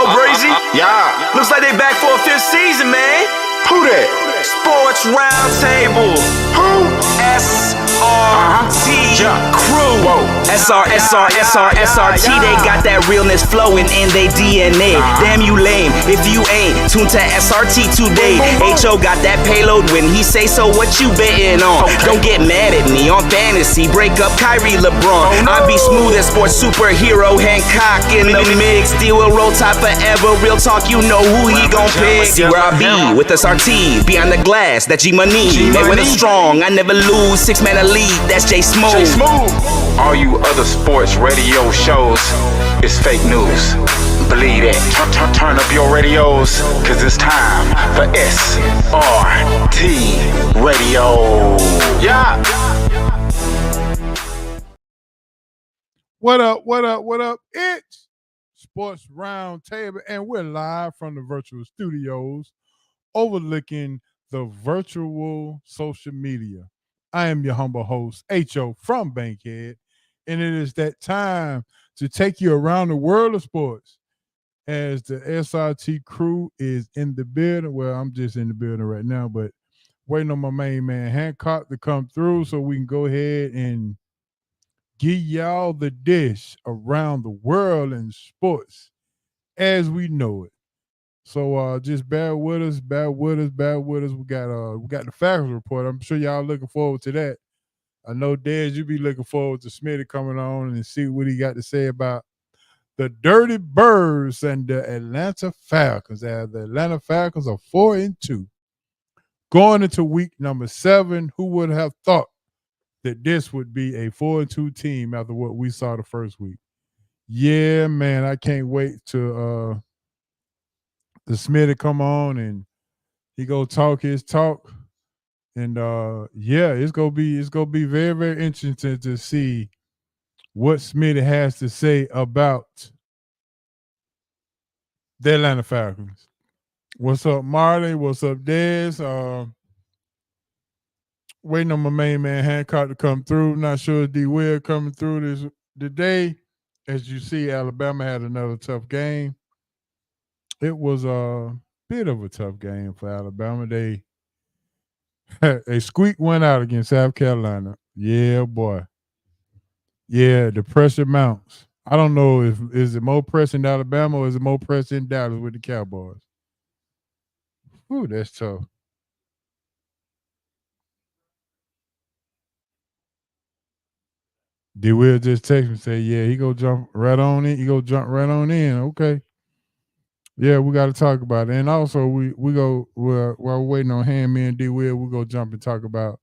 Breezy. Yeah. Looks like they back for a fifth season, man. Who that? Sports Roundtable. Who? SRT Crew. Whoa. SRT. They got that realness flowing in they DNA. Damn you lame if you ain't tuned to SRT today. HO got that payload when he say so. What you betting on? Don't get mad at me on fantasy. Break up Kyrie LeBron. I be smooth as sports superhero Hancock in the mix. Deal with roll tide forever. Real talk, you know who he gon' pick. See where I be with SRT. Behind the glass, that G-Money. Mayweather strong, I never lose. 6-man elite, that's J Smooth. All you other sports radio shows is fake news. Believe that. Turn up your radios, cause it's time for SRT Radio. Yeah. What up? It's Sports Roundtable, and we're live from the virtual studios overlooking the virtual social media. I am your humble host, H.O. from Bankhead, and it is that time to take you around the world of sports as the SRT crew is in the building. Well, I'm just in the building right now, but waiting on my main man Hancock to come through so we can go ahead and give y'all the dish around the world in sports as we know it. So just bear with us. We got the Falcons report. I'm sure y'all looking forward to that. I know, Dez, you be looking forward to Smitty coming on and see what he got to say about the Dirty Birds and the Atlanta Falcons. The Atlanta Falcons are 4-2. Going into week number 7, who would have thought that this would be a 4-2 team after what we saw the first week? Yeah, man, I can't wait to the Smitty come on and he go talk his talk. And yeah, it's gonna be very, very interesting to see what Smitty has to say about the Atlanta Falcons. What's up, Marley? What's up, Dez? Waiting on my main man Hancock to come through. Not sure if D Will coming through this today. As you see, Alabama had another tough game. It was a bit of a tough game for Alabama. They squeaked one out against South Carolina. Yeah, boy. Yeah, the pressure mounts. I don't know if is it more pressure in Alabama or is it more pressure in Dallas with the Cowboys. Ooh, that's tough. D Will just text me and say, yeah, he go jump right on in. He go jump right on in. Okay. Yeah, we got to talk about it. And also, while we're waiting on him, me and D Will, we go jump and talk about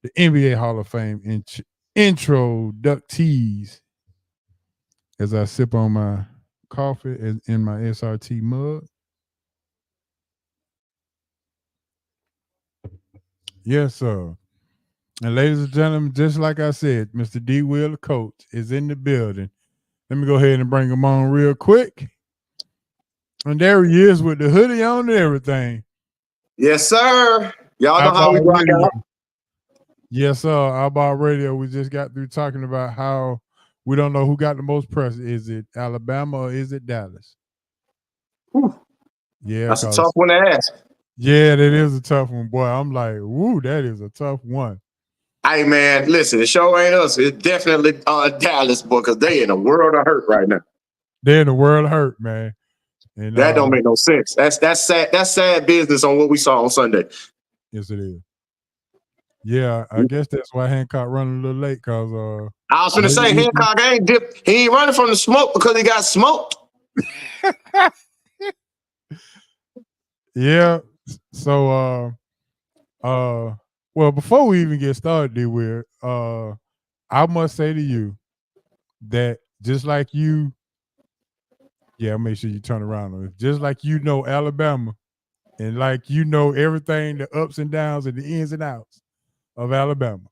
the NBA Hall of Fame introductees as I sip on my coffee in my SRT mug. Yes, sir. And ladies and gentlemen, just like I said, Mr. D Will, the coach, is in the building. Let me go ahead and bring him on real quick. And there he is with the hoodie on and everything. Yes, sir. Y'all know how we rock out. Yes, sir. About radio, we just got through talking about how we don't know who got the most pressure. Is it Alabama or is it Dallas? Whew. Yeah, that's a tough one to ask. Yeah, that is a tough one, boy. I'm like, woo, that is a tough one. Hey, man, listen, the show ain't us. It's definitely Dallas, boy, because they in a world of hurt right now. They're in the world of hurt, man. And, that don't make no sense. That's sad. That's sad business on what we saw on Sunday. Yes, it is. Yeah, I guess that's why Hancock running a little late because I was going to say Hancock ain't dipped. He ain't running from the smoke because he got smoked. Yeah. So well, before we even get started, D-Weird, I must say to you that just like you, yeah, make sure you turn around on it. Just like you know Alabama and like you know everything, the ups and downs and the ins and outs of Alabama.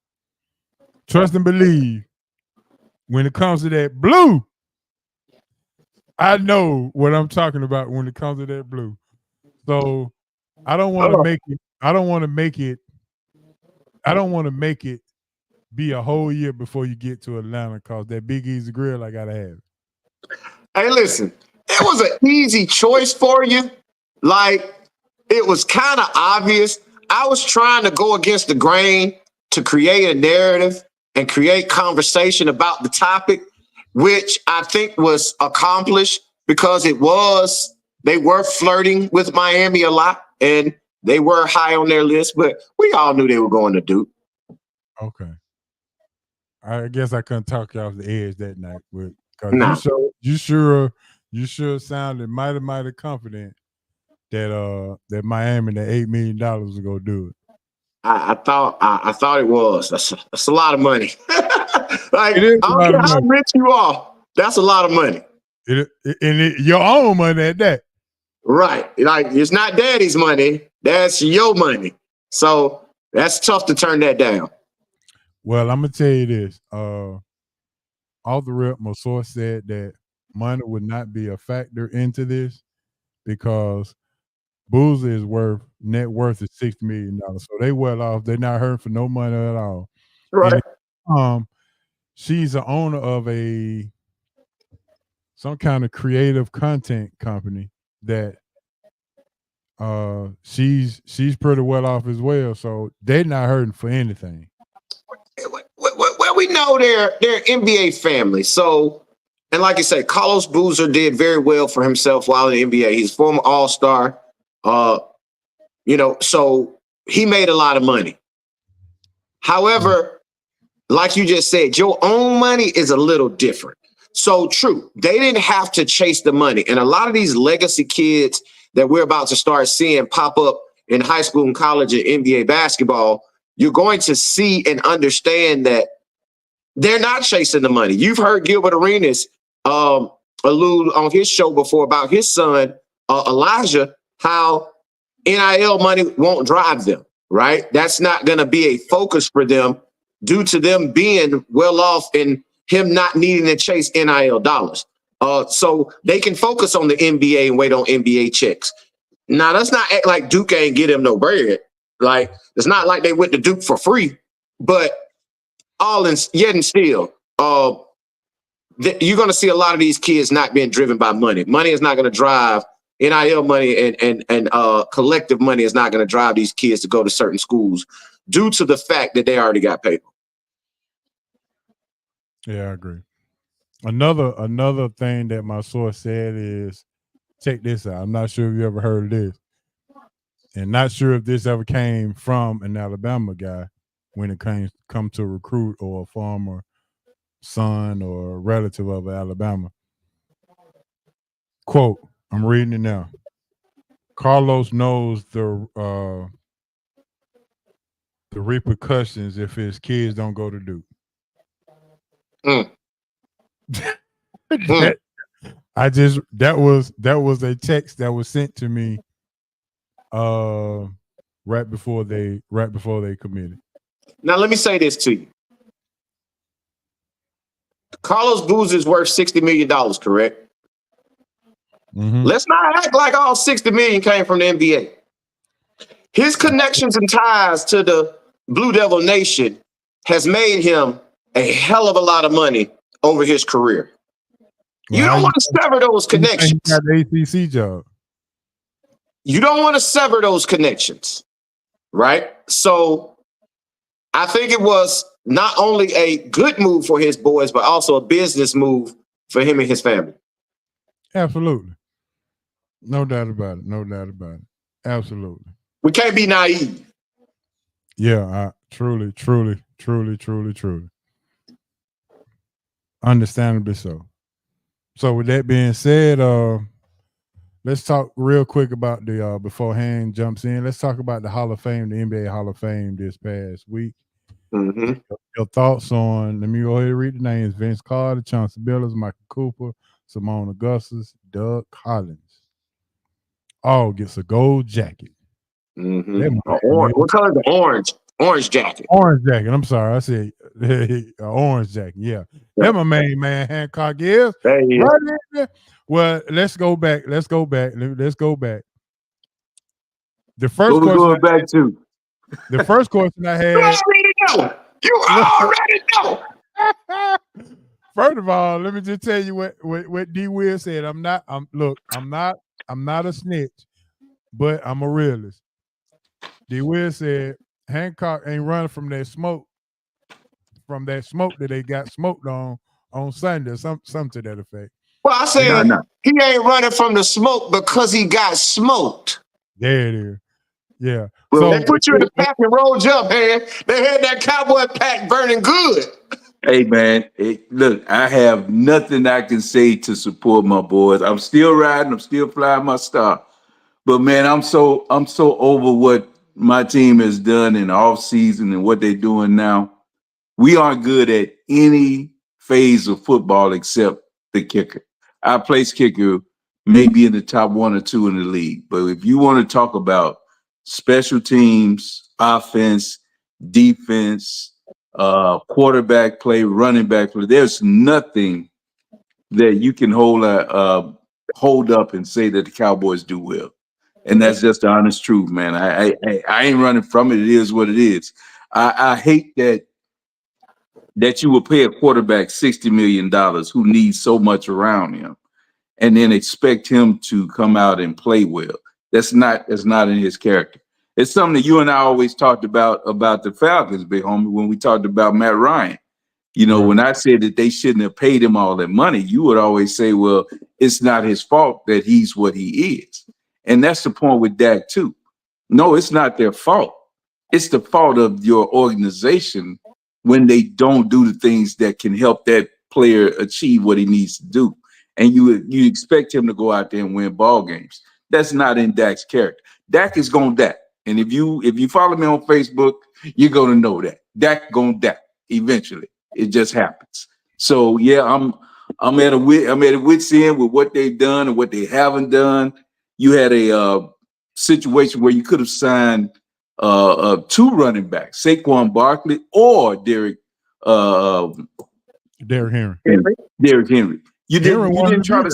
Trust and believe when it comes to that blue, I know what I'm talking about when it comes to that blue. So I don't want to make it be a whole year before you get to Atlanta because that Big Easy Grill, I gotta have it. Hey, listen, it was an easy choice for you. Like, it was kind of obvious. I was trying to go against the grain to create a narrative and create conversation about the topic, which I think was accomplished because they were flirting with Miami a lot and they were high on their list, but we all knew they were going to Duke. Okay. I guess I couldn't talk you off the edge that night, but No. you sure sounded mighty confident that Miami, that $8 million was gonna do it. I thought it was. That's a lot of money. Like, I don't care how rich you are, that's a lot of money. Your own money at that. Right. Like, it's not daddy's money, that's your money. So that's tough to turn that down. Well, I'm gonna tell you this. Off the rip, my source said that money would not be a factor into this because Boozer is net worth is $60 million. So they well off. They're not hurting for no money at all. Right. And, she's the owner of some kind of creative content company that she's pretty well off as well. So they're not hurting for anything. Well, we know they're NBA family. So, and like you say, Carlos Boozer did very well for himself while in the NBA. He's a former All-Star. So he made a lot of money. However, like you just said, your own money is a little different. So true, they didn't have to chase the money. And a lot of these legacy kids that we're about to start seeing pop up in high school and college and NBA basketball, you're going to see and understand that they're not chasing the money. You've heard Gilbert Arenas allude on his show before about his son, Elijah, how NIL money won't drive them, right? That's not going to be a focus for them due to them being well off and him not needing to chase NIL dollars. So they can focus on the NBA and wait on NBA checks. Now, let's not act like Duke ain't get him no bread. Like, it's not like they went to Duke for free, but yet and still, you're going to see a lot of these kids not being driven by money. Money is not going to drive NIL money and collective money is not going to drive these kids to go to certain schools due to the fact that they already got paper. Yeah, I agree. Another thing that my source said is, check this out. I'm not sure if you ever heard of this, and not sure if this ever came from an Alabama guy when it come to recruit or a former son or a relative of Alabama. Quote, I'm reading it now. Carlos knows the repercussions if his kids don't go to Duke. That was a text that was sent to me right before they committed. Now let me say this to you. Carlos Boozer is worth $60 million, correct? Mm-hmm. Let's not act like all $60 million came from the NBA. His connections and ties to the Blue Devil Nation has made him a hell of a lot of money over his career. You don't want to sever those connections. He got the ACC job. You don't want to sever those connections, right? So I think it was not only a good move for his boys, but also a business move for him and his family. Absolutely. No doubt about it. Absolutely. We can't be naive. Yeah, truly. Understandably so. So with that being said, let's talk real quick about the before Hand jumps in. Let's talk about the Hall of Fame, the NBA Hall of Fame this past week. Mm-hmm. Your thoughts on? Let me go ahead and read the names: Vince Carter, Chauncey Billups, Michael Cooper, Simone Augustus, Doug Collins. All gets a gold jacket. Mm-hmm. What color is the orange? Orange jacket. Orange jacket. I'm sorry, I said orange jacket. Yeah, that's my main man Hancock is. Right there. Well, let's go back. The first question. Back to the first question I had. You already know. First of all, let me just tell you what D. Will said. I'm not a snitch, but I'm a realist. D. Will said Hancock ain't running from that smoke that they got smoked on Sunday, some to that effect. Well, I said he ain't running from the smoke because he got smoked. There it is. Yeah. Well, So they put you in the pack and rolled you up, man. They had that cowboy pack burning good. Hey man, look, I have nothing I can say to support my boys. I'm still riding, I'm still flying my star. But man, I'm so over what my team has done in the off season and what they're doing now. We aren't good at any phase of football except the kicker. Our place kicker may be in the top 1 or 2 in the league. But if you want to talk about special teams, offense, defense, quarterback play, running back play, there's nothing that you can hold up and say that the Cowboys do well. And that's just the honest truth, man. I ain't running from it. It is what it is. I hate that you will pay a quarterback $60 million who needs so much around him and then expect him to come out and play well. That's not in his character. It's something that you and I always talked about the Falcons, big homie, when we talked about Matt Ryan. You know, when I said that they shouldn't have paid him all that money, you would always say, well, it's not his fault that he's what he is. And that's the point with Dak too. No, it's not their fault. It's the fault of your organization when they don't do the things that can help that player achieve what he needs to do. And you expect him to go out there and win ball games. That's not in Dak's character. Dak is going to Dak. And if you follow me on Facebook, you're going to know that. Dak going to Dak eventually. It just happens. So yeah, I'm at a wit's end with what they've done and what they haven't done. You had a situation where you could have signed 2 running backs, Saquon Barkley or Derrick Henry. Derrick Henry. You didn't try to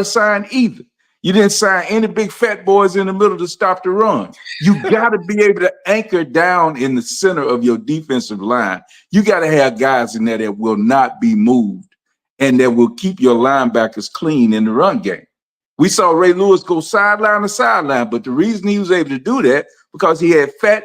sign either. You didn't sign any big fat boys in the middle to stop the run. You got to be able to anchor down in the center of your defensive line. You got to have guys in there that will not be moved and that will keep your linebackers clean in the run game. We saw Ray Lewis go sideline to sideline, but the reason he was able to do that because he had fat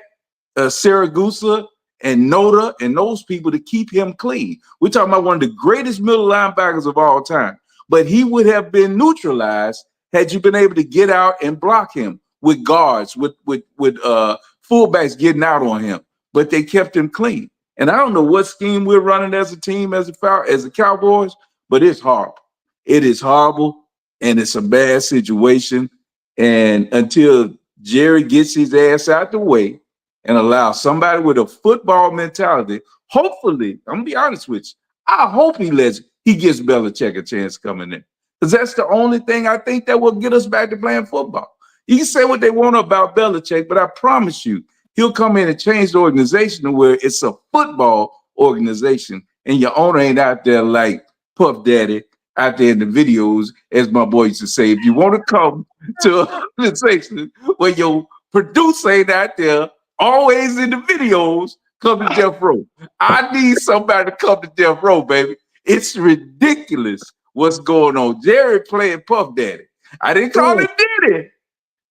Saragusa and Noda and those people to keep him clean. We're talking about one of the greatest middle linebackers of all time, but he would have been neutralized had you been able to get out and block him with guards, with fullbacks getting out on him, but they kept him clean. And I don't know what scheme we're running as a team, as the Cowboys, but it's horrible. It is horrible, and it's a bad situation. And until Jerry gets his ass out the way and allow somebody with a football mentality, hopefully, I'm gonna be honest with you, I hope he gives Belichick a chance coming in. Because that's the only thing I think that will get us back to playing football. You can say what they want about Belichick, but I promise you, he'll come in and change the organization to where it's a football organization and your owner ain't out there like Puff Daddy out there in the videos, as my boy used to say. If you want to come to an organization where your producer ain't out there always in the videos, come to Death Row. I need somebody to come to Death Row, baby. It's ridiculous what's going on. Jerry playing Puff Daddy. I didn't call him Diddy.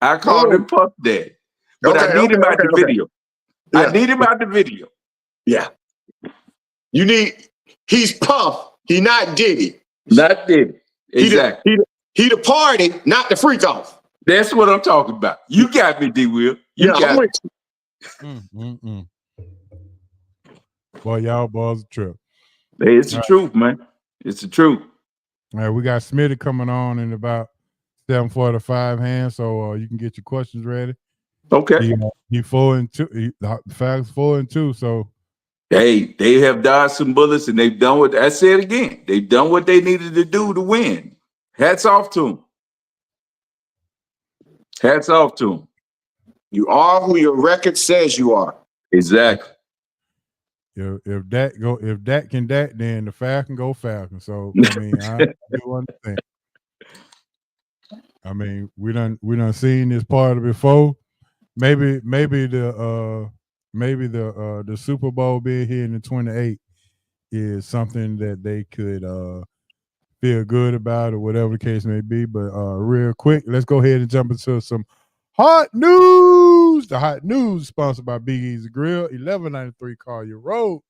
I called him Puff Daddy. But I need him out the video. Yeah. I need him out the video. Yeah. He's Puff. He not Diddy. Not Diddy. Exactly. He the party, not the freak off. That's what I'm talking about. You got me, D. Will. You got me. Boy, y'all boys a trip. Hey, it's the truth, man. It's the truth. All right, we got Smitty coming on in about 7:45 hands, so you can get your questions ready. Okay. He 4-2. The Falcons 4-2. So hey, they have dodged some bullets and they've done what I said again. They've done what they needed to do to win. Hats off to them. Hats off to them. You are who your record says you are. Exactly. If that can that, then the Falcon go Falcon. So I mean, I do understand. I mean, we done seen this part of before. Maybe the Super Bowl being here in the 28 is something that they could feel good about or whatever the case may be. But real quick, let's go ahead and jump into some hot news. The hot news sponsored by Big Easy Grill, 1193 Collier Road.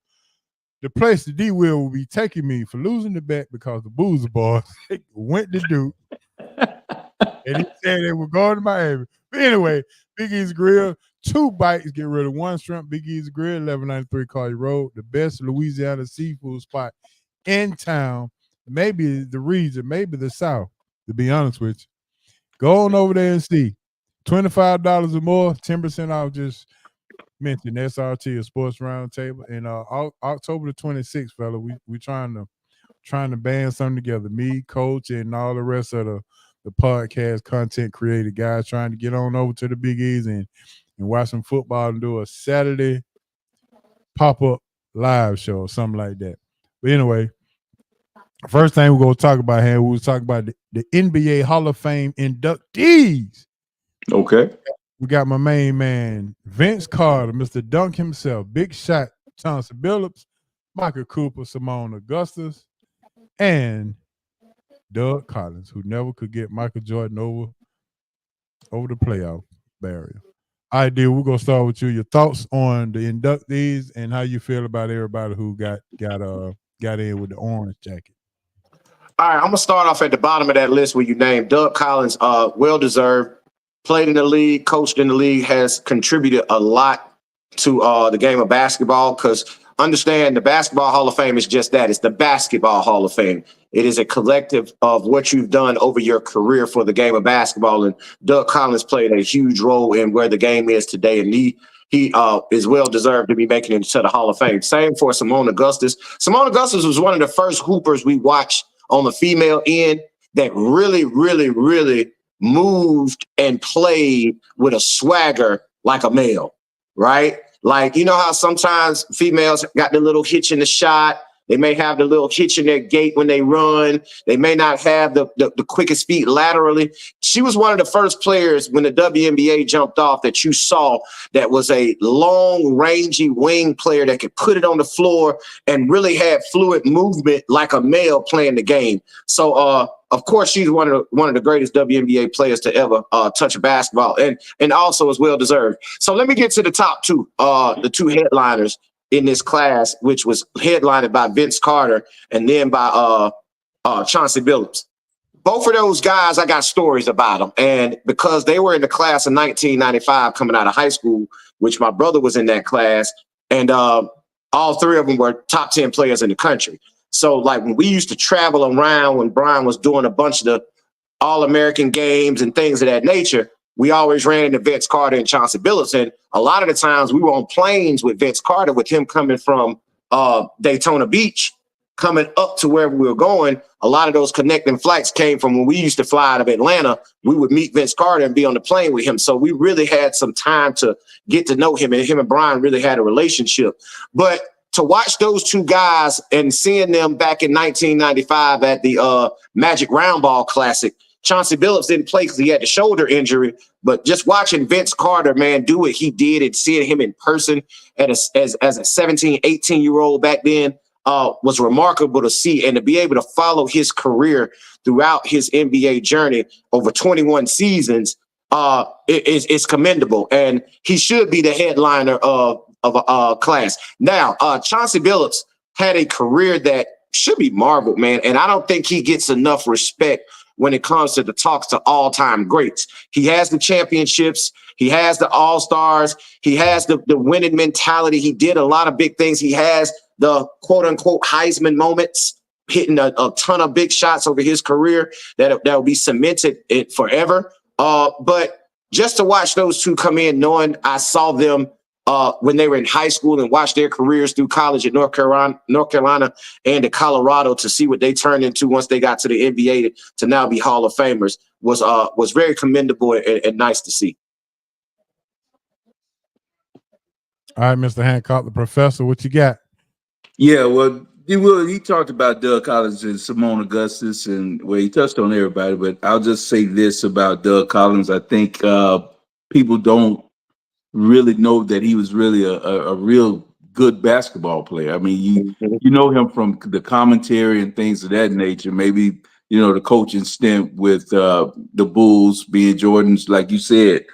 The place the D will be taking me for losing the bet because the Boozer Boys went to Duke. And he said they were going to Miami. But anyway, Big Easy Grill, 2 bites, get rid of 1 shrimp. Big Easy Grill, 1193 Collier Road, the best Louisiana seafood spot in town. Maybe the region, maybe the South, to be honest with you. Go on over there and see. $25 or more, 10% off. Just mention SRT or Sports Roundtable. And October the 26th, fella, we trying to band something together. Me, Coach, and all the rest of the podcast content creator guys trying to get on over to the Big E's and watch some football and do a Saturday pop-up live show or something like that. But anyway, first thing we're going to talk about here, we was talking about the NBA Hall of Fame inductees. Okay. We got my main man, Vince Carter, Mr. Dunk himself, Big Shot, Chauncey Billups, Michael Cooper, Simone Augustus, and Doug Collins, who never could get Michael Jordan over the playoff barrier. All right, dude, we're going to start with you. Your thoughts on the inductees and how you feel about everybody who got in with the orange jacket. All right, I'm going to start off at the bottom of that list where you named Doug Collins, well-deserved. Played in the league, coached in the league, has contributed a lot to the game of basketball because understand the Basketball Hall of Fame is just that. It's the Basketball Hall of Fame. It is a collective of what you've done over your career for the game of basketball. And Doug Collins played a huge role in where the game is today. And he is well-deserved to be making it into the Hall of Fame. Same for Simone Augustus. Simone Augustus was one of the first hoopers we watched on the female end that really, really, really moved and played with a swagger like a male, right? Like, you know how sometimes females got the little hitch in the shot. They may have the little hitch in their gait when they run. They may not have the quickest feet laterally. She was one of the first players when the WNBA jumped off that you saw that was a long, rangy wing player that could put it on the floor and really had fluid movement like a male playing the game. So, of course, she's one of the greatest WNBA players to ever touch a basketball, and also is well deserved. So let me get to the top two, the two headliners in this class, which was headlined by Vince Carter and then by Chauncey Billups. Both of those guys, I got stories about them, and because they were in the class of 1995, coming out of high school, which my brother was in that class, and all 3 of them were top 10 players in the country. So, like, when we used to travel around when Brian was doing a bunch of the All-American games and things of that nature, we always ran into Vince Carter and Chauncey Billups. And a lot of the times we were on planes with Vince Carter, with him coming from Daytona Beach, coming up to where we were going. A lot of those connecting flights came from when we used to fly out of Atlanta. We would meet Vince Carter and be on the plane with him. So we really had some time to get to know him, and him and Brian really had a relationship. But to watch those two guys and seeing them back in 1995 at the Magic Round Ball Classic, Chauncey Billups didn't play because he had the shoulder injury, but just watching Vince Carter, man, do what he did and seeing him in person as a 17, 18-year-old back then was remarkable to see, and to be able to follow his career throughout his NBA journey over 21 seasons is commendable, and he should be the headliner of a class. Now, Chauncey Billups had a career that should be marveled, man, and I don't think he gets enough respect when it comes to the talks to all-time greats. He has the championships. He has the all-stars. He has the winning mentality. He did a lot of big things. He has the quote-unquote Heisman moments, hitting a ton of big shots over his career that will be cemented forever. But just to watch those two come in, knowing I saw them when they were in high school and watched their careers through college at North Carolina and at Colorado, to see what they turned into once they got to the NBA to now be Hall of Famers was very commendable and nice to see. All right, Mr. Hancock, the professor, what you got? Yeah, well, he talked about Doug Collins and Simone Augustus, and he touched on everybody, but I'll just say this about Doug Collins. I think people don't really know that he was really a real good basketball player. I mean, Mhm. you know him from the commentary and things of that nature. Maybe, you know, the coaching stint with the Bulls being Jordan's, like you said,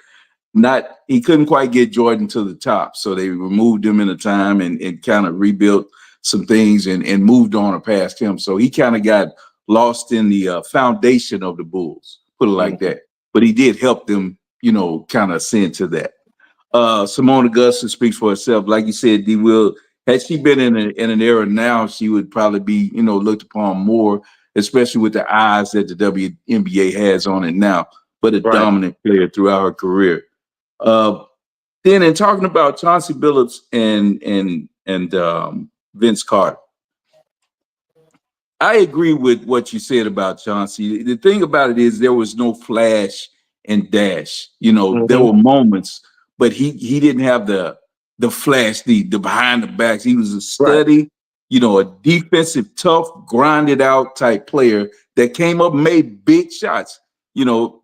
he couldn't quite get Jordan to the top. So they removed him in a time and kind of rebuilt some things and moved on past him. So he kind of got lost in the foundation of the Bulls, put it like that. But he did help them, you know, kind of ascend to that. Simone Augusta speaks for herself. Like you said, D. Will, had she been in an era now, she would probably be, you know, looked upon more, especially with the eyes that the WNBA has on it now, but a Right. dominant player throughout her career. Then in talking about Chauncey Billups and Vince Carter, I agree with what you said about Chauncey. The thing about it is there was no flash and dash. You know, there were moments, but he didn't have the flash, the behind the backs. He was a steady, you know, a defensive, tough, grinded out type player that came up and made big shots. You know,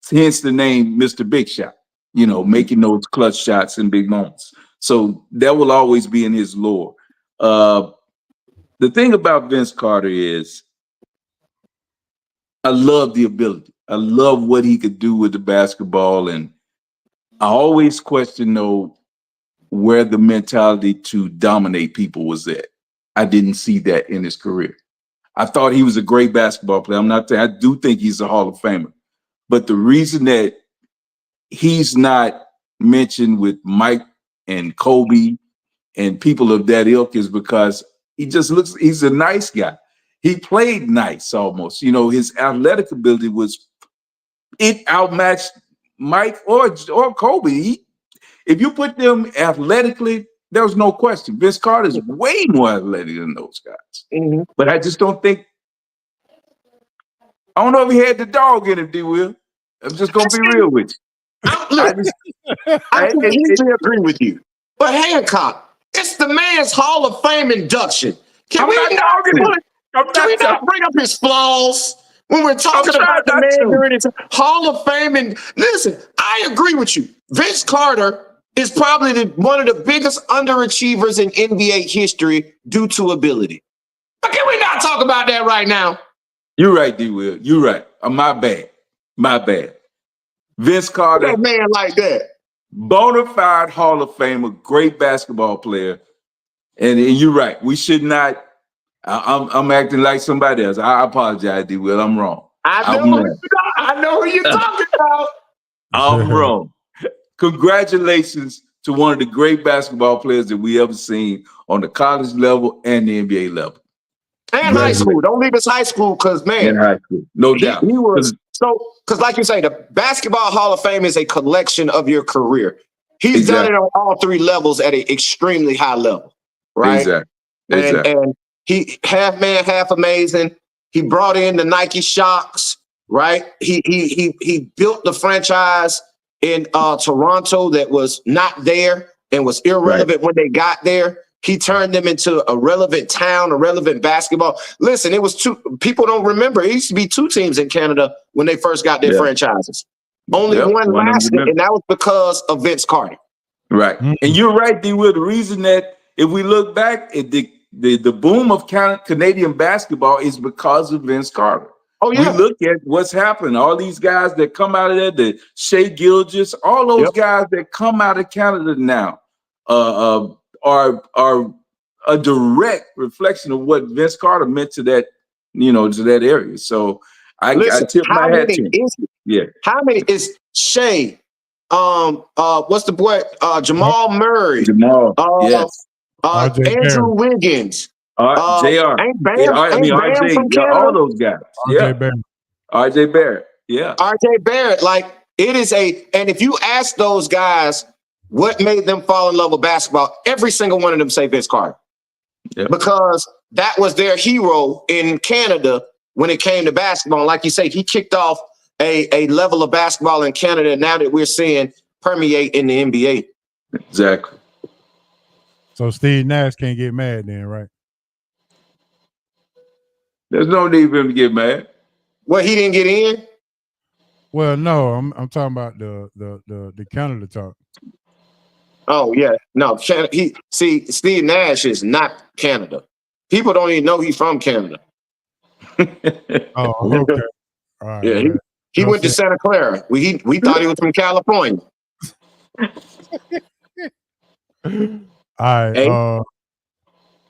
hence the name Mr. Big Shot. You know, making those clutch shots in big moments. So that will always be in his lore. The thing about Vince Carter is I love the ability. I love what he could do with the basketball. And I always question, though, where the mentality to dominate people was at. I didn't see that in his career. I thought he was a great basketball player. I do think he's a Hall of Famer. But the reason that he's not mentioned with Mike and Kobe and people of that ilk is because he's a nice guy. He played nice almost. You know, his athletic ability it outmatched Mike or Kobe. If you put them athletically, there was no question. Vince Carter's way more athletic than those guys. But I just don't think, I don't know if he had the dog in him, D. Will. I'm just going to be real with you. I completely agree with you. But Hancock, it's the man's Hall of Fame induction. Can we not bring up his flaws when we're talking about the man during his Hall of Fame? And listen, I agree with you. Vince Carter is probably one of the biggest underachievers in NBA history due to ability. But can we not talk about that right now? You're right, D. Will. You're right. My bad. My bad. Vince Carter. That man like that. Bona fide Hall of Famer, great basketball player. And you're right. We should not. I'm acting like somebody else. I apologize, D. Will. I'm wrong. I know who you're talking about. I'm wrong. Congratulations to one of the great basketball players that we ever seen on the college level and the NBA level. And high school. Don't leave us high school, because, man. And high school. No doubt. He was because like you say, the Basketball Hall of Fame is a collection of your career. He's done it on all three levels at an extremely high level, right? Exactly. And he half man, half amazing. He brought in the Nike Shocks, right? He built the franchise in Toronto that was not there and was irrelevant when they got there. He turned them into a relevant town, a relevant basketball. Listen, it was people don't remember. It used to be two teams in Canada when they first got their franchises. Only one lasted, and that was because of Vince Carter. Right. And you're right, D. Will. The reason that if we look back at the boom of Canadian basketball is because of Vince Carter. Oh, yeah. We look at what's happened. All these guys that come out of there, the Shea Gilgeous, all those guys that come out of Canada now are a direct reflection of what Vince Carter meant to that, to that area. So I tip my hat to him. Yeah. How many is Shea? What's the boy? Jamal Murray. Yes. Andrew Wiggins. JR. RJ. From Canada? All those guys. RJ Barrett. Yeah. RJ Barrett. Like, it is and if you ask those guys what made them fall in love with basketball, every single one of them say Vince Carter. Yeah. Because that was their hero in Canada when it came to basketball. Like you say, he kicked off a level of basketball in Canada now that we're seeing permeate in the NBA. Exactly. So Steve Nash can't get mad then, right? There's no need for him to get mad. Well, he didn't get in? Well, no, I'm talking about the Canada talk. Oh yeah, no. Steve Nash is not Canada. People don't even know he's from Canada. Oh, okay. All right. Yeah, Well, he no went to sense. Santa Clara. We thought he was from California. All right. Hey,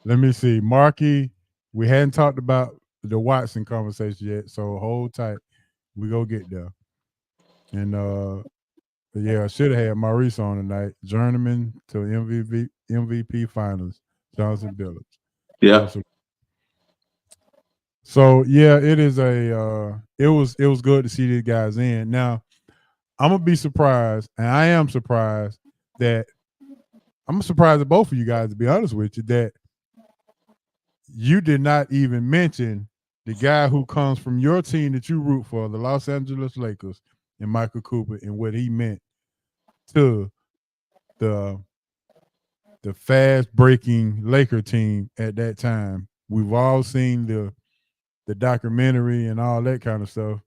Let me see. Marky, we hadn't talked about the Watson conversation yet, so hold tight. We go get there. And yeah, I should have had Maurice on tonight. Journeyman to MVP finals. Johnson Billups. Yeah. Absolutely. So yeah, it is it was good to see these guys in. Now, I'm gonna be surprised, and I am surprised that I'm surprised at both of you guys, to be honest with you, that you did not even mention the guy who comes from your team that you root for, the Los Angeles Lakers, and Michael Cooper, and what he meant to the fast breaking Laker team at that time. We've all seen the documentary and all that kind of stuff,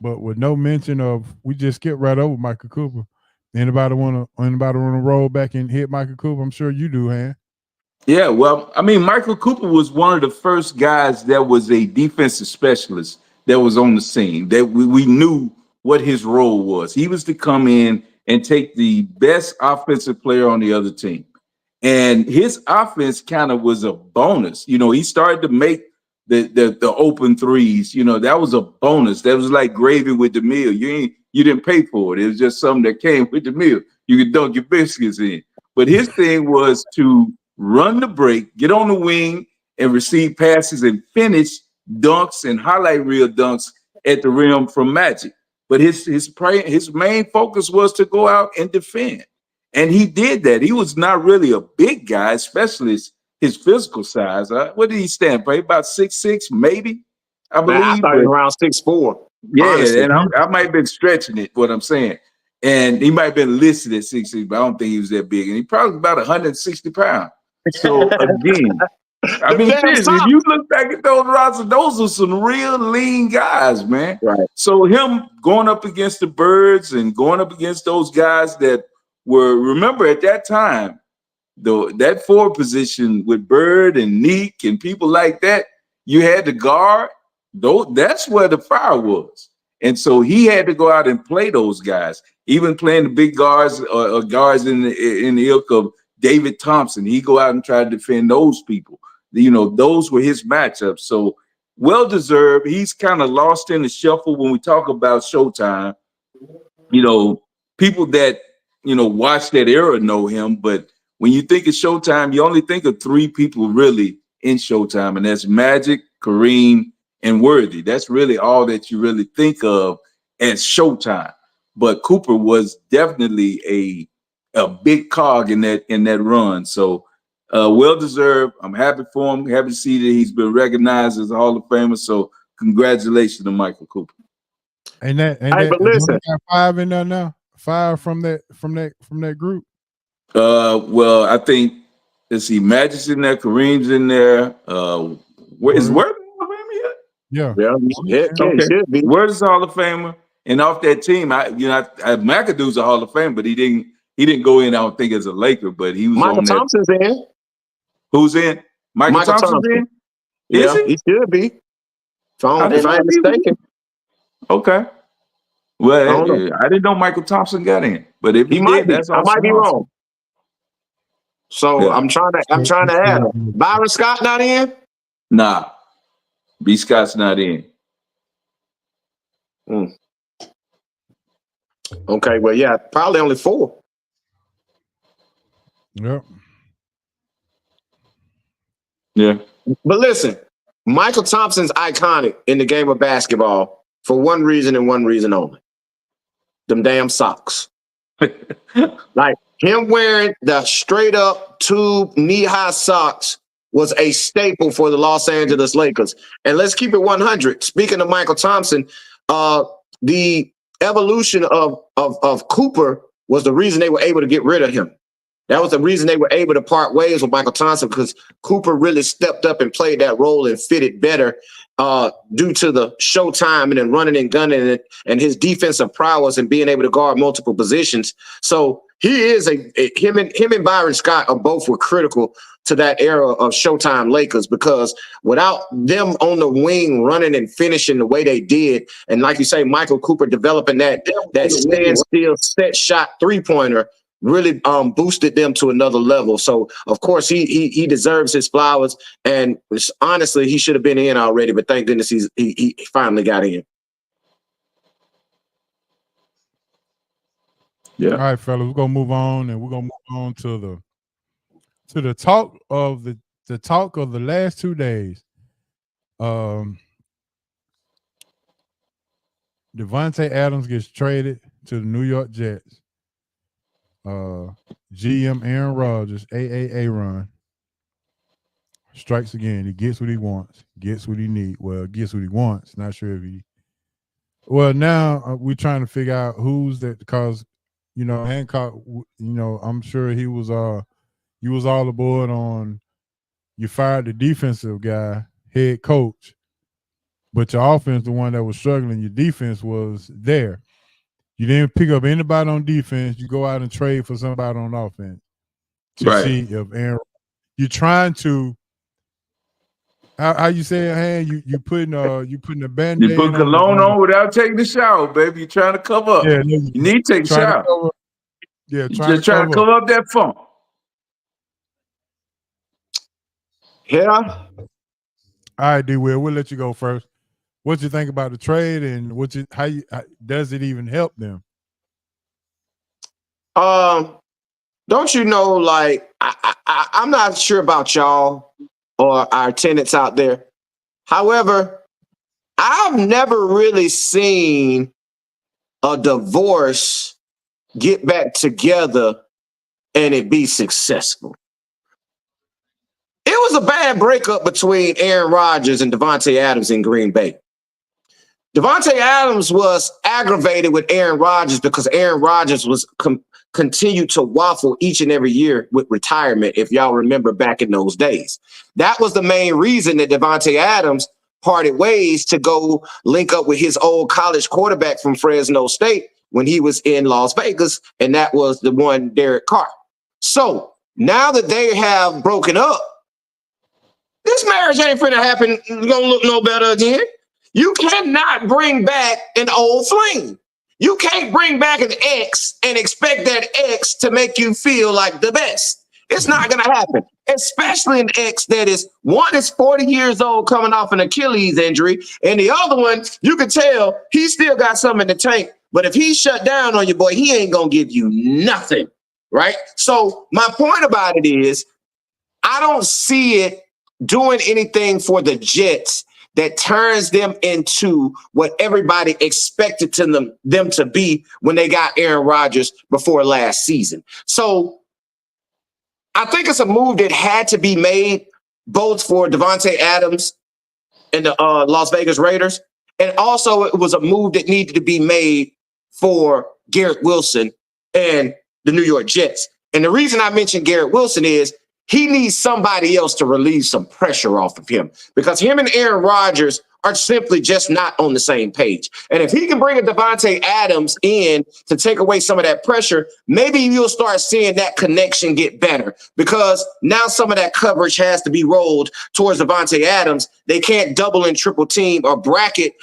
but with no mention of, we just skipped right over Michael Cooper. Anybody want to roll back and hit Michael Cooper? I'm sure you do, Han. Yeah, well, I mean, Michael Cooper was one of the first guys that was a defensive specialist that was on the scene, that we knew what his role was. He was to come in and take the best offensive player on the other team. And his offense kind of was a bonus. You know, he started to make the open threes. You know, that was a bonus. That was like gravy with the meal. You didn't pay for it. It was just something that came with the meal. You could dunk your biscuits in. But his thing was to run the break, get on the wing, and receive passes and finish dunks and highlight reel dunks at the rim from Magic. But his main focus was to go out and defend. And he did that. He was not really a big guy, especially his physical size. What did he stand for? About 6'6", maybe, I man, I believe. thought he But was around 6'4". yeah, Honestly, and I might have been stretching it, what I'm saying. And he might have been listed at 6'6", but I don't think he was that big. And he probably about 160 pounds. So again, I the mean, damn seriously, if top. you look back at those rosters, those are some real lean guys, man. Right. So him going up against the Birds and going up against those guys that were, remember at that time, that forward position with Bird and Neek and people like that, you had to guard. That's where the fire was. And so he had to go out and play those guys, even playing the big guards or guards in the ilk of David Thompson. He go out and try to defend those people. You know, those were his matchups. So well-deserved. He's kind of lost in the shuffle when we talk about Showtime. You know, people that, you know, watch that era know him, but when you think of Showtime, you only think of three people really in Showtime, and that's Magic, Kareem, and Worthy. That's really all that you really think of as Showtime. But Cooper was definitely a big cog in that run. So well deserved. I'm happy for him. Happy to see that he's been recognized as a Hall of Famer. So congratulations to Michael Cooper. Ain't that But listen, got 5 in there now? 5 from that group. Well, I think, let's see, Magic's in there, Kareem's in there. Where is Worthy Hall of Famer yet? Yeah. Okay. should be. Where's the Hall of Famer? And off that team, McAdoo's a Hall of Fame, but he didn't go in, I don't think, as a Laker, but he was Michael on that. Thompson's in. Who's in? Michael Thompson's Thompson. in? Yeah, Is he? he should be. If I ain't mistaken. Okay. Well, I didn't know Michael Thompson got in, but if he might did, be. that's I awesome. might be wrong. So Yeah. I'm trying to add him. Byron Scott not in? Nah, B. Scott's not in. Okay, well, yeah, probably only 4. Yep. Yeah. But listen, Michael Thompson's iconic in the game of basketball for one reason and one reason only. Them damn socks. Like him wearing the straight up tube knee-high socks was a staple for the Los Angeles Lakers. And let's keep it 100. Speaking of Michael Thompson, the evolution of Cooper was the reason they were able to get rid of him. That was the reason they were able to part ways with Michael Thompson, because Cooper really stepped up and played that role and fitted better due to the showtime and then running and gunning and his defensive prowess and being able to guard multiple positions. So he is him and Byron Scott are both were critical to that era of Showtime Lakers, because without them on the wing running and finishing the way they did, and like you say, Michael Cooper developing that standstill set shot 3-pointer really boosted them to another level. So of course he deserves his flowers, and honestly he should have been in already, but thank goodness he finally got in. Yeah. All right, fellas, we're gonna move on, and we're gonna move on to the talk of the talk of the last 2 days. Devontae Adams gets traded to the New York Jets. GM Aaron Rodgers, A-Aron, strikes again. He gets what he wants, gets what he needs. Well, gets what he wants. Not sure if he. Well, now we're trying to figure out who's that, because Hancock. I'm sure he was all aboard on. You fired the defensive guy, head coach, but your offense, the one that was struggling, your defense was there. You didn't pick up anybody on defense. You go out and trade for somebody on offense to see if Aaron. You're trying to. How you say it, Han? You putting a Band-Aid. You put cologne on without taking the shower, baby. You're trying to cover up. Yeah, you need to take a shower. Trying to cover up that funk. Yeah. All right, D. Will, we'll let you go first. What you think about the trade, and how does it even help them? Don't you know? Like I'm not sure about y'all or our tenants out there. However, I've never really seen a divorce get back together and it be successful. It was a bad breakup between Aaron Rodgers and Devontae Adams in Green Bay. Devontae Adams was aggravated with Aaron Rodgers because Aaron Rodgers was continued to waffle each and every year with retirement, if y'all remember back in those days. That was the main reason that Devontae Adams parted ways to go link up with his old college quarterback from Fresno State when he was in Las Vegas, and that was the one Derek Carr. So now that they have broken up, this marriage ain't finna happen, gonna look no better again. You cannot bring back an old flame. You can't bring back an ex and expect that ex to make you feel like the best. It's not going to happen, especially an ex that is 40 years old coming off an Achilles injury, and the other one, you can tell he still got something in the tank, but if he shut down on you, boy, he ain't going to give you nothing, right? So my point about it is I don't see it doing anything for the Jets that turns them into what everybody expected them to be when they got Aaron Rodgers before last season. So I think it's a move that had to be made both for Devontae Adams and the Las Vegas Raiders, and also it was a move that needed to be made for Garrett Wilson and the New York Jets. And the reason I mentioned Garrett Wilson is he needs somebody else to relieve some pressure off of him, because him and Aaron Rodgers are simply just not on the same page. And if he can bring a Devontae Adams in to take away some of that pressure, maybe you'll start seeing that connection get better, because now some of that coverage has to be rolled towards Devontae Adams. They can't double and triple team or bracket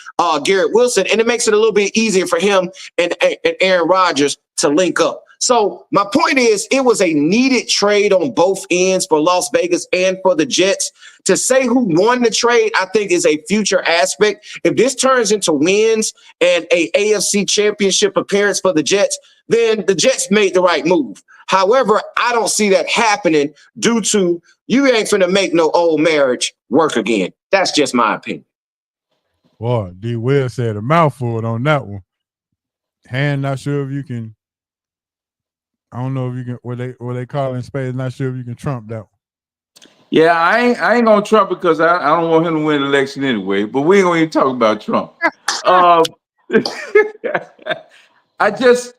Garrett Wilson, and it makes it a little bit easier for him and Aaron Rodgers to link up. So my point is, it was a needed trade on both ends for Las Vegas and for the Jets. To say who won the trade, I think, is a future aspect. If this turns into wins and a AFC championship appearance for the Jets, then the Jets made the right move. However, I don't see that happening due to you ain't finna make no old marriage work again. That's just my opinion. Boy, D. Will said a mouthful on that one. Han, not sure if you can. I don't know if you can. What they call in spades. Not sure if you can trump that one. Yeah, I ain't gonna Trump because I don't want him to win the election anyway. But we ain't gonna even talk about Trump.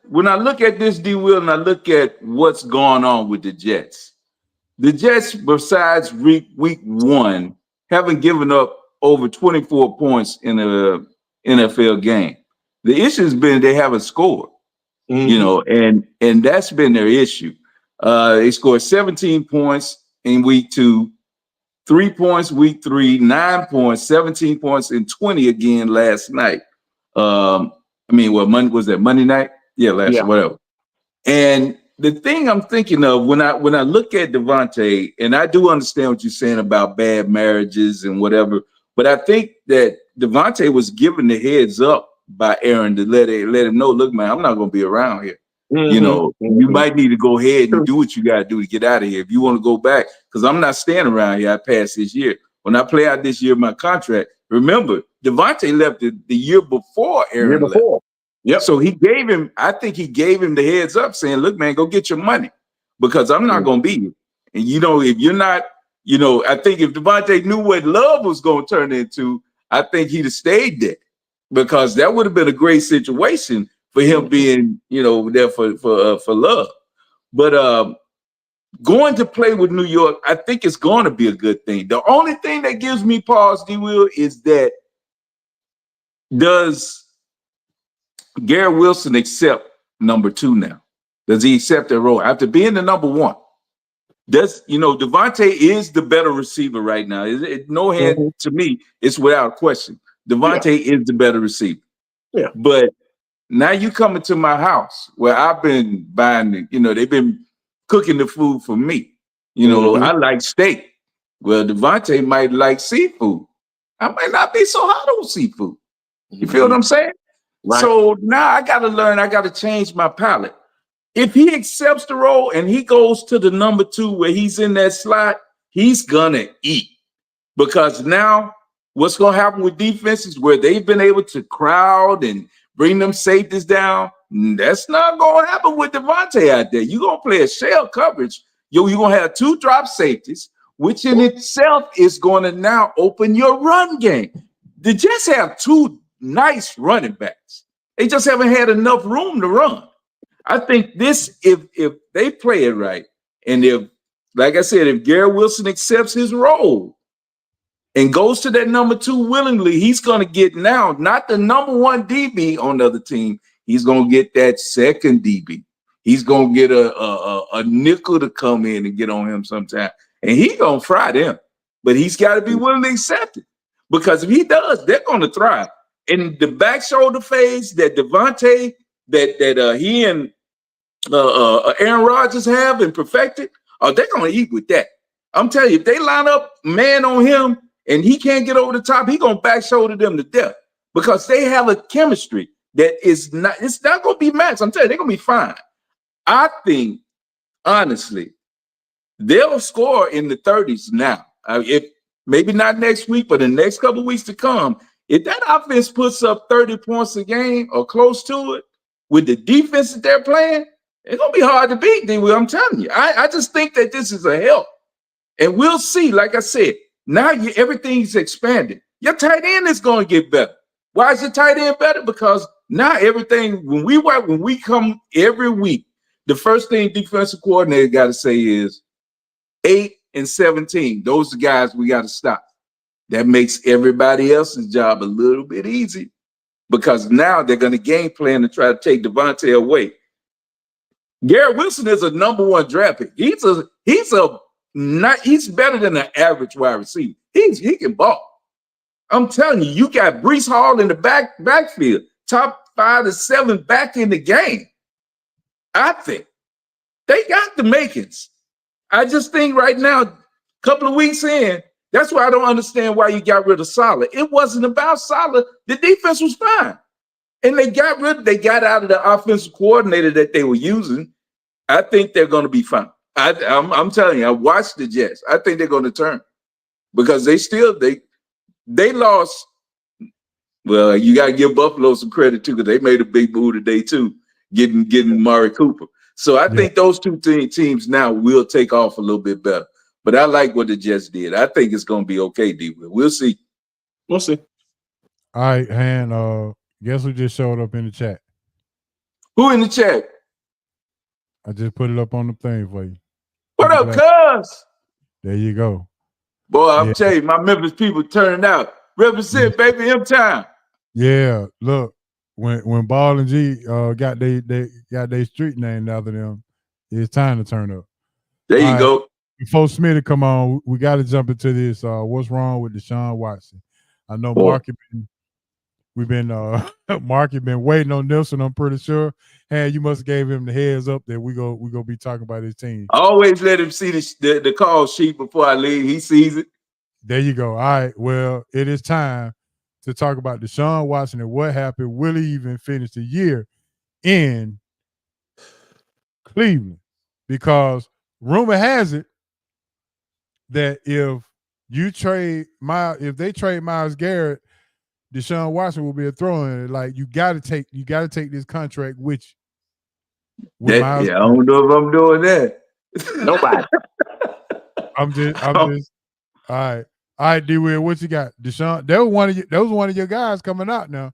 When I look at this, D. Will, and I look at what's going on with the Jets, besides week 1, haven't given up over 24 points in a NFL game. The issue has been they haven't scored. You know, and that's been their issue. They scored 17 points in week 2, 3 points week 3, 9 points, 17 points, and 20 again last night. I mean, what Monday was that? Monday night? Yeah, whatever. And the thing I'm thinking of when I look at Devontae, and I do understand what you're saying about bad marriages and whatever, but I think that Devontae was given the heads up by Aaron to let him know, look, man, I'm not going to be around here. You know, you might need to go ahead and do what you got to do to get out of here if you want to go back, because I'm not staying around here. I passed this year. When I play out this year, my contract, remember, Devontae left the year before Aaron left. Yep. So I think he gave him the heads up saying, look, man, go get your money because I'm not going to be here. And, you know, if you're not, you know, I think if Devontae knew what love was going to turn into, I think he'd have stayed there because that would have been a great situation for him being, you know, there for love. But going to play with New York, I think it's going to be a good thing. The only thing that gives me pause, D-Will, is that does Garrett Wilson accept number 2 now? Does he accept that role after being the number 1? Does, you know, Devontae is the better receiver right now. No hand to me, it's without question. Devontae is the better receiver. Yeah. But now you coming to my house where I've been buying, you know, they've been cooking the food for me. You know, I like steak. Well, Devontae might like seafood. I might not be so hot on seafood. You feel what I'm saying? Right. So now I got to learn. I got to change my palate. If he accepts the role and he goes to the number 2 where he's in that slot, he's going to eat. Because now what's going to happen with defenses where they've been able to crowd and bring them safeties down, that's not going to happen with Devontae out there. You're going to play a shell coverage. You're going to have 2 drop safeties, which in itself is going to now open your run game. The Jets have 2 nice running backs. They just haven't had enough room to run. I think this, if they play it right, and if, like I said, if Garrett Wilson accepts his role and goes to that number 2 willingly, he's going to get now not the number 1 DB on the other team. He's going to get that second DB. He's going to get a nickel to come in and get on him sometime, and he's going to fry them. But he's got to be willing to accept it, because if he does, they're going to thrive. And the back shoulder phase that Devontae, that he and Aaron Rodgers have and perfected, they're going to eat with that. I'm telling you, if they line up man on him and he can't get over the top, he's going to back shoulder them to death, because they have a chemistry that is not, it's not going to be matched. I'm telling you, they're going to be fine. I think, honestly, they'll score in the 30s now. If maybe not next week, but the next couple of weeks to come, if that offense puts up 30 points a game or close to it with the defense that they're playing, it's going to be hard to beat, D-Will. I'm telling you. I just think that this is a help. And we'll see, like I said, now everything's expanded. Your tight end is going to get better. Why is your tight end better? Because now everything, when we come every week, the first thing defensive coordinator got to say is 8 and 17. Those are the guys we got to stop. That makes everybody else's job a little bit easy, because now they're going to game plan to try to take Devontae away. Garrett Wilson is a number 1 draft pick. He's better than an average wide receiver. He can ball. I'm telling you, you got Breece Hall in the backfield, top 5 to 7 back in the game. I think they got the makings. I just think right now, a couple of weeks in, that's why I don't understand why you got rid of Saleh. It wasn't about Saleh. The defense was fine. And they got out of the offensive coordinator that they were using. I think they're going to be fine. I'm telling you, I watched the Jets. I think they're going to turn, because they lost. Well, you got to give Buffalo some credit too, because they made a big move today too, getting Mari Cooper. So I think those 2 teams now will take off a little bit better. But I like what the Jets did. I think it's going to be okay, D-Will. We'll see. We'll see. All right, Han, guess who just showed up in the chat? Who in the chat? I just put it up on the thing for you. What up, cuz? There you go. Boy, I'm telling you, my Memphis people turning out. Represent, baby, M-Town. Yeah, look, when Ball and G got they street name after them, it's time to turn up. There you All right. go. Before Smitty come on, we got to jump into this. What's wrong with Deshaun Watson? I know Boy. Mark had been waiting on Nelson. I'm pretty sure. Hey, you must have gave him the heads up that we go be talking about his team. I always let him see the call sheet before I leave. He sees it. There you go. All right. Well, it is time to talk about Deshaun Watson and what happened. Will he even finish the year in Cleveland? Because rumor has it that if they trade Myles Garrett, Deshaun Watson will be a throw-in. Like you got to take this contract with you. I don't know if I'm doing that. Nobody. I'm just. All right, D. Will, what you got? Deshaun, that was one of your guys coming out now.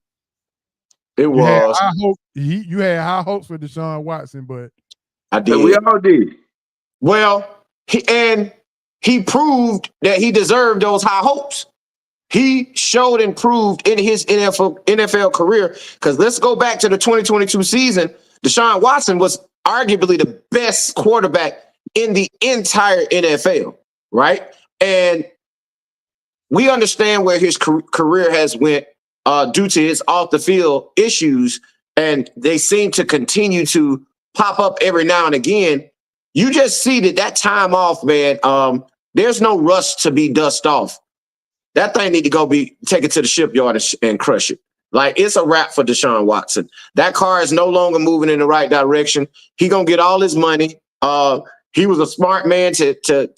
It was. You had high hopes for Deshaun Watson, but I did. We all did. Well, he proved that he deserved those high hopes. He showed and proved in his NFL career. Because let's go back to the 2022 season. Deshaun Watson was arguably the best quarterback in the entire NFL, right? And we understand where his career has went due to his off the field issues, and they seem to continue to pop up every now and again. You just see that time off, man. There's no rush to be dust off. That thing need to go be taken to the shipyard and crush it. Like, it's a wrap for Deshaun Watson. That car is no longer moving in the right direction. He gonna get all his money. He was a smart man to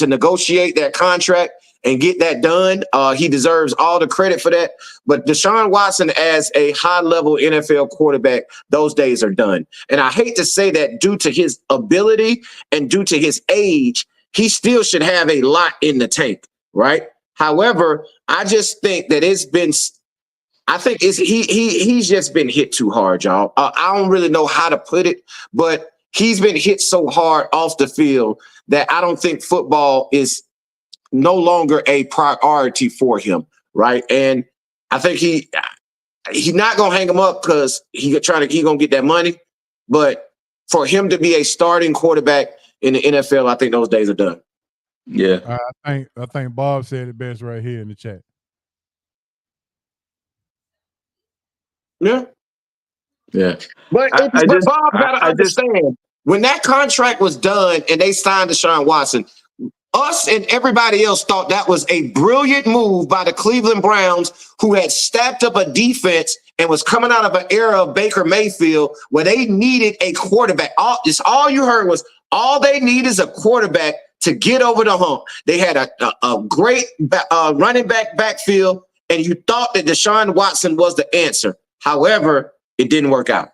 negotiate that contract and get that done. He deserves all the credit for that. But Deshaun Watson, as a high-level NFL quarterback, those days are done. And I hate to say that due to his ability and due to his age, he still should have a lot in the tank, right? However, I just think that he's just been hit too hard, y'all. I don't really know how to put it, but he's been hit so hard off the field that I don't think football is no longer a priority for him, right? And I think he's not gonna hang him up because he gonna get that money. But for him to be a starting quarterback in the NFL, I think those days are done. Yeah, I think Bob said it best right here in the chat. Yeah. But Bob gotta understand, when that contract was done and they signed Deshaun Watson, us and everybody else thought that was a brilliant move by the Cleveland Browns, who had stacked up a defense and was coming out of an era of Baker Mayfield where they needed a quarterback. All you heard was all they need is a quarterback to get over the hump. They had a great running backfield, and you thought that Deshaun Watson was the answer. However, it didn't work out.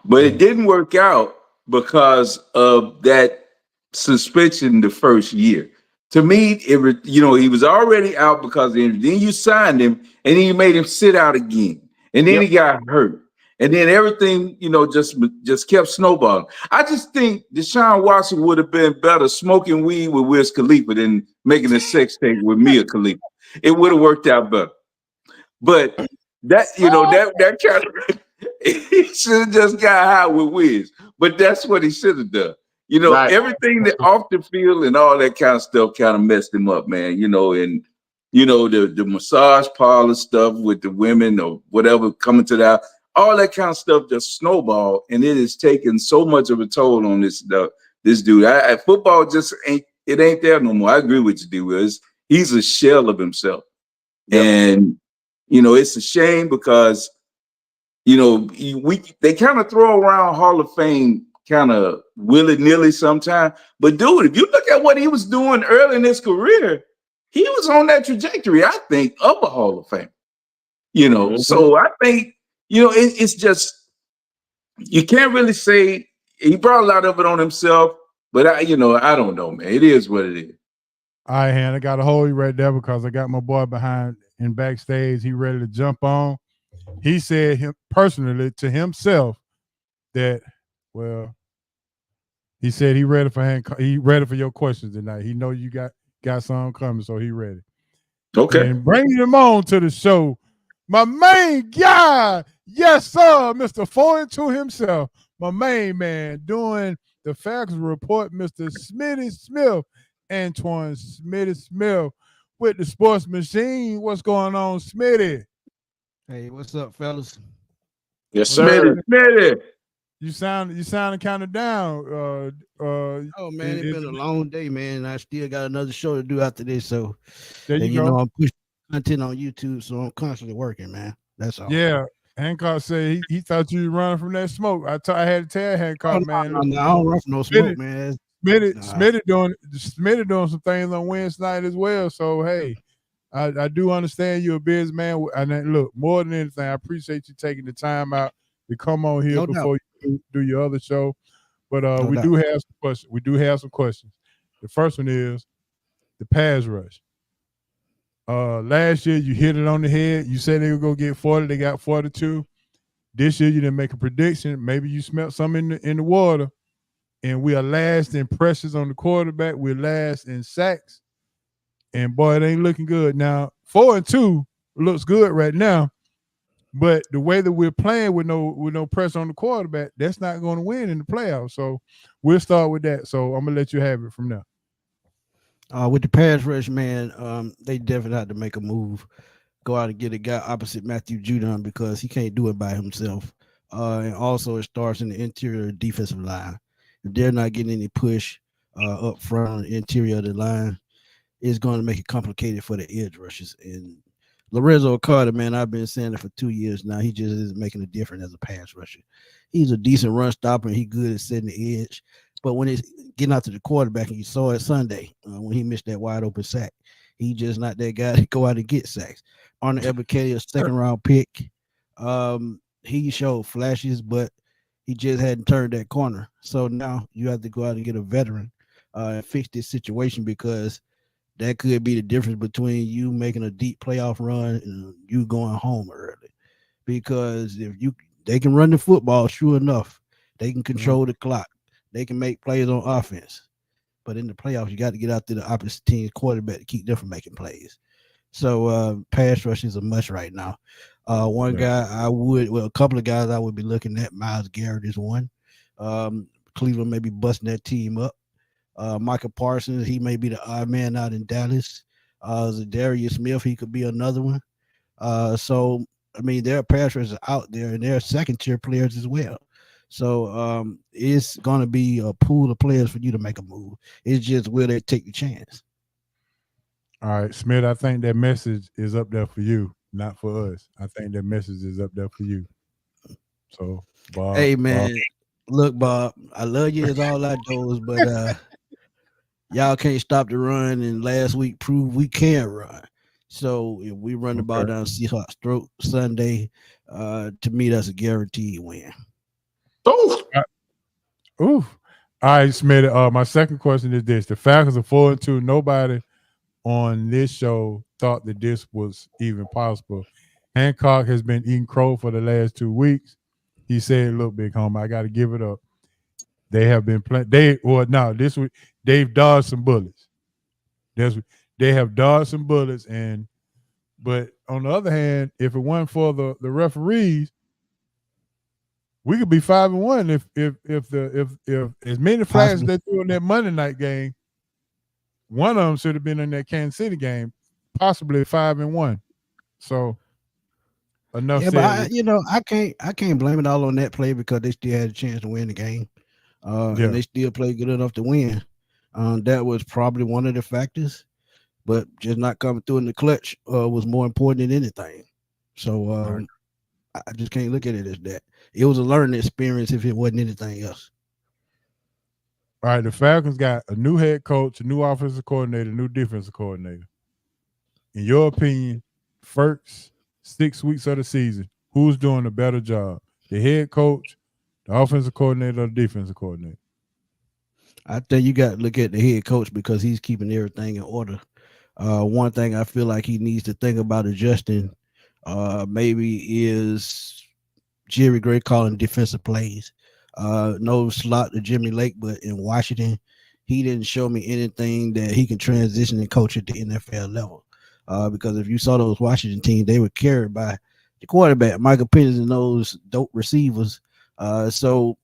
But it didn't work out because of that suspension the first year. To me, he was already out because of the injury. Then you signed him, and then you made him sit out again. And then he got hurt. And then everything, just kept snowballing. I just think Deshaun Watson would have been better smoking weed with Wiz Khalifa than making a sex tape with Mia Khalifa. It would have worked out better. But that kind of he should have just got high with Wiz. But that's what he should have done. Right. Everything that off the field and all that kind of stuff kind of messed him up, man. The massage parlor stuff with the women or whatever coming to that, all that kind of stuff just snowballed, and it has taken so much of a toll on this dude. Football just ain't there no more. I agree with you, D. He's a shell of himself. Yep. And it's a shame because they kind of throw around Hall of Fame kind of willy-nilly sometimes. But dude, if you look at what he was doing early in his career, he was on that trajectory, I think, of a Hall of Fame. So I think, it's just, you can't really say he brought a lot of it on himself, but I don't know, man. It is what it is. All right, Han, I got to hold you right there because I got my boy behind in backstage. He ready to jump on. He said personally to himself that, he said he ready for your questions tonight. He know you got something coming, so he ready. Okay. And bringing him on to the show, My main guy, yes, sir, Mr. 4-2 himself. My main man doing the Falcons report, Mr. Smitty Smith, Antoine Smitty Smith with the Sports Machine. What's going on, Smitty? Hey, what's up, fellas? Yes, Smitty, sir. Smitty. You sounding kind of down. Oh man, it's been a long day, man. I still got another show to do after this, so there you you go. know I'm pushing content on YouTube, so I'm constantly working, man. That's all. Yeah, Hancock said he thought you were running from that smoke. I had to tell Hancock, man. No, I don't run from no smoke, man. Smitty doing some things on Wednesday night as well. So hey, I do understand you're a busy man. And then, look, more than anything, I appreciate you taking the time out to come on here before you do your other show. But we do have some questions. We do have some questions. The first one is the pass rush. Last year you hit it on the head. You said they were gonna get 40. They got 42. This year you didn't make a prediction. Maybe you smelled something in the water. And we are last in pressures on the quarterback. We're last in sacks. And boy, it ain't looking good. Now, 4-2 looks good right now. But the way that we're playing with no pressure on the quarterback, that's not going to win in the playoffs. So we'll start with that. So I'm gonna let you have it from there. With the pass rush, man, they definitely had to make a move. Go out and get a guy opposite Matthew Judon because he can't do it by himself. And also it starts in the interior defensive line. If they're not getting any push up front on the interior of the line, it's going to make it complicated for the edge rushes. And Lorenzo Carter, man, I've been saying it for 2 years now. He just isn't making a difference as a pass rusher. He's a decent run stopper, and he's good at setting the edge. But when it's getting out to the quarterback, and you saw it Sunday when he missed that wide open sack, he just not that guy to go out and get sacks. Arnold Ebiketie, a second-round pick, he showed flashes, but he just hadn't turned that corner. So now you have to go out and get a veteran and fix this situation because that could be the difference between you making a deep playoff run and you going home early. Because if they can run the football, sure enough, they can control the clock. They can make plays on offense. But in the playoffs, you got to get out to the opposite team's quarterback to keep them from making plays. So pass rush is a must right now. A couple of guys I would be looking at. Myles Garrett is one. Cleveland may be busting that team up. Michael Parsons, he may be the odd man out in Dallas. Zadarius Smith, he could be another one. So, I mean, there are pass rushers out there, and there are second-tier players as well. So it's going to be a pool of players for you to make a move. It's just will they take the chance? All right, Smith, I think that message is up there for you, not for us. I think that message is up there for you. So, Bob. Hey, man, look, Bob, I love you as all I knows, but y'all can't stop the run, and last week proved we can run. So if we run the ball down Seahawks throat Sunday, to me, that's a guaranteed win. Ooh. All right, Smith. My second question is this. The Falcons are 4-2. Nobody on this show thought that this was even possible. Hancock has been eating crow for the last 2 weeks. He said, look, big homie, I got to give it up. They have been playing. This week, they've dodged some bullets. They have dodged some bullets. But on the other hand, if it wasn't for the referees, we could be 5-1 if as many flags they threw in that Monday night game, one of them should have been in that Kansas City game, possibly 5-1. So enough. Yeah, but I can't blame it all on that play because they still had a chance to win the game, and they still played good enough to win. That was probably one of the factors, but just not coming through in the clutch was more important than anything. So I just can't look at it as that. It was a learning experience if it wasn't anything else. All right, the Falcons got a new head coach, a new offensive coordinator, a new defensive coordinator. In your opinion, first 6 weeks of the season, who's doing a better job? The head coach, the offensive coordinator, or the defensive coordinator? I think you got to look at the head coach because he's keeping everything in order. One thing I feel like he needs to think about adjusting maybe is Jerry Gray calling defensive plays. No slot to Jimmy Lake, but in Washington, he didn't show me anything that he can transition and coach at the NFL level. Because if you saw those Washington teams, they were carried by the quarterback, Michael Penix, and those dope receivers. So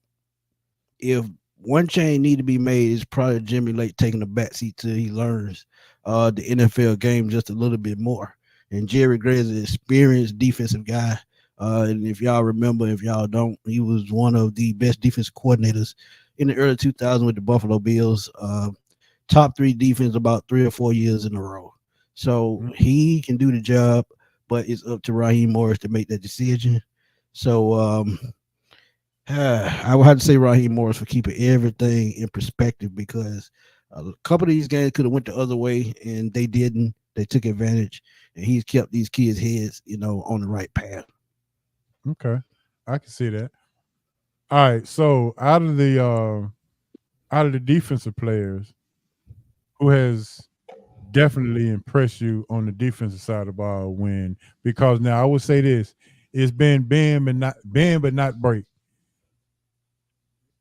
if one change need to be made, it's probably Jimmy Lake taking the backseat till he learns the NFL game just a little bit more. And Jerry Gray is an experienced defensive guy. And if y'all remember, if y'all don't, he was one of the best defensive coordinators in the early 2000s with the Buffalo Bills. Top 3 defense about 3 or 4 years in a row. So he can do the job, but it's up to Raheem Morris to make that decision. So I would have to say Raheem Morris for keeping everything in perspective, because a couple of these games could have went the other way and they didn't. They took advantage, and he's kept these kids' heads, on the right path. Okay, I can see that. All right, so out of the defensive players, who has definitely impressed you on the defensive side of the ball? Because now I would say this: it's been bend but not break.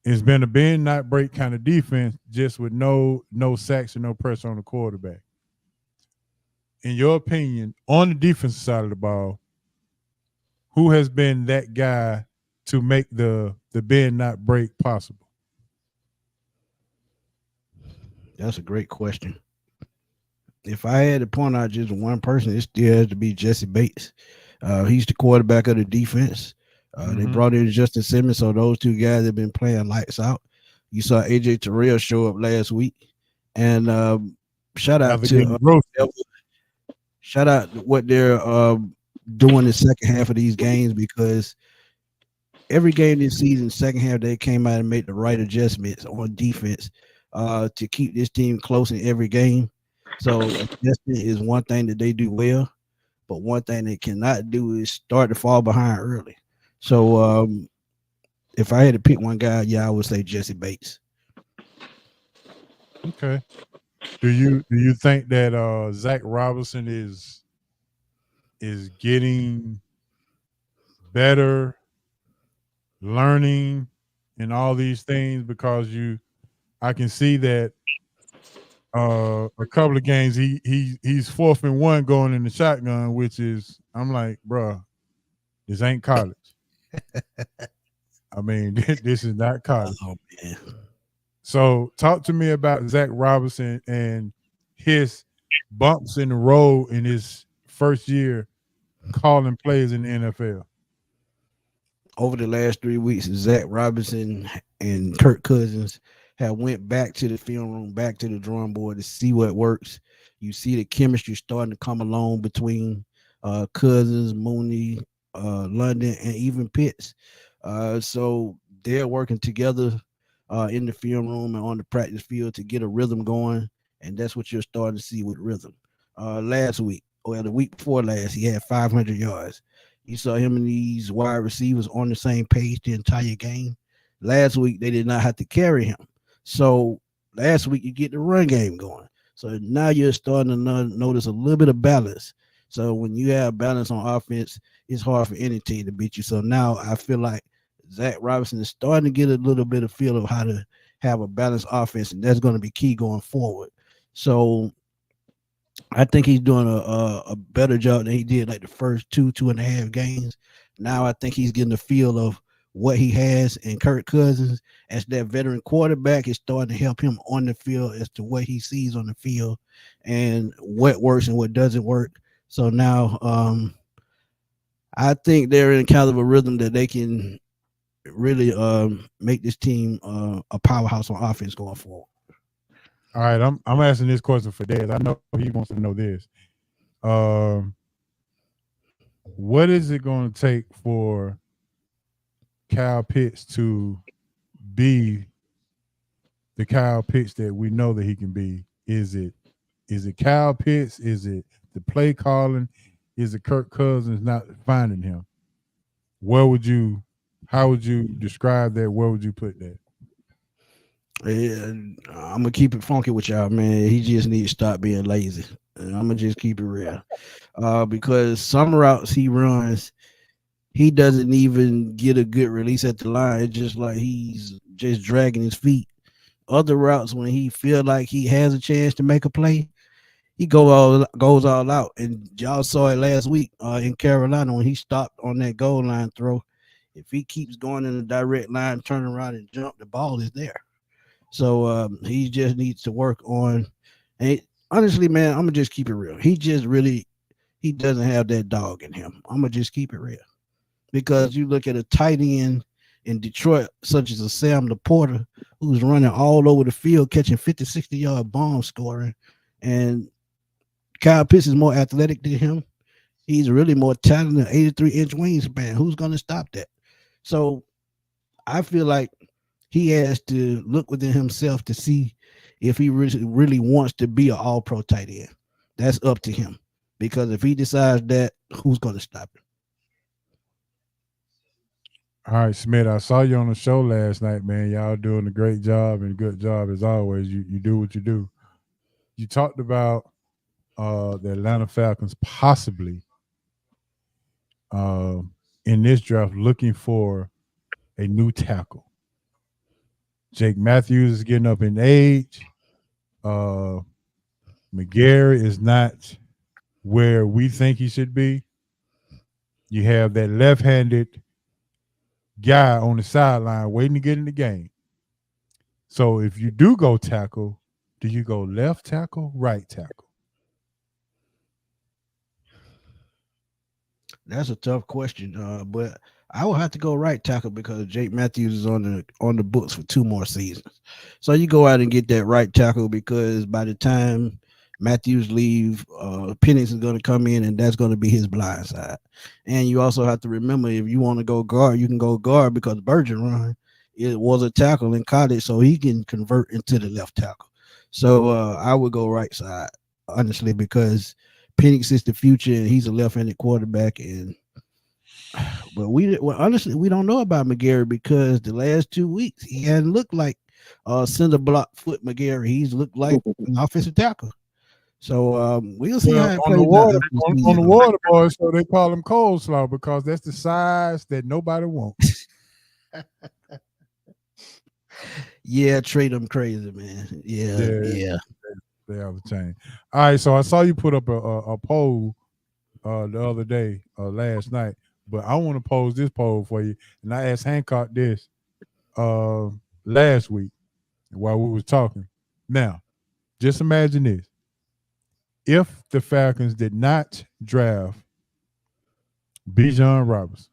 It's been a bend not break kind of defense, just with no sacks and no pressure on the quarterback. In your opinion, on the defensive side of the ball, who has been that guy to make the bend not break possible? That's a great question. If I had to point out just one person, it still has to be Jesse Bates. He's the quarterback of the defense. They brought in Justin Simmons, so those two guys have been playing lights out. You saw AJ Terrell show up last week, and shout out to what they're doing the second half of these games, because every game this season, second half, they came out and made the right adjustments on defense to keep this team close in every game. So adjustment is one thing that they do well, but one thing they cannot do is start to fall behind early. So if I had to pick one guy, I would say Jesse Bates. Okay. Do you think that Zach Robinson is getting better, learning, and all these things? Because I can see that a couple of games he's 4th and 1 going in the shotgun, which is, I'm like, bro, this ain't college. I mean, this is not college. Oh, man. So talk to me about Zach Robinson and his bumps in the road in his first year calling plays in the NFL. Over the last 3 weeks, Zach Robinson and Kirk Cousins have went back to the film room, back to the drawing board to see what works. You see the chemistry starting to come along between Cousins, Mooney, London, and even Pitts. So they're working together in the film room and on the practice field to get a rhythm going, and that's what you're starting to see with rhythm. Last week, or the week before last, he had 500 yards. You saw him and these wide receivers on the same page the entire game. Last week, they did not have to carry him. So last week, you get the run game going. So now you're starting to notice a little bit of balance. So when you have balance on offense, it's hard for any team to beat you. So now I feel like Zach Robinson is starting to get a little bit of feel of how to have a balanced offense, and that's going to be key going forward. So I think he's doing a better job than he did like the first 2.5 games. Now I think he's getting the feel of what he has, and Kirk Cousins, as that veteran quarterback, is starting to help him on the field as to what he sees on the field and what works and what doesn't work. So now I think they're in kind of a rhythm that they can really make this team a powerhouse on offense going forward. All right, I'm asking this question for Dez. I know he wants to know this. What is it going to take for Kyle Pitts to be the Kyle Pitts that we know that he can be? Is it Kyle Pitts? Is it the play calling? Is it Kirk Cousins not finding him? How would you describe that? Where would you put that? Yeah, I'm gonna keep it funky with y'all, man. He just needs to stop being lazy. And I'm gonna just keep it real. Because some routes he runs, he doesn't even get a good release at the line. It's just like he's just dragging his feet. Other routes, when he feel like he has a chance to make a play, he goes all out. And y'all saw it last week in Carolina when he stopped on that goal line throw. If he keeps going in a direct line, turn around and jump, the ball is there. So he just needs to work on. And honestly, man, I'm gonna just keep it real. He doesn't have that dog in him. I'm gonna just keep it real because you look at a tight end in Detroit, such as a Sam Laporta, who's running all over the field, catching 50, 60-yard bomb scoring, and Kyle Pitts is more athletic than him. He's really more talented, 83-inch wingspan. Who's gonna stop that? So I feel like he has to look within himself to see if he really wants to be an all-pro tight end. That's up to him. Because if he decides that, who's going to stop him? All right, Smith, I saw you on the show last night, man. Y'all doing a great job and good job as always. You do what you do. You talked about the Atlanta Falcons possibly in this draft looking for a new tackle. Jake Matthews is getting up in age. McGarry is not where we think he should be. You have that left-handed guy on the sideline waiting to get in the game. So if you do go tackle, do you go left tackle, right tackle? That's a tough question, but I will have to go right tackle because Jake Matthews is on the books for 2 more seasons. So you go out and get that right tackle because by the time Matthews leave, Penix is going to come in, and that's going to be his blind side. And you also have to remember, if you want to go guard, you can go guard because Bergeron it was a tackle in college, so he can convert into the left tackle. So I would go right side, honestly, because Penix is the future, and he's a left-handed quarterback. But honestly, we don't know about McGarry because the last 2 weeks he hadn't looked like cinder block foot McGarry. He's looked like an offensive tackle. So we'll see how it plays on the water boys, so they call him coleslaw because that's the size that nobody wants. Yeah, trade them crazy, man. Yeah. They have a chain. All right, so I saw you put up a poll the other day, last night, but I want to pose this poll for you. And I asked Hancock this last week while we was talking. Now, just imagine this. If the Falcons did not draft Bijan Robinson,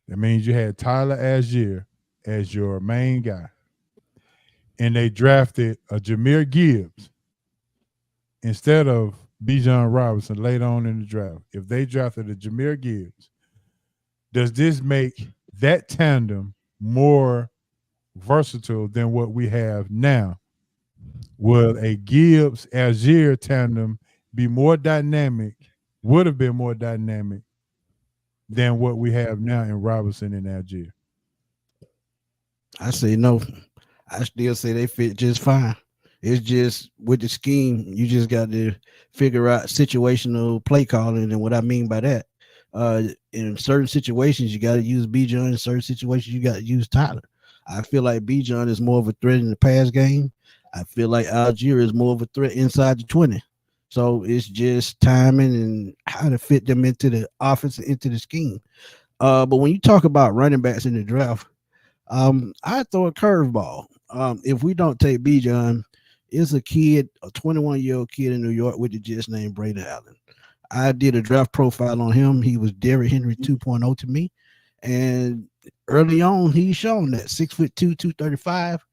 that means you had Tyler Algier as your main guy. And they drafted a Jahmyr Gibbs instead of Bijan Robinson later on in the draft. If they drafted a Jahmyr Gibbs, does this make that tandem more versatile than what we have now? Will a Gibbs Algier tandem be more dynamic, would have been more dynamic than what we have now in Robinson and Algier? I say no. I still say they fit just fine. It's just with the scheme, you just got to figure out situational play calling. And what I mean by that, in certain situations, you got to use Bijan. In certain situations, you got to use Tyler. I feel like Bijan is more of a threat in the pass game. I feel like Algier is more of a threat inside the 20. So it's just timing and how to fit them into the offense, into the scheme. But when you talk about running backs in the draft, I throw a curveball. If we don't take Bijan, it's a 21-year-old kid in New York with the Jets named Braden Allen. I did a draft profile on him. He was Derrick Henry 2.0 to me. And early on, he's shown that 6'2", 235.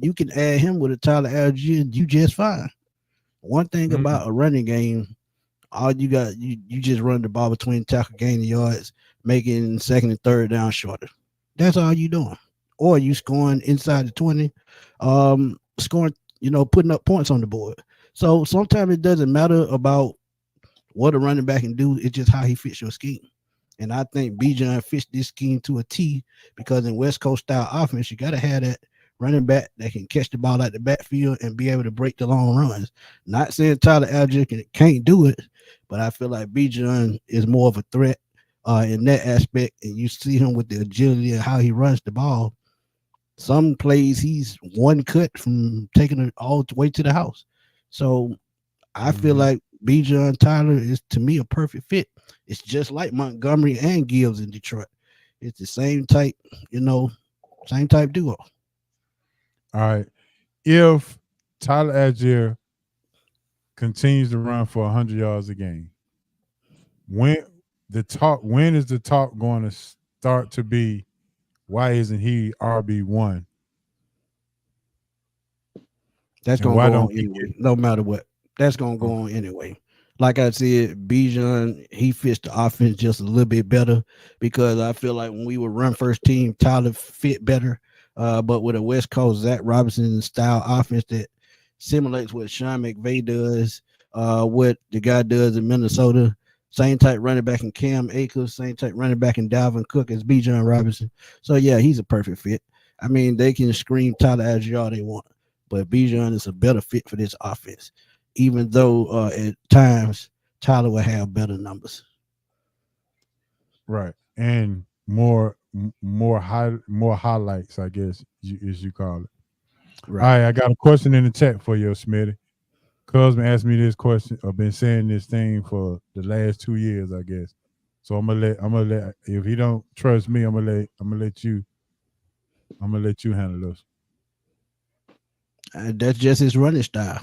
You can add him with a Tyler Algier, and you just fine. One thing about a running game, all you got, you just run the ball between tackle, gaining yards, making second and third down shorter. That's all you doing. Or you scoring inside the 20, scoring, putting up points on the board. So sometimes it doesn't matter about what a running back can do. It's just how he fits your scheme. And I think Bijan fits this scheme to a T because in West Coast style offense, you got to have that running back that can catch the ball at the backfield and be able to break the long runs. Not saying Tyler Algier can't do it, but I feel like Bijan is more of a threat in that aspect. And you see him with the agility and how he runs the ball. Some plays he's one cut from taking it all the way to the house. So I feel like Bijan Tyler is to me a perfect fit. It's just like Montgomery and Gibbs in Detroit. It's the same type, same type duo. All right. If Tyler Algier continues to run for 100 yards a game, when is the talk going to start to be, why isn't he RB1? That's And gonna why go don't on he anyway, get no matter what. That's gonna go okay. on anyway. Like I said, Bijan, he fits the offense just a little bit better because I feel like when we were run first team, Tyler fit better. But with a West Coast Zach Robinson style offense that simulates what Sean McVay does, what the guy does in Minnesota, same type running back in Cam Akers, same type running back in Dalvin Cook as Bijan Robinson. So yeah, he's a perfect fit. I mean, they can scream Tyler Algier all they want, but Bijan is a better fit for this offense, even though at times Tyler will have better numbers. Right. And more highlights, I guess, as you call it. Right. All right, I got a question in the chat for you, Smitty. Cusman asked me this question. I've been saying this thing for the last 2 years, I guess. So I'm gonna let if he don't trust me, I'm gonna let you handle this. That's just his running style.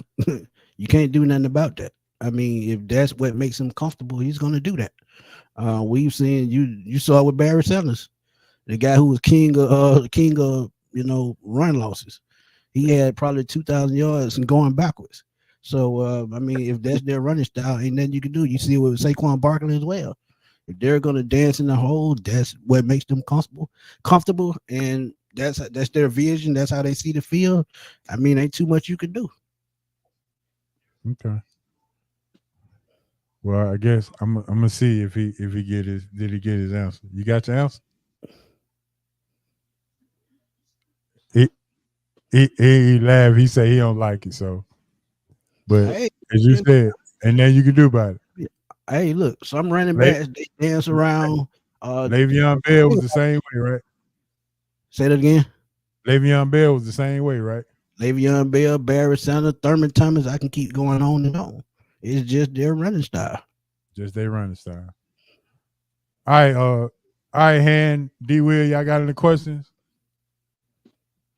You can't do nothing about that. I mean, if that's what makes him comfortable, he's going to do that. We've seen you saw it with Barry Sanders, the guy who was king of run losses. He had probably 2,000 yards and going backwards. So I mean, if that's their running style, ain't nothing you can do. You see it with Saquon Barkley as well. If they're going to dance in the hole, that's what makes them comfortable, and that's their vision. That's how they see the field. I mean, ain't too much you can do. Okay. Well, I guess I'm gonna see if he did he get his answer. You got your answer? He laughed. He said he don't like it. So, but Hey, as you said, and then you can do about it. hey, look, some running backs they dance around. Le'Veon Bell was the same way, right? Say that again. Le'Veon Bell was the same way, right? Le'Veon Bell, Barry Sanders, Thurman Thomas. I can keep going on and on. It's just their running style. Just they running style. All right, hand D Will, y'all got any questions?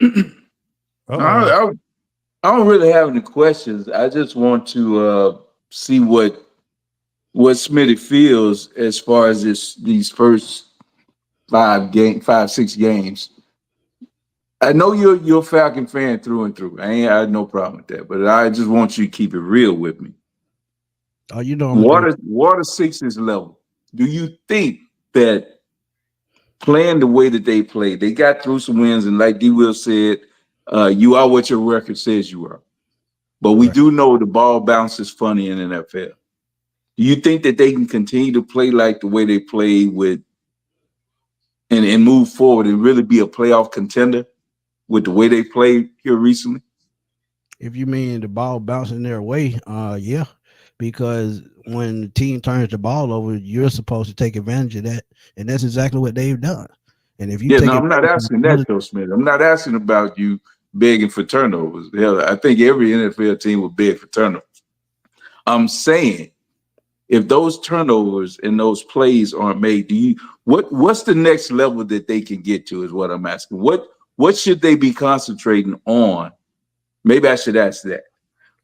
I don't really have any questions. I just want to see what Smitty feels as far as these first 6 games. I know you're a Falcon fan through and through. I had no problem with that, but I just want you to keep it real with me. Oh, you know, I'm Water Sixes level. Do you think that playing the way that they played, they got through some wins, and like D. Will said, you are what your record says you are. But we do know the ball bounces funny in the NFL. Do you think that they can continue to play like the way they played and move forward and really be a playoff contender with the way they played here recently? If you mean the ball bouncing their way, yeah, because when the team turns the ball over, you're supposed to take advantage of that, and that's exactly what they've done. And if you I'm not asking that though, Smith. I'm not asking about you begging for turnovers. Hell, I think every NFL team would beg for turnovers. I'm saying if those turnovers and those plays aren't made, what's the next level that they can get to is what I'm asking. What should they be concentrating on? Maybe I should ask that.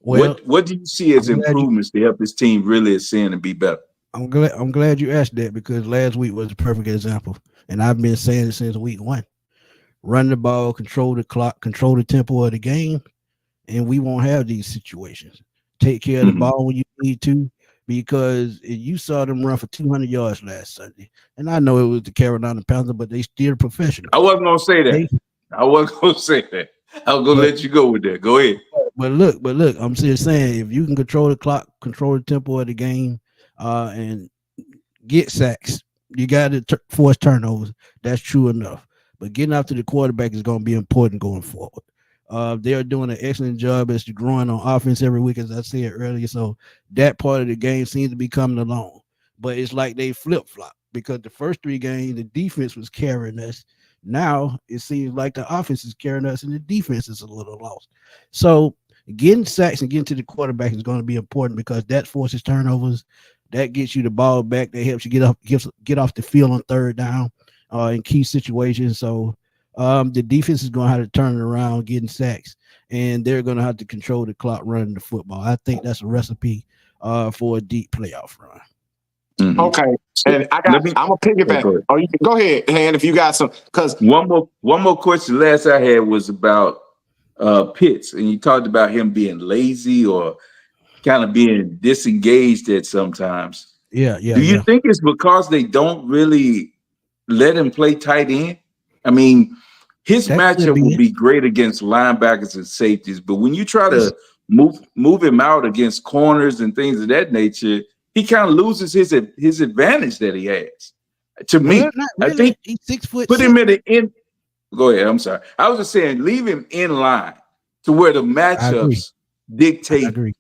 Well, what do you see as improvements to help this team really ascend and be better? I'm glad you asked that because last week was a perfect example, and I've been saying it since week 1. Run the ball, control the clock, control the tempo of the game, and we won't have these situations. Take care of the ball when you need to, because you saw them run for 200 yards last Sunday, and I know it was the Carolina Panthers, but they still professional. I wasn't gonna say that. I wasn't gonna say that. I was gonna let you go with that. Go ahead. But look, I'm just saying, if you can control the clock, control the tempo of the game, and get sacks, you got to force turnovers. That's true enough. But getting after the quarterback is going to be important going forward. They're doing an excellent job as to growing on offense every week, as I said earlier. So that part of the game seems to be coming along. But it's like they flip-flop because the first 3 games, the defense was carrying us. Now it seems like the offense is carrying us and the defense is a little lost. So Getting sacks and getting to the quarterback is going to be important because that forces turnovers. That gets you the ball back. That helps you get off the field on third down in key situations. So the defense is going to have to turn it around, getting sacks, and they're going to have to control the clock running the football. I think that's a recipe for a deep playoff run. Mhm. Okay. So And I'm let me gonna piggyback. go ahead. Oh, you can go ahead, Han, if you got some. Because One more question. Last I had was about Pitts, and you talked about him being lazy or kind of being disengaged at sometimes. Yeah, Do you yeah. think it's because they don't really let him play tight end? I mean, his That could matchup be will it. be great against linebackers and safeties, but when you try It's, to move him out against corners and things of that nature, he kind of loses his advantage that he has. To well, me, not I really. think He's 6'6". put him in the in. Go ahead. I'm sorry. I was just saying, leave him in line to where the I agree. matchups I dictate agree.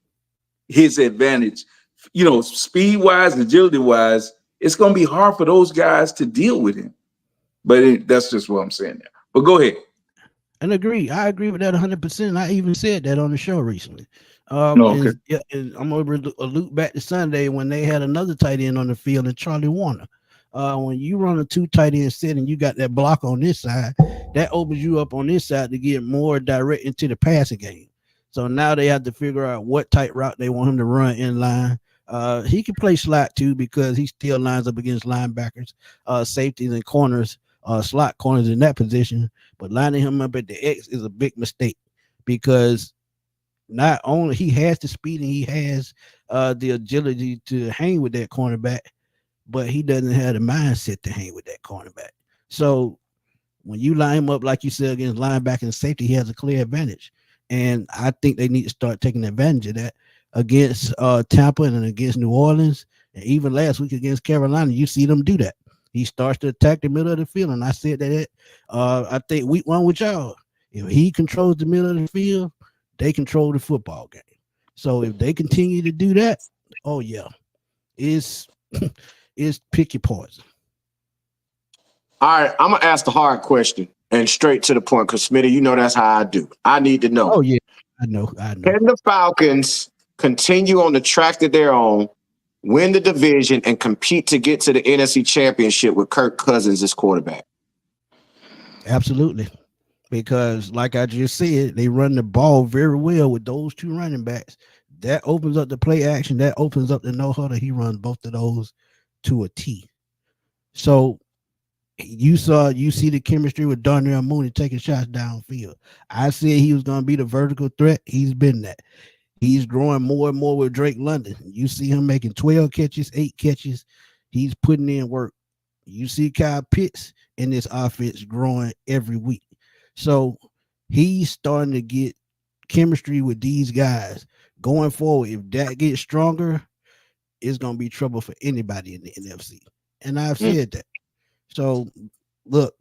his advantage. You know, speed wise, agility wise, it's going to be hard for those guys to deal with him. But that's just what I'm saying there. But go ahead. And agree. I agree with that 100%. I even said that on the show recently. No, okay. And I'm going to allude back to Sunday when they had another tight end on the field and Charlie Warner. When you run a two tight end set and you got that block on this side, that opens you up on this side to get more direct into the passing game. So now they have to figure out what type route they want him to run in line. He can play slot too because he still lines up against linebackers, safeties, and corners, slot corners in that position. But lining him up at the X is a big mistake because not only he has the speed and he has the agility to hang with that cornerback, but he doesn't have the mindset to hang with that cornerback. So when you line him up, like you said, against linebacker and safety, he has a clear advantage. And I think they need to start taking advantage of that against Tampa and against New Orleans. And even last week against Carolina, you see them do that. He starts to attack the middle of the field. And I said that I think week one with y'all, if he controls the middle of the field, they control the football game. So if they continue to do that, oh yeah, it's it's pick your poison. all right, I'm gonna ask the hard question and straight to the point, because Smitty, you know that's how I do. I need to know. Oh yeah, I know. Can the Falcons continue on the track that they're on, win the division, and compete to get to the NFC Championship with Kirk Cousins as quarterback? Absolutely. Because like I just said, they run the ball very well with those two running backs. That opens up the play action. That opens up the no huddle. He runs both of those to a T. So you see the chemistry with Darnell Mooney taking shots downfield. I said he was going to be the vertical threat. He's been that. He's growing more and more with Drake London. You see him making 12 catches, 8 catches. He's putting in work. You see Kyle Pitts in this offense growing every week. So he's starting to get chemistry with these guys going forward. If that gets stronger, it's going to be trouble for anybody in the NFC. And I've said that. So look.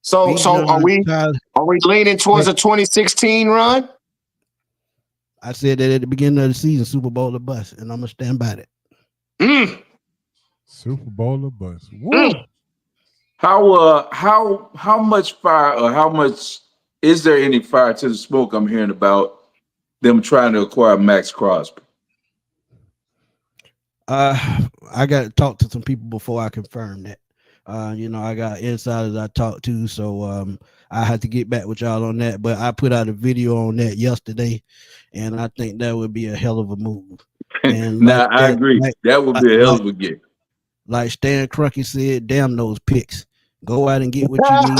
So are we leaning towards a 2016 run? I said that at the beginning of the season, Super Bowl or bust, and I'm gonna stand by that. Super Bowl or bust. Woo. How much fire or how much is there any fire to the smoke I'm hearing about them trying to acquire Max Crosby? I got to talk to some people before I confirm that. I got insiders I talked to, so I had to get back with y'all on that. But I put out a video on that yesterday, and I think that would be a hell of a move. And Nah, I agree. That would be a hell of a get. Like Stan Kroenke said, damn those picks. Go out and get what you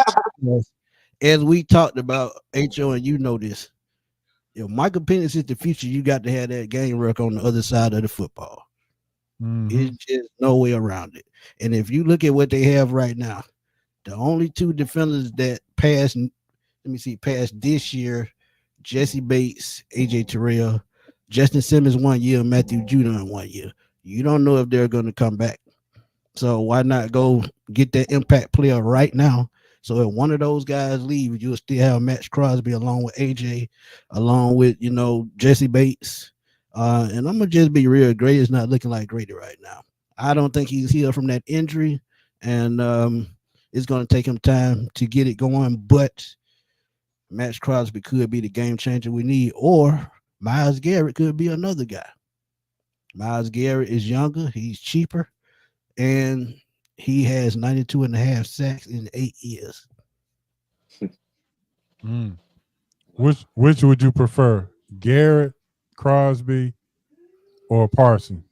need. As we talked about, HO, and you know this. If Michael Penix is the future, you got to have that game work on the other side of the football. It's just no way around it. And if you look at what they have right now, the only two defenders that passed this year, Jesse Bates, AJ Terrell, Justin Simmons 1 year, Matthew Judon 1 year. You don't know if they're going to come back. So why not go get that impact player right now? So if one of those guys leave, you'll still have Max Crosby along with AJ, along with, Jesse Bates. And I'm going to just be real. Grady's not looking like Grady right now. I don't think he's healed from that injury. And it's going to take him time to get it going. But Max Crosby could be the game changer we need, or Myles Garrett could be another guy. Myles Garrett is younger, he's cheaper, and he has 92 and a half sacks in 8 years. Which would you prefer, Garrett, Crosby, or Parsons?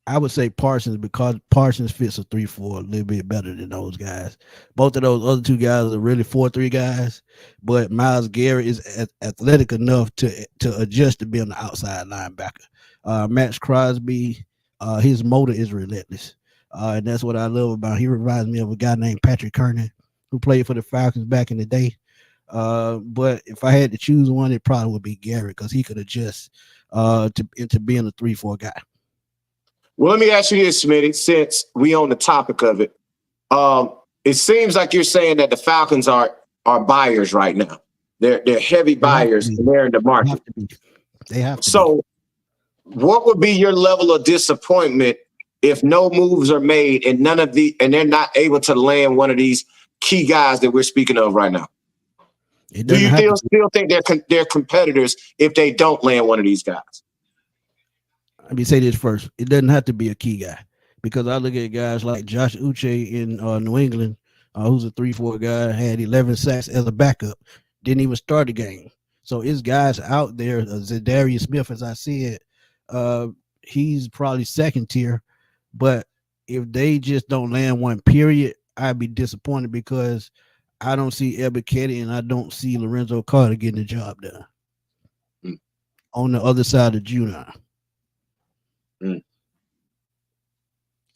I would say Parsons because Parsons fits a 3-4 a little bit better than those guys. Both of those other two guys are really 4-3 guys, but Myles Garrett is athletic enough to adjust to being an outside linebacker. Max Crosby, his motor is relentless, and that's what I love about him. He reminds me of a guy named Patrick Kernan who played for the Falcons back in the day. But if I had to choose one, it probably would be Garrett because he could adjust into being a 3-4 guy. Well, let me ask you this, Smitty, since we on the topic of it. It seems like you're saying that the Falcons are buyers right now. They're heavy buyers and they're in the market. They have to so what would be your level of disappointment if no moves are made and they're not able to land one of these key guys that we're speaking of right now? Do you still think they're competitors if they don't land one of these guys? Let me say this first. It doesn't have to be a key guy because I look at guys like Josh Uche in New England, who's a 3-4 guy, had 11 sacks as a backup, didn't even start the game. So it's guys out there, Zadarius Smith, as I said, he's probably second tier. But if they just don't land one, period, I'd be disappointed because I don't see Ebiketie and I don't see Lorenzo Carter getting the job done on the other side of June.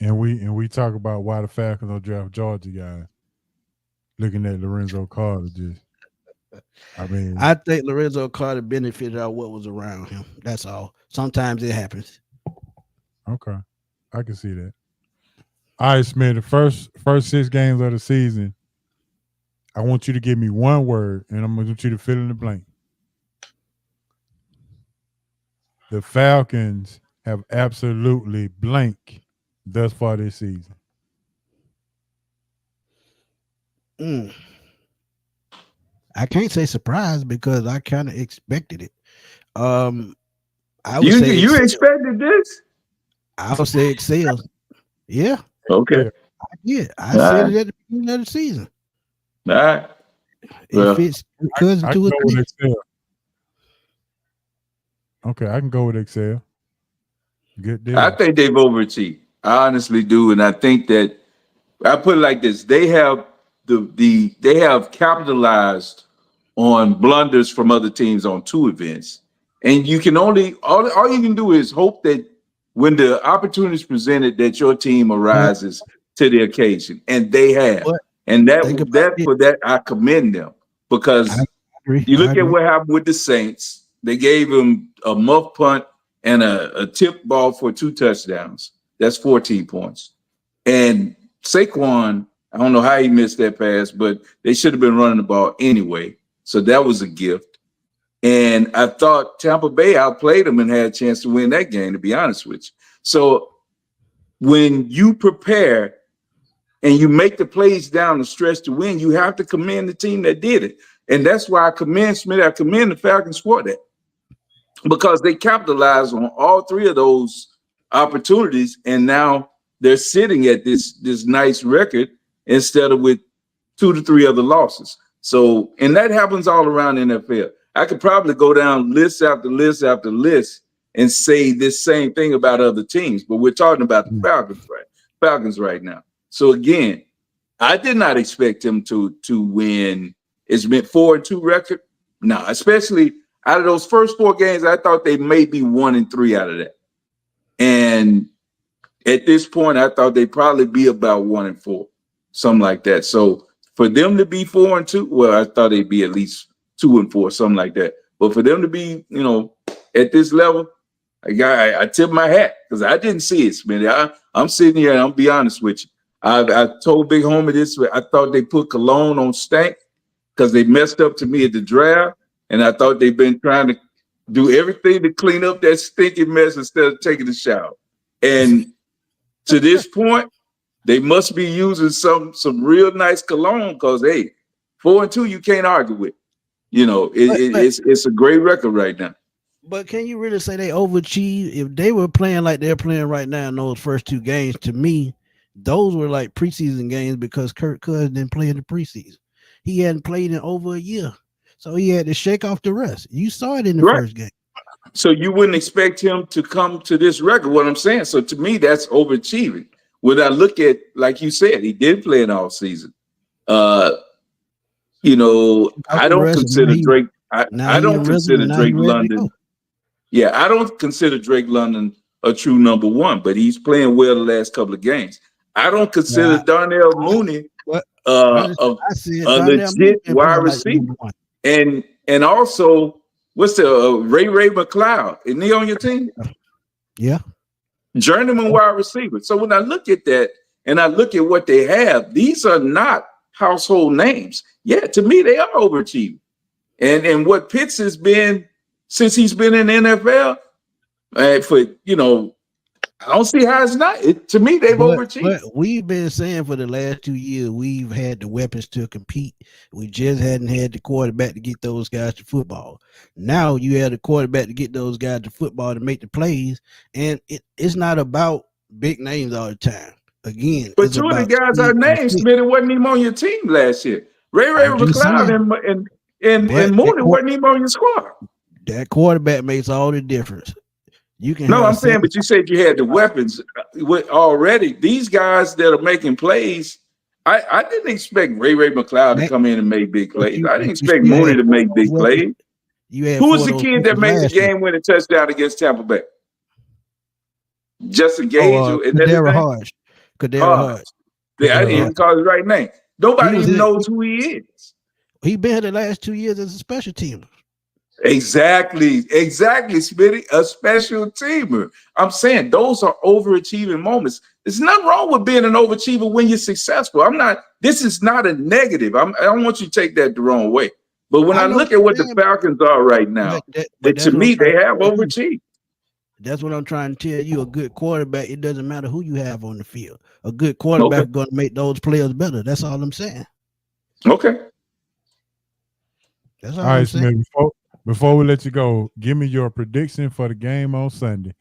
And we talk about why the Falcons don't draft Georgia guys. Looking at Lorenzo Carter, I think Lorenzo Carter benefited out what was around him. That's all. Sometimes it happens. Okay, I can see that. All right, Smith. The first 6 games of the season, I want you to give me one word, and I'm going to want you to fill in the blank. The Falcons have absolutely blank thus far this season. I can't say surprised because I kind of expected it. I would say you expected this? I would say excel. Yeah. Okay. I said it at the beginning of the season. All right. It fits because I can go with excel. Okay, I can go with excel. Good deal. I think they've overachieved. I honestly do, and I think that I put it like this: they have they have capitalized on blunders from other teams on 2 events, and you can all you can do is hope that when the opportunity is presented, that your team arises to the occasion, and they have. And for that I commend them because you look at what happened with the Saints. They gave him a muff punt and a tip ball for 2 touchdowns. That's 14 points. And Saquon, I don't know how he missed that pass, but they should have been running the ball anyway. So that was a gift. And I thought Tampa Bay outplayed them and had a chance to win that game, to be honest with you. So when you prepare and you make the plays down the stretch to win, you have to commend the team that did it. And that's why I commend Smith. I commend the Falcons for that. Because they capitalized on all 3 of those opportunities, and now they're sitting at this nice record instead of with 2 to 3 other losses. So, and that happens all around the NFL. I could probably go down list after list after list and say this same thing about other teams, but we're talking about the Falcons right now. So again, I did not expect them to win. It's been 4-2 record. No, especially out of those first 4 games, I thought they may be 1-3 out of that. And at this point, I thought they'd probably be about 1-4, something like that. So for them to be 4-2, well, I thought they'd be at least 2-4, something like that. But for them to be, at this level, I tip my hat because I didn't see it, Smitty. I'm sitting here and I'll be honest with you. I told Big Homie this. I thought they put cologne on stank because they messed up to me at the draft. And I thought they've been trying to do everything to clean up that stinky mess instead of taking a shower. And to this point, They must be using some real nice cologne because hey, 4-2 you can't argue with. You know, it's a great record right now. But can you really say they overachieved? If they were playing like they're playing right now in those first two games, to me, those were like preseason games because Kirk Cousins didn't play in the preseason. He hadn't played in over a year. So he had to shake off the rest. You saw it in the first game. So you wouldn't expect him to come to this record, what I'm saying. So to me, that's overachieving. When I look at, like you said, he did play in all season. You know, I don't consider Drake. I don't consider Drake London. Yeah, I don't consider Drake London a true number one, but he's playing well the last couple of games. I don't consider Darnell Mooney a legit wide receiver. And also, what's the Ray McLeod? Isn't he on your team? Yeah. Journeyman wide receiver. So when I look at that and I look at what they have, these are not household names. Yeah, to me, they are overachieving. And what Pitts has been since he's been in the NFL, for, you know, I don't see how it's not. To me, they've overachieved. But we've been saying for the last 2 years, we've had the weapons to compete. We just hadn't had the quarterback to get those guys to football. Now you have the quarterback to get those guys to football to make the plays. And it's not about big names all the time. Again, but two of the guys I named, Smith, wasn't even on your team last year. Ray McLeod and Mooney wasn't even on your squad. That quarterback makes all the difference. You can. No, I'm saying, but you said you had the weapons already. These guys that are making plays, I didn't expect Ray McLeod to come in and make big plays. I didn't expect Mooney to make big plays. Who was the kid that made the game-winning touchdown against Tampa Bay? Justin Gage? Kadarius Hodge. Yeah, I didn't even call his right name. Nobody even knows who he is. He been here the last 2 years as a special teamer. Exactly, Smitty, a special teamer. I'm saying those are overachieving moments. There's nothing wrong with being an overachiever when you're successful. This is not a negative. I don't want you to take that the wrong way. But when I look at what the Falcons are right now, to me, they have overachieved. That's what I'm trying to tell you. A good quarterback, it doesn't matter who you have on the field. A good quarterback is going to make those players better. That's all I'm saying. Okay. That's all right, Smith, before we let you go, give me your prediction for the game on Sunday.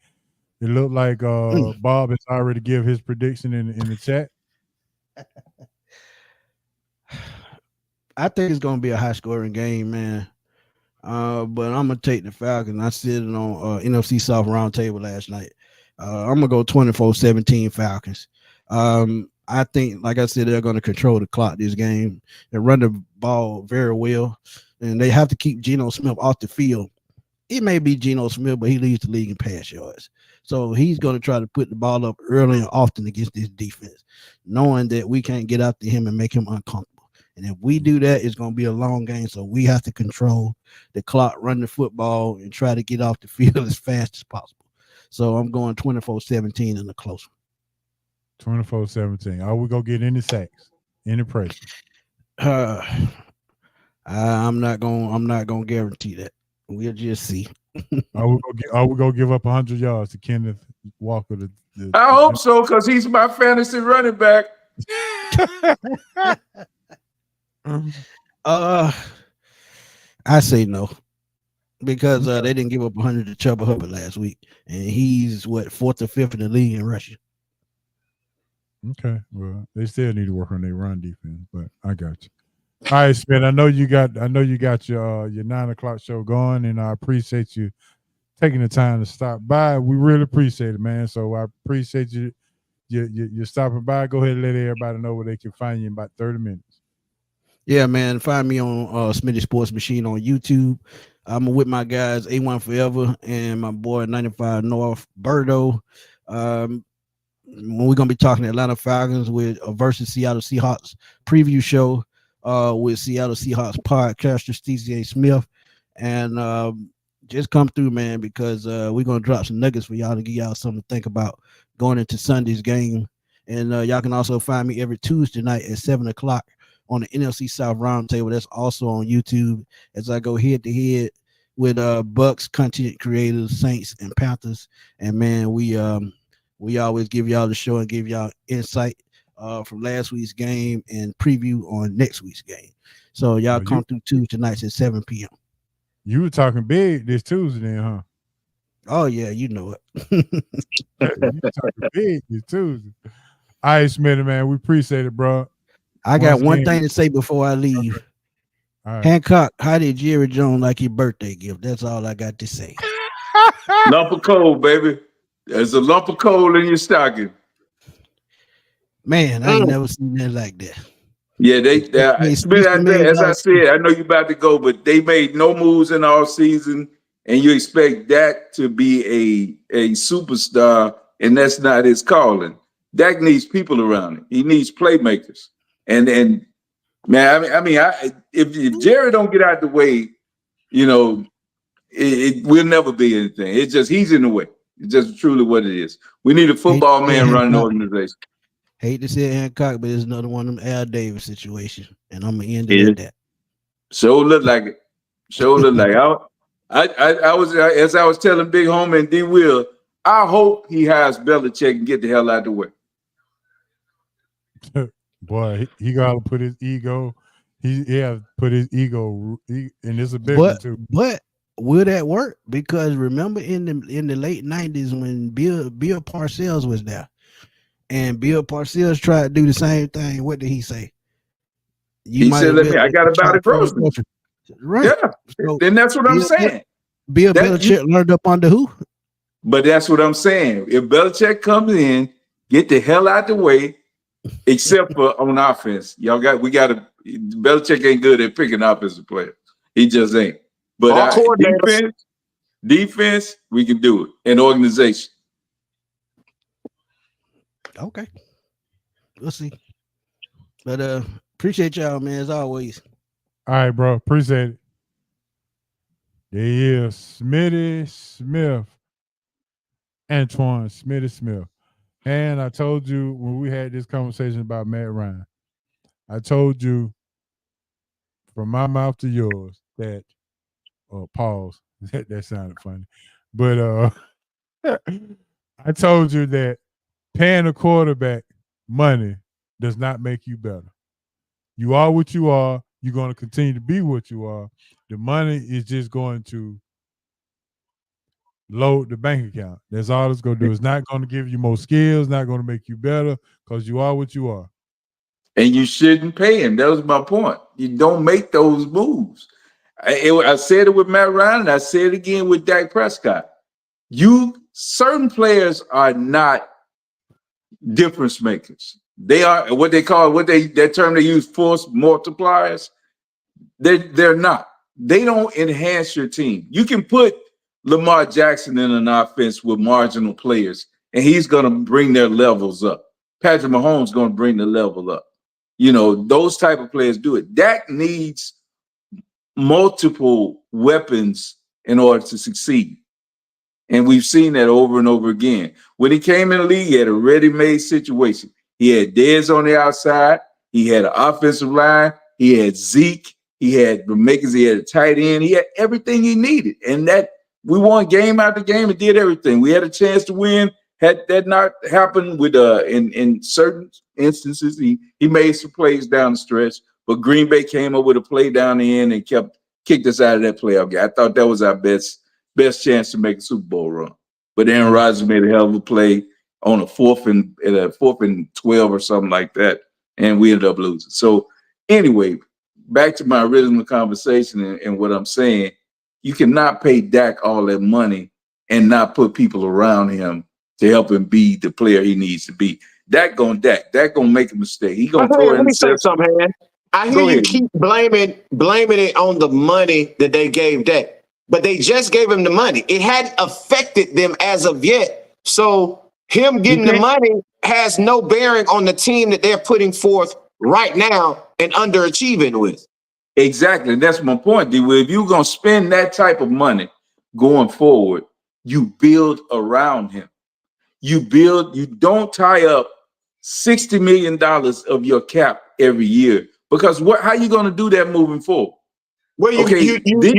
It looked like Bob has already give his prediction in the chat. I think it's going to be a high-scoring game, man. But I'm going to take the Falcons. I said it on NFC South Roundtable last night. I'm going to go 24-17 Falcons. I think, like I said, they're going to control the clock this game. They run the ball very well, and they have to keep Geno Smith off the field. It may be Geno Smith, but he leads the league in pass yards. So he's going to try to put the ball up early and often against this defense, knowing that we can't get after him and make him uncomfortable. And if we do that, it's going to be a long game. So we have to control the clock, run the football, and try to get off the field as fast as possible. So I'm going 24-17 in the close one. 24-17. Are we going to get any sacks? Any pressure? I'm not going to guarantee that. We'll just see. Are we going to give up 100 yards to Kenneth Walker? I hope so, because he's my fantasy running back. I say no, because they didn't give up 100 to Chuba Hubbard last week, and he's fourth or fifth in the league in rushing. Okay, well, they still need to work on their run defense, but I got you. All right, Smith. I know you got your 9 o'clock show going, and I appreciate you taking the time to stop by. We really appreciate it, man. So I appreciate you stopping by. Go ahead and let everybody know where they can find you in about 30 minutes. Yeah, man. Find me on Smitty Sports Machine on YouTube. I'm with my guys A1 Forever and my boy 95 North Birdo. When we're gonna be talking Atlanta Falcons with versus Seattle Seahawks preview show with Seattle Seahawks podcaster Stacey A. Smith, and just come through, man, because we're gonna drop some nuggets for y'all to give y'all something to think about going into Sunday's game. And y'all can also find me every Tuesday night at 7 o'clock on the NFC South Roundtable. That's also on YouTube as I go head to head with Bucks content creators, Saints, and Panthers. And man, we always give y'all the show and give y'all insight from last week's game and preview on next week's game. So y'all come through Tuesday nights at 7 p.m. You were talking big this Tuesday, then, huh? Oh yeah, you know it. You talking big this Tuesday. All right, Smitty, man, we appreciate it, bro. I got one thing to say before I leave. Right. Hancock, how did Jerry Jones like your birthday gift? That's all I got to say. Lump of coal, baby. There's a lump of coal in your stocking. Man, I ain't never seen that like that. Yeah, as I said, I know you're about to go, but they made no moves in all season, and you expect Dak to be a superstar, and that's not his calling. Dak needs people around him. He needs playmakers. And man, if Jerry don't get out the way, you know, it will never be anything. It's just he's in the way. It's just truly what it is. We need a football man running the organization. Hate to say it, Hancock, but it's another one of them Al Davis situations, and I'm gonna end it at that. Sure look like it. Sure look like it. I was as I was telling Big Homie and D Will, I hope he hires Belichick and get the hell out of the way. Boy, he gotta put his ego. He put his ego, and it's a big one too. But will that work? Because remember in the late 90s when Bill Parcells was there. And Bill Parcells tried to do the same thing. What did he say? He said, I got about it frozen. Right. Yeah. So then that's what I'm saying. Bill Belichick learned up under who? But that's what I'm saying. If Belichick comes in, get the hell out the way, except for on offense. Belichick ain't good at picking offensive players. He just ain't. But defense, we can do it. And organization. Okay, we'll see. But appreciate y'all, man, as always. All right, bro. Appreciate it. There he is, Smitty Smith. Antoine Smitty Smith. And I told you when we had this conversation about Matt Ryan, I told you from my mouth to yours that pause. That sounded funny. But I told you that paying a quarterback money does not make you better. You are what you are. You're going to continue to be what you are. The money is just going to load the bank account. That's all it's going to do. It's not going to give you more skills, not going to make you better, because you are what you are. And you shouldn't pay him. That was my point. You don't make those moves. I said it with Matt Ryan, and I said it again with Dak Prescott. Certain players are not difference makers. They are what they call that term they use, force multipliers. They're not. They don't enhance your team. You can put Lamar Jackson in an offense with marginal players, and he's going to bring their levels up. Patrick Mahomes is going to bring the level up. You know, those type of players do it. Dak needs multiple weapons in order to succeed. And we've seen that over and over again. When he came in the league, he had a ready-made situation. He had Dez on the outside. He had an offensive line. He had Zeke. He had the makers. He had a tight end. He had everything he needed. And that we won game after game and did everything. We had a chance to win. Had that not happened with in certain instances, he made some plays down the stretch, but Green Bay came up with a play down the end and kicked us out of that playoff game. I thought that was our best chance to make a Super Bowl run. But Aaron Rodgers made a hell of a play on a 4th and 12 or something like that, and we ended up losing. So anyway, back to my original conversation and what I'm saying, you cannot pay Dak all that money and not put people around him to help him be the player he needs to be. Dak gonna make a mistake. He gonna throw it. Let me say something, man. I hear you keep blaming it on the money that they gave Dak, but they just gave him the money. It hadn't affected them as of yet. So him getting the money has no bearing on the team that they're putting forth right now and underachieving with. Exactly. That's my point, D. If you're gonna spend that type of money going forward, you build around him. You don't tie up $60 million of your cap every year, because how are you going to do that moving forward? Well, you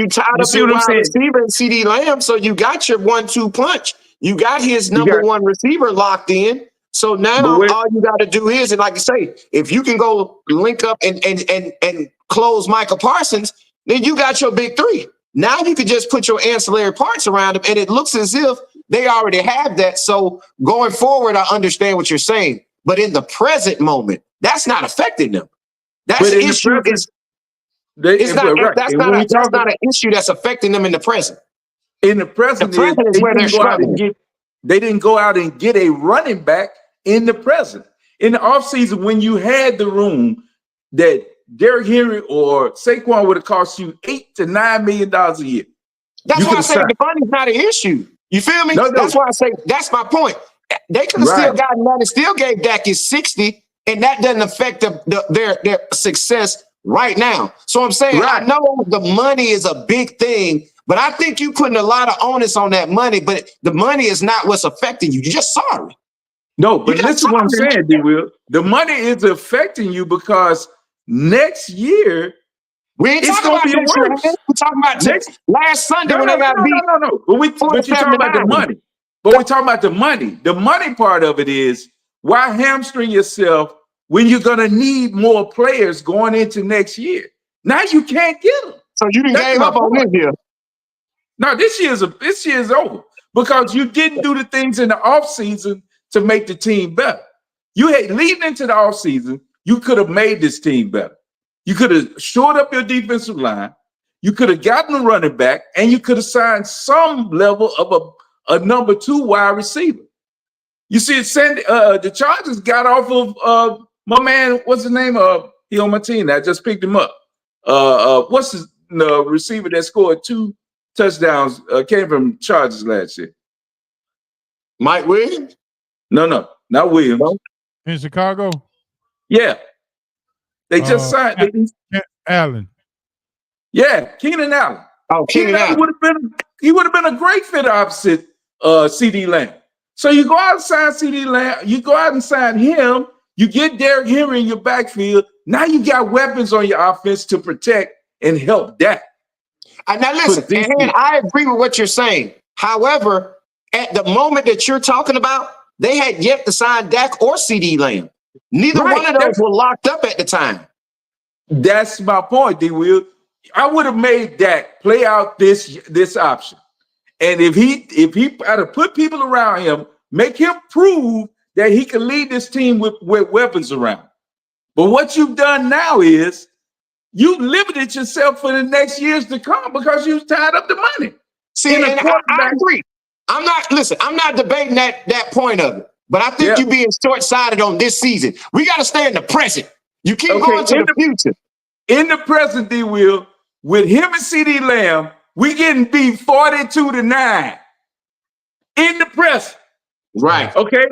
tied up your wide receiver and CD Lamb, so you got your 1-2 punch. You got his number one receiver locked in. So now all you got to do is, and like you say, if you can go link up and close Michael Parsons, then you got your big three. Now you can just put your ancillary parts around them, and it looks as if they already have that. So going forward, I understand what you're saying, but in the present moment, that's not affecting them. That's an issue. It's not an issue that's affecting them in the present. In the present is where they're struggling. They didn't go out and get a running back in the present. In the offseason, when you had the room that Derrick Henry or Saquon would have cost you $8 to $9 million a year. That's why I say the money's not an issue. You feel me? No. That's why I say that's my point. They could have still gotten that and still gave Dak his 60, and that doesn't affect their success right now. So I'm saying I know the money is a big thing, but I think you're putting a lot of onus on that money, but the money is not what's affecting you. You're just sorry. No, but listen to what I'm saying, D. Will. The money is affecting you because next year we ain't talking about next year. We're talking about last Sunday when they got beat. No. But you're talking about the money. But we're talking about the money. The money part of it is why hamstring yourself when you're going to need more players going into next year. Now you can't get them. So you didn't gave up on this year. No, this year's over because you didn't do the things in the offseason to make the team better. You had leading into the offseason, you could have made this team better. You could have shored up your defensive line. You could have gotten a running back, and you could have signed some level of a number 2 wide receiver. You see, the Chargers got off of my man. What's his name? He on my team. I just picked him up. What's his receiver that scored 2 touchdowns? Came from Chargers last year. Mike Williams? No, not Williams. In Chicago? Yeah. They just signed Allen. Yeah, Keenan Allen. Oh, Keenan Allen would have been a great fit opposite CD Lamb. So you go out and sign CD Lamb, you go out and sign him, you get Derrick Henry in your backfield. Now you got weapons on your offense to protect and help that. Now listen, and I agree with what you're saying. However, at the moment that you're talking about, they had yet to sign Dak or CD Lamb. Neither one of those were locked up at the time. That's my point, D. Will. I would have made Dak play out this option. And if he had to put people around him, make him prove that he can lead this team with weapons around. But what you've done now is you limited yourself for the next years to come because you tied up the money. See, and I agree. I'm not debating that point of it. But I think you're being short-sighted on this season. We got to stay in the present. You keep going to the future. In the present, D. Will, with him and CD Lamb, we getting beat 42-9. In the present. Right. Okay.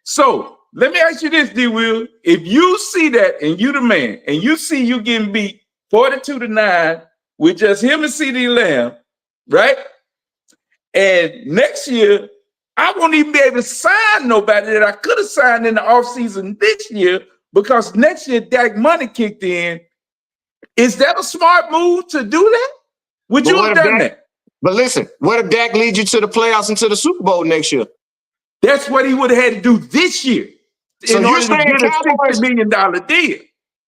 So let me ask you this, D. Will. If you see that and you the man, and you see you getting beat 42-9 with just him and CD Lamb, right? And next year, I won't even be able to sign nobody that I could have signed in the offseason this year because next year Dak money kicked in. Is that a smart move to do that? Would you have done that? But listen, what if Dak leads you to the playoffs and to the Super Bowl next year? That's what he would have had to do this year in order to get a $60 million deal.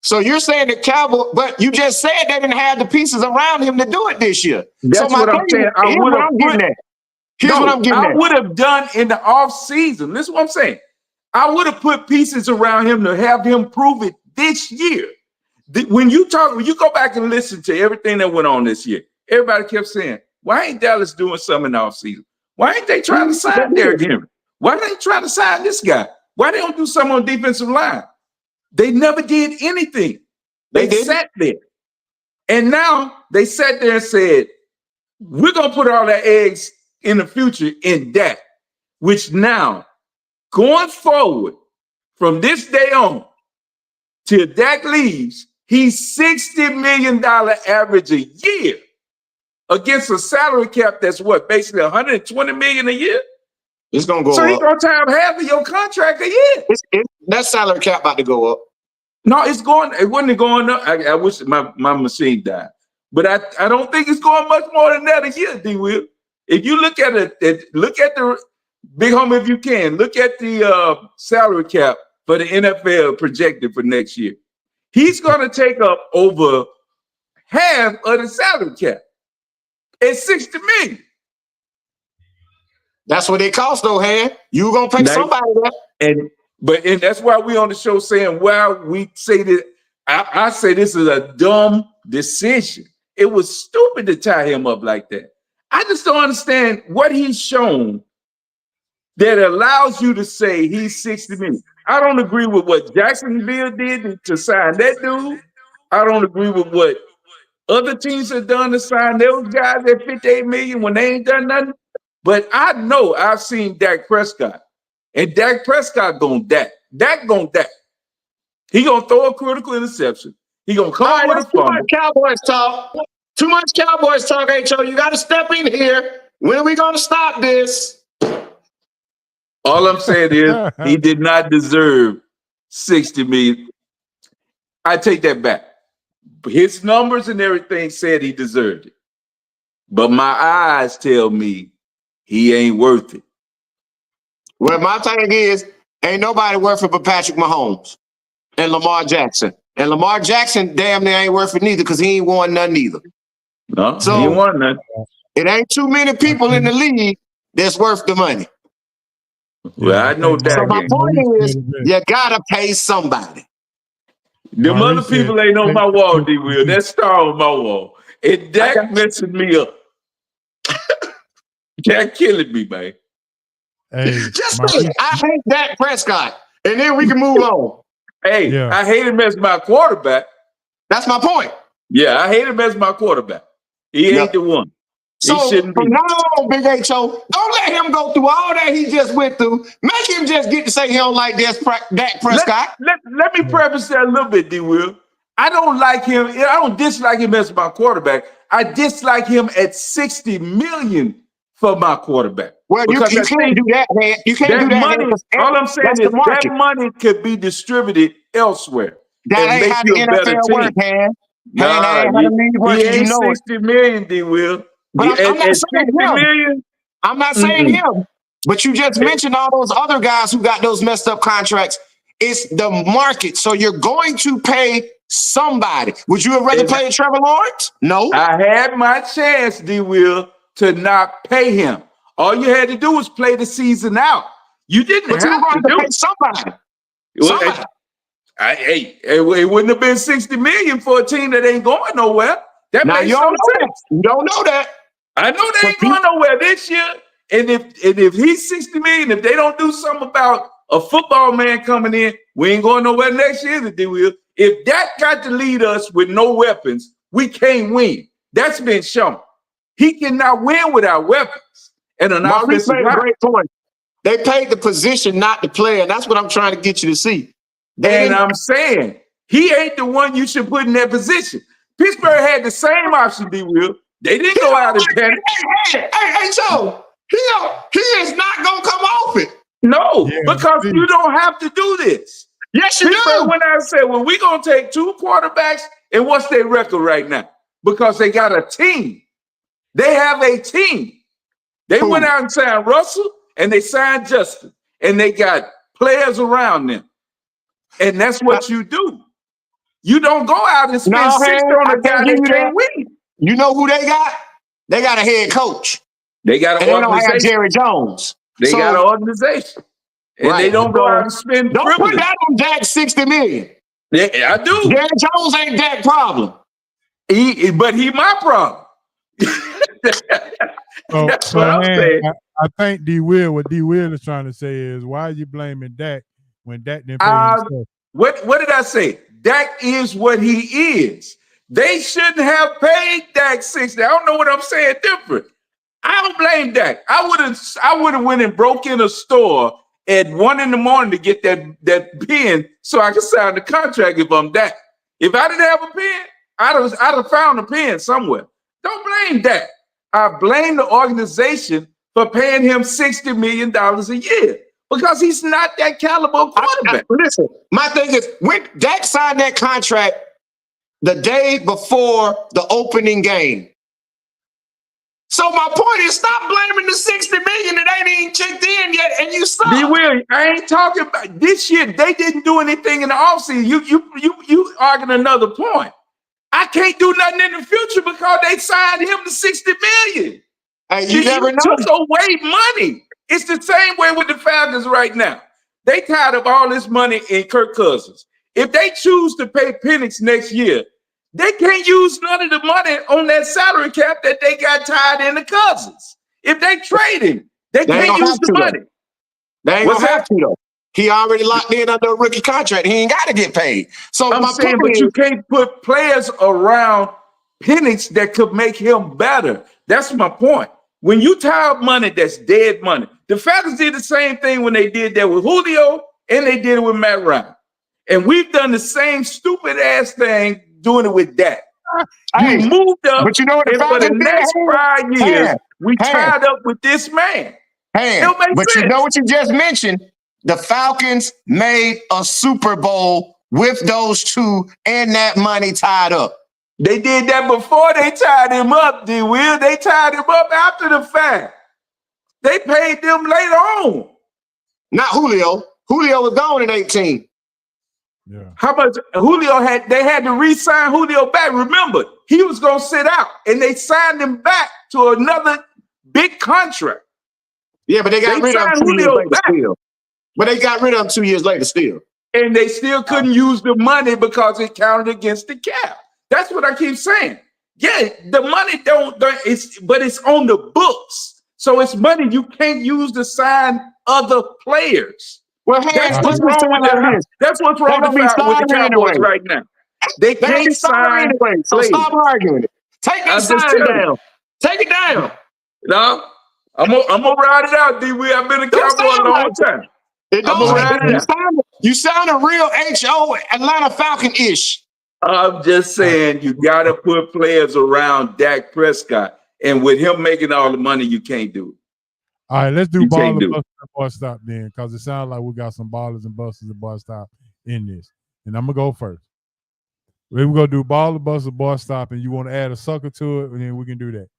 So you're saying the Cowboys, but you just said they didn't have the pieces around him to do it this year. That's what I'm saying. Here's what I'm getting at. I would have done in the offseason. This is what I'm saying. I would have put pieces around him to have him prove it this year. When you go back and listen to everything that went on this year, everybody kept saying, why ain't Dallas doing something in the offseason? Why ain't they trying to sign Derrick Henry? Why are they trying to sign this guy? Why they don't do something on defensive line? They never did anything. They sat there. And now they sat there and said, we're going to put all our eggs in the future in Dak, which now, going forward, from this day on, till Dak leaves, he's $60 million average a year against a salary cap that's what, basically $120 million a year? It's going to go up. So he's going to tie up half of your contract a year. That salary cap about to go up. No, it wasn't going up. I wish my machine died. But I don't think it's going much more than that a year, D. Will. If you look at it, look at Big homie, if you can, look at the salary cap for the NFL projected for next year. He's going to take up over half of the salary cap. It's $60 million. That's what it costs, though, Han. You gonna pay somebody that. And that's why we on the show saying, well, we say that I say this is a dumb decision. It was stupid to tie him up like that. I just don't understand what he's shown that allows you to say he's 60 million. I don't agree with what Jacksonville did to sign that dude. I don't agree with what other teams have done to sign those guys at 58 million when they ain't done nothing. But I know I've seen Dak Prescott, and Dak Prescott gonna Dak. Dak gonna Dak. He gonna throw a critical interception. He gonna come up with a fumble. Too much Cowboys talk. Too much Cowboys talk, H.O. You got to step in here. When are we gonna stop this? All I'm saying is he did not deserve 60 million. I take that back. His numbers and everything said he deserved it. But my eyes tell me he ain't worth it. Well, my thing is, ain't nobody worth it but Patrick Mahomes and Lamar Jackson. And Lamar Jackson damn near ain't worth it neither because he ain't won none either. No, so he ain't won none. It ain't too many people in the league that's worth the money. Well, I know that. So my point is, you gotta pay somebody. Them other people ain't on my wall, D. Will. That star on my wall. And Dak messing me up. Dak killing me, man. Hey, just say, I hate Dak Prescott, and then we can move on. Hey, yeah. I hate him as my quarterback. That's my point. Yeah, I hate him as my quarterback. He ain't the one. So from now on, Big H.O., don't let him go through all that he just went through. Make him just get to say he don't like Dak Prescott. Let me preface that a little bit, D. Will. I don't like him. I don't dislike him as my quarterback. I dislike him at 60 million for my quarterback. Well, you can't do that, man. You can't do that. Money, all I'm saying is that money could be distributed elsewhere. That ain't how the NFL works, man. He ain't 60 million, D. Will. But I'm not saying him. I'm not saying him. But you just mentioned all those other guys who got those messed up contracts. It's the market. So you're going to pay somebody. Would you have rather played Trevor Lawrence? No. I had my chance, D. Will, to not pay him. All you had to do was play the season out. You didn't have to pay somebody. It wouldn't have been 60 million for a team that ain't going nowhere. That now makes you don't know sense. That. You don't know that. I know they ain't going nowhere this year. And if he's 60 million, if they don't do something about a football man coming in, we ain't going nowhere next year to do with. If that got to lead us with no weapons, we can't win. That's been shown. He cannot win without weapons. And an offensive line. Great point. They paid the position, not the player. And that's what I'm trying to get you to see. And I'm saying he ain't the one you should put in that position. Pittsburgh had the same option, D. Will. They didn't go out and panic. Hey, so he is not gonna come off it. No, because you don't have to do this. Yes, you do. When I said, well, we're gonna take two quarterbacks, and what's their record right now? Because they got a team. They have a team. They went out and signed Russell, and they signed Justin, and they got players around them. And that's what you do. You don't go out and spend 60 on a guy that can't win. You know who they got? They got a head coach. They got an organization. They don't have Jerry Jones. They got an organization. And they don't go out and spend Don't put that on Dak 60 million. Yeah, I do. Jerry Jones ain't Dak's problem. But he my problem. That's what I'm saying. I think what D. Will is trying to say is, why are you blaming Dak when Dak didn't pay himself? What did I say? Dak is what he is. They shouldn't have paid Dak 60. I don't know what I'm saying different. I don't blame Dak. I would have went and broke in a store at 1 a.m. to get that pen so I could sign the contract if I'm Dak. If I didn't have a pen, I'd have found a pen somewhere. Don't blame Dak. I blame the organization for paying him $60 million a year because he's not that caliber quarterback. Listen, my thing is, when Dak signed that contract the day before the opening game. So my point is, stop blaming the $60 million that ain't even checked in win yet, and you suck. B. Will, I ain't talking about this year. They didn't do anything in the offseason. You arguing another point. I can't do nothing in the future because they signed him to $60 million. Hey, you never know. Took away money. It's the same way with the Falcons right now. They tied up all this money in Kirk Cousins. If they choose to pay Penix next year, they can't use none of the money on that salary cap that they got tied in the Cousins. If they trade him, they can't use the money. They ain't gonna have to though. He already locked in under a rookie contract. He ain't got to get paid. So I'm saying, but you can't put players around Penix that could make him better. That's my point. When you tie up money, that's dead money. The Falcons did the same thing when they did that with Julio, and they did it with Matt Ryan. And we've done the same stupid ass thing doing it with Dak. You moved up, but you know what and for the next 5 years, we tied up with this man. You know what you just mentioned? The Falcons made a Super Bowl with those two and that money tied up. They did that before they tied him up, D. Will. They tied him up after the fact. They paid them later on. Not Julio. Julio was gone in 18. Yeah. How much Julio they had to re-sign Julio back. Remember, he was gonna sit out, and they signed him back to another big contract. Yeah, but they got rid of him 2 years later still. But they got rid of him 2 years later still. And they still couldn't use the money because it counted against the cap. That's what I keep saying. Yeah, the money but it's on the books. So it's money you can't use to sign other players. Well, that's what's wrong with That's what's wrong with the Cowboys right now. They can't sign anyway. So stop arguing it. Take that sign down. Take it down. No, I'm gonna ride it out, D. I've been a Cowboy a long time. You sound a real HO Atlanta Falcon-ish. I'm just saying you got to put players around Dak Prescott. And with him making all the money, you can't do it. All right, let's do baller, busters, and bust stop then, because it sounds like we got some ballers and busters and bust stop in this. And I'm going to go first. We're going to do baller, buster, bust stop, and you want to add a sucker to it, and then we can do that.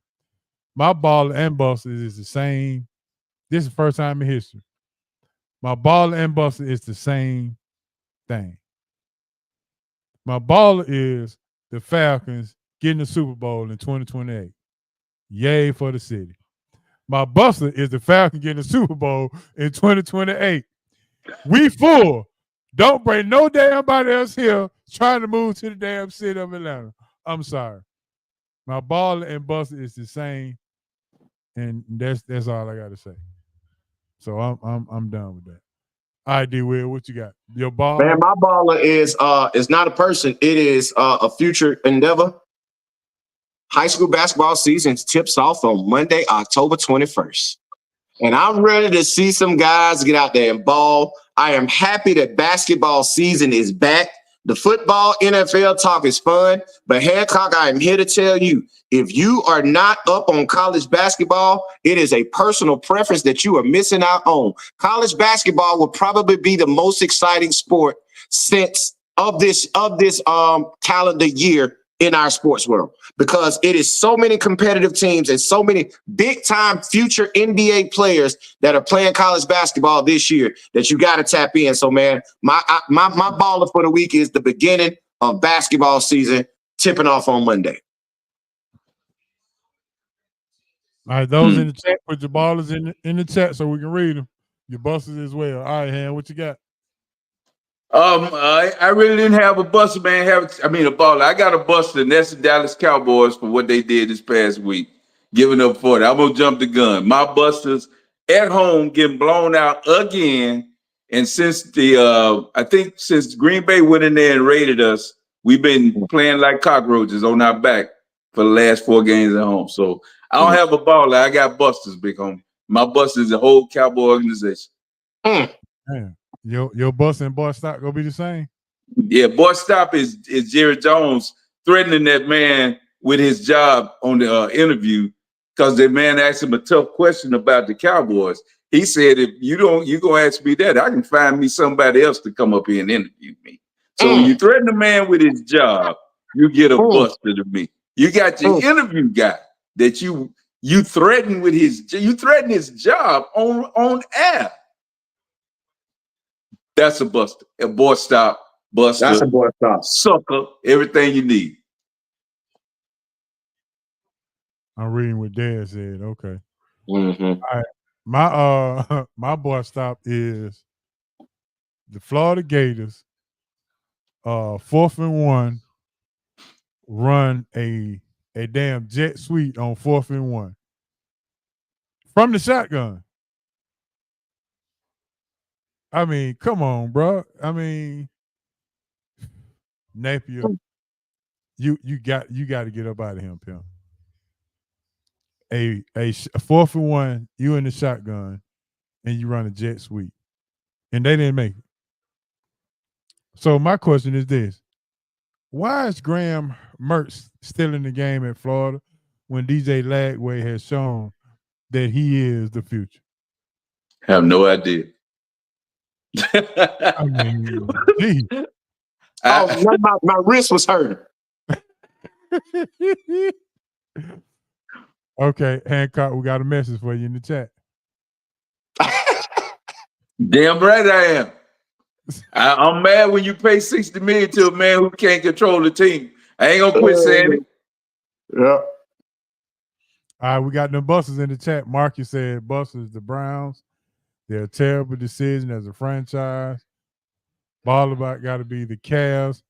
My baller and busters is the same. This is the first time in history. My baller and buster is the same thing. My baller is the Falcons getting the Super Bowl in 2028. Yay for the city. My buster is the Falcons getting the Super Bowl in 2028. We full. Don't bring no damn body else here trying to move to the damn city of Atlanta. I'm sorry. My baller and buster is the same, and that's all I got to say. So I'm done with that. All right, D. Will, what you got? Your baller? Man, my baller is not a person. It is a future endeavor. High school basketball season tips off on Monday, October 21st. And I'm ready to see some guys get out there and ball. I am happy that basketball season is back. The football NFL talk is fun, but Hancock, I am here to tell you, if you are not up on college basketball, it is a personal preference that you are missing out on. College basketball will probably be the most exciting sport since of this calendar year in our sports world, because it is so many competitive teams and so many big time future NBA players that are playing college basketball this year that you got to tap in. So, man, my baller for the week is the beginning of basketball season tipping off on Monday. All right, those in the chat, put your ballers in the chat so we can read them. Your busters as well. All right, Han, what you got? I really didn't have a buster, man. A baller. I got a buster, and that's the Dallas Cowboys for what they did this past week, giving up 40. I'm gonna jump the gun. My busters at home getting blown out again, and since since Green Bay went in there and raided us, we've been playing like cockroaches on our back for the last 4 games at home. So I don't have a baller. I got busters, big homie. My buster is the whole Cowboy organization. Man. Your bust and boy stop gonna be the same? Yeah, boy stop is Jerry Jones threatening that man with his job on the interview because the man asked him a tough question about the Cowboys. He said, if you gonna ask me that, I can find me somebody else to come up here and interview me. So when you threaten a man with his job, you get a buster to me. You got your interview guy that you You threaten his job on air. That's a buster. A boy stop, buster. That's a boy stop. Sucker, everything you need. I'm reading what Dad said. Okay. Mm-hmm. All right. My my boy stop is the Florida Gators. 4th and 1. Run a damn jet sweep on 4th and 1 from the shotgun. I mean, come on, bro. I mean, Napier, you got to get up out of here, pimp. A 4th and 1, you in the shotgun, and you run a jet sweep, and they didn't make it. So my question is this: why is Graham Mertz still in the game at Florida when DJ Lagway has shown that he is the future? Have no idea. I mean, gee. My wrist was hurting. Okay, Hancock, we got a message for you in the chat. Damn right I am. I'm mad when you pay $60 million to a man who can't control the team. I ain't gonna quit saying it. Yeah. All right, we got them busters in the chat. Marcus said busters the Browns. They're a terrible decision as a franchise. Baller got to be the Cavs.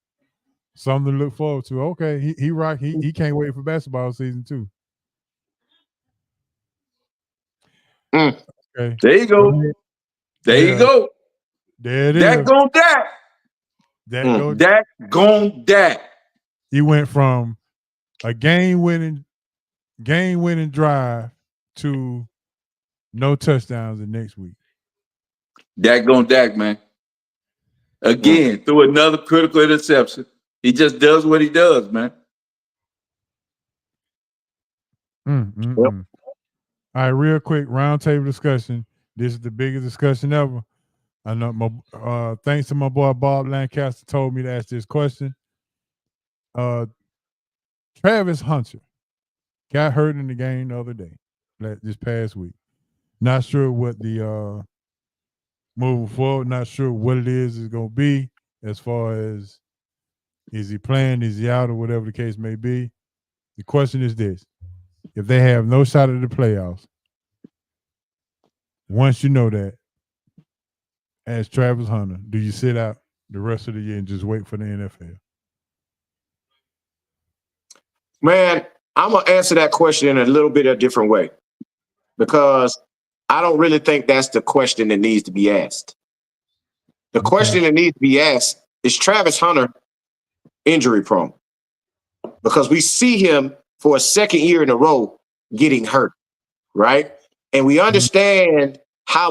Something to look forward to. Okay, he rock. He can't wait for basketball season too. Okay. There you go. There you go. There it is. That gon' that. That gon' that. He went from a game-winning drive to no touchdowns the next week. Dak gon' Dak, man. Again, through another critical interception. He just does what he does, man. Yep. All right, real quick, roundtable discussion. This is the biggest discussion ever. I know my thanks to my boy Bob Lancaster told me to ask this question. Travis Hunter got hurt in the game the other day, this past week. Not sure what the moving forward, not sure what it is going to be as far as is he playing, is he out, or whatever the case may be. The question is this: if they have no shot at the playoffs, once you know that, as Travis Hunter, do you sit out the rest of the year and just wait for the NFL? Man, I'm going to answer that question in a little bit of a different way because I don't really think that's the question that needs to be asked. The question that needs to be asked is Travis Hunter injury prone? Because we see him for a second year in a row getting hurt, right? And we understand how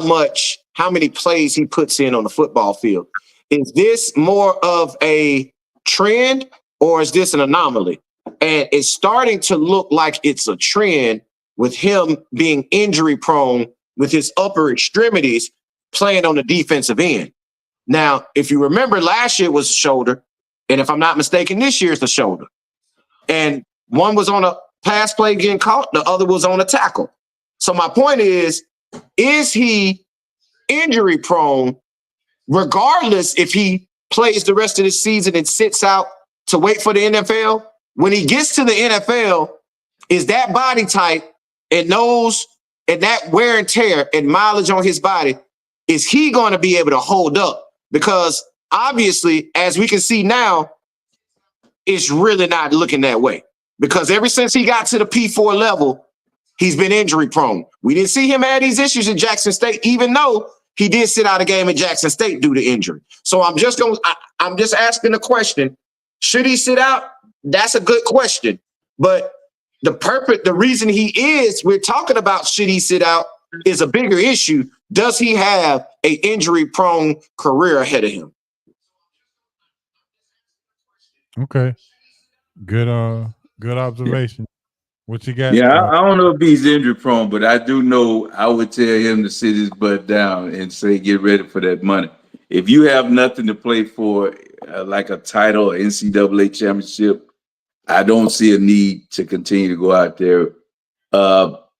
many plays he puts in on the football field. Is this more of a trend or is this an anomaly? And it's starting to look like it's a trend with him being injury prone with his upper extremities playing on the defensive end. Now, if you remember, last year was a shoulder. And if I'm not mistaken, this year's the shoulder. And one was on a pass play getting caught. The other was on a tackle. So my point is he injury prone regardless if he plays the rest of the season and sits out to wait for the NFL? When he gets to the NFL, is that body type and knows and that wear and tear and mileage on his body, is he going to be able to hold up? Because obviously, as we can see now, it's really not looking that way. Because ever since he got to the P4 level, he's been injury prone. We didn't see him have these issues at Jackson State, even though he did sit out a game at Jackson State due to injury. So I'm just asking the question, should he sit out? That's a good question. But the reason we're talking about should he sit out is a bigger issue. Does he have an injury prone career ahead of him? Okay. Good observation. What you got? Yeah, I don't know if he's injury prone, but I do know I would tell him to sit his butt down and say, get ready for that money. If you have nothing to play for, like a title or NCAA championship, I don't see a need to continue to go out there.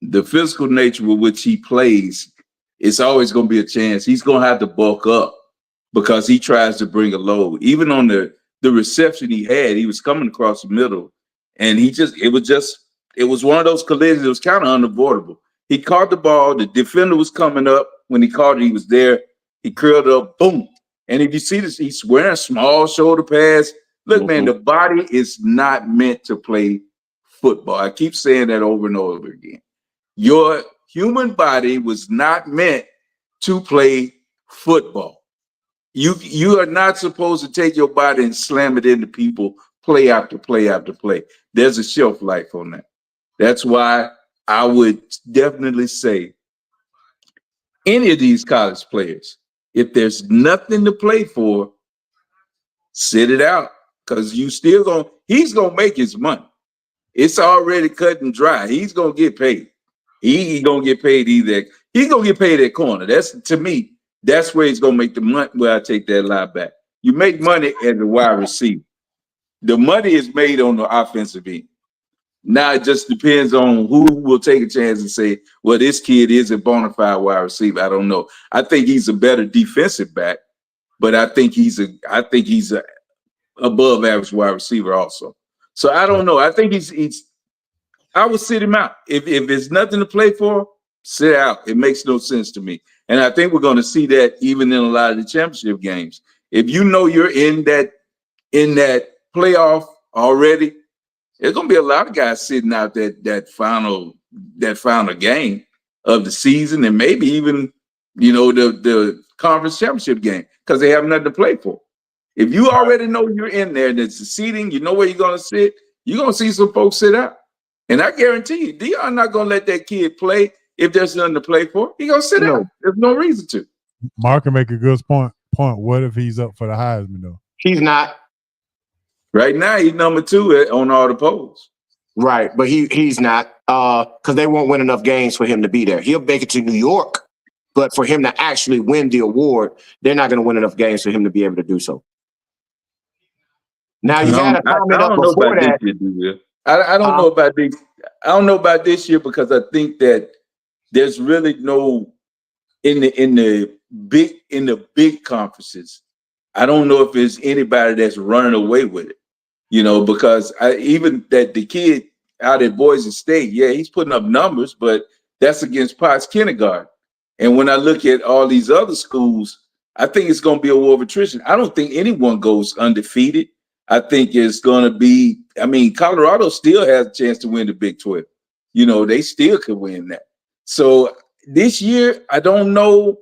the physical nature with which he plays, it's always going to be a chance. He's going to have to bulk up because he tries to bring a load. Even on the reception he had, he was coming across the middle, and it was one of those collisions that was kind of unavoidable. He caught the ball. The defender was coming up. When he caught it, he was there. He curled up, boom. And if you see this, he's wearing small shoulder pads. Look, man, the body is not meant to play football. I keep saying that over and over again. Your human body was not meant to play football. You are not supposed to take your body and slam it into people play after play after play. There's a shelf life on that. That's why I would definitely say any of these college players, if there's nothing to play for, sit it out, because he's gonna make his money. It's already cut and dry. He's gonna get paid. He gonna get paid either. He's gonna get paid at corner. That's, to me, that's where he's gonna make the money. Well, I take that lie back. You make money as a wide receiver. The money is made on the offensive end. Now it just depends on who will take a chance and say, well, this kid is a bona fide wide receiver. I don't know. I think he's a better defensive back, but I think he's a above average wide receiver also. So I don't know. I think I would sit him out. If there's nothing to play for, sit out. It makes no sense to me. And I think we're going to see that even in a lot of the championship games. If you know you're in that playoff already, there's going to be a lot of guys sitting out that final game of the season, and maybe even, the conference championship game, because they have nothing to play for. If you already know you're in there and it's the seating, you know where you're going to sit, you're going to see some folks sit out. And I guarantee you, Deion not going to let that kid play if there's nothing to play for. He's going to sit out. There's no reason to. Mark can make a good point. What if he's up for the Heisman, though? He's not. Right now, he's number 2 on all the polls. Right, but he's not, because they won't win enough games for him to be there. He'll make it to New York, but for him to actually win the award, they're not going to win enough games for him to be able to do so. Now, you had a comment up before that. I don't know about this. I don't know about this year, because I think that there's really no in the big conferences. I don't know if there's anybody that's running away with it, because even that the kid out at Boise State, yeah, he's putting up numbers, but that's against Potts Kindergarten. And when I look at all these other schools, I think it's going to be a war of attrition. I don't think anyone goes undefeated. I think it's going to be, Colorado still has a chance to win the Big 12. They still could win that. So this year, I don't know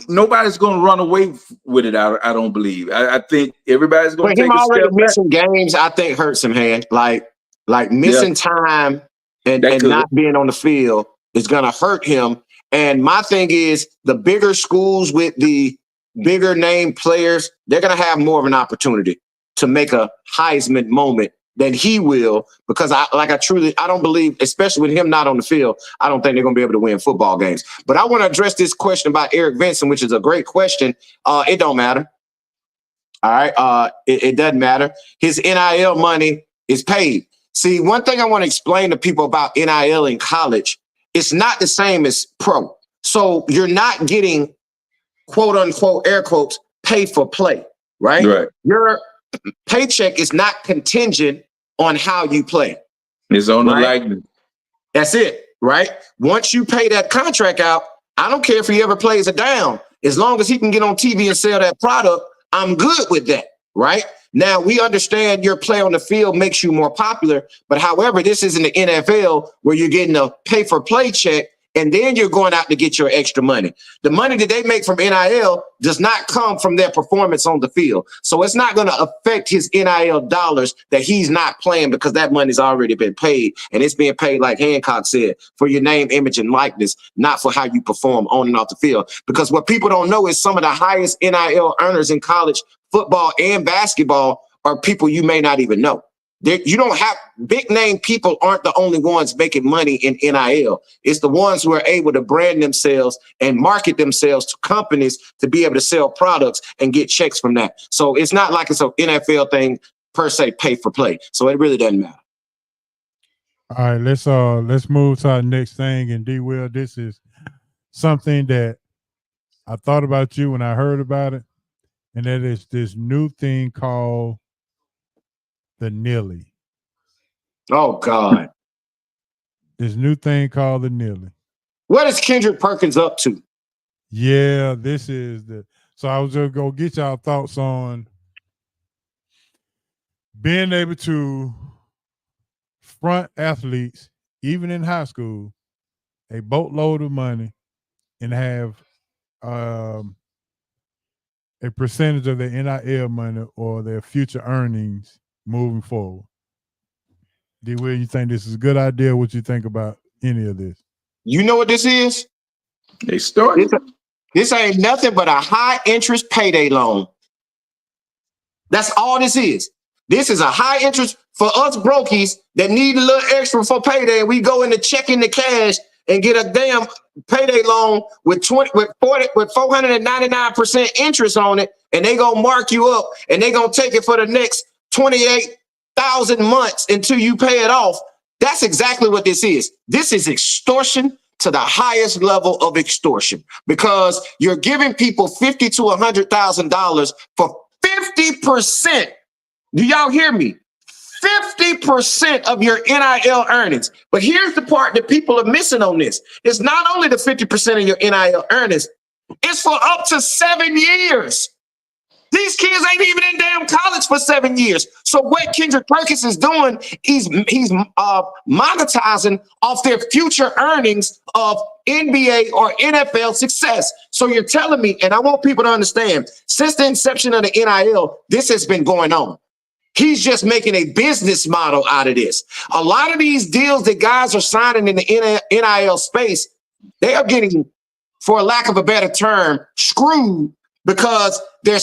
nobody's going to run away with it. I don't believe. I think everybody's going to take a step back. Him already missing games, I think, hurts him, man. Like missing time and not being on the field is going to hurt him. And my thing is, the bigger schools with the bigger name players, they're going to have more of an opportunity to make a Heisman moment than he will, because I don't believe, especially with him not on the field, I don't think they're going to be able to win football games. But I want to address this question about Eric Vincent, which is a great question. It don't matter. All right. It doesn't matter. His NIL money is paid. See, one thing I want to explain to people about NIL in college, it's not the same as pro. So you're not getting, quote unquote, air quotes, pay for play, right? Right. Your paycheck is not contingent on how you play. It's on the likeness. That's it, right? Once you pay that contract out, I don't care if he ever plays a down. As long as he can get on TV and sell that product, I'm good with that, right? Now, we understand your play on the field makes you more popular, but however, this isn't the NFL where you're getting a pay-for-play check and then you're going out to get your extra money. The money that they make from NIL does not come from their performance on the field. So it's not going to affect his NIL dollars that he's not playing, because that money's already been paid. And it's being paid, like Hancock said, for your name, image, and likeness, not for how you perform on and off the field. Because what people don't know is some of the highest NIL earners in college football and basketball are people you may not even know. You don't have big name people aren't the only ones making money in NIL. It's the ones who are able to brand themselves and market themselves to companies to be able to sell products and get checks from that. So it's not like it's an NFL thing per se, pay for play. So it really doesn't matter. All right, let's move to our next thing. And D Will, this is something that I thought about you when I heard about it, and that is this new thing called the Nilly. Oh God. This new thing called the Nilly. What is Kendrick Perkins up to? Yeah, this is the. So I was just gonna get y'all thoughts on being able to front athletes, even in high school, a boatload of money and have a percentage of their NIL money or their future earnings moving forward. D. Will, you think this is a good idea? What you think about any of this? You know what this is? They started. This ain't nothing but a high interest payday loan. That's all this is. This is a high interest for us brokies that need a little extra for payday. We go into checking the cash and get a damn payday loan with 499% interest on it, and they gonna mark you up and they gonna take it for the next 28,000 months until you pay it off. That's exactly what this is. This is extortion to the highest level of extortion, because you're giving people $50,000 to $100,000 for 50%. Do y'all hear me? 50% of your NIL earnings. But here's the part that people are missing on this. It's not only the 50% of your NIL earnings, it's for up to 7 years. These kids ain't even in damn college for 7 years. So what Kendrick Perkins is doing, he's monetizing off their future earnings of NBA or NFL success. So you're telling me, and I want people to understand, since the inception of the NIL, this has been going on. He's just making a business model out of this. A lot of these deals that guys are signing in the NIL space, they are getting, for lack of a better term, screwed, because they're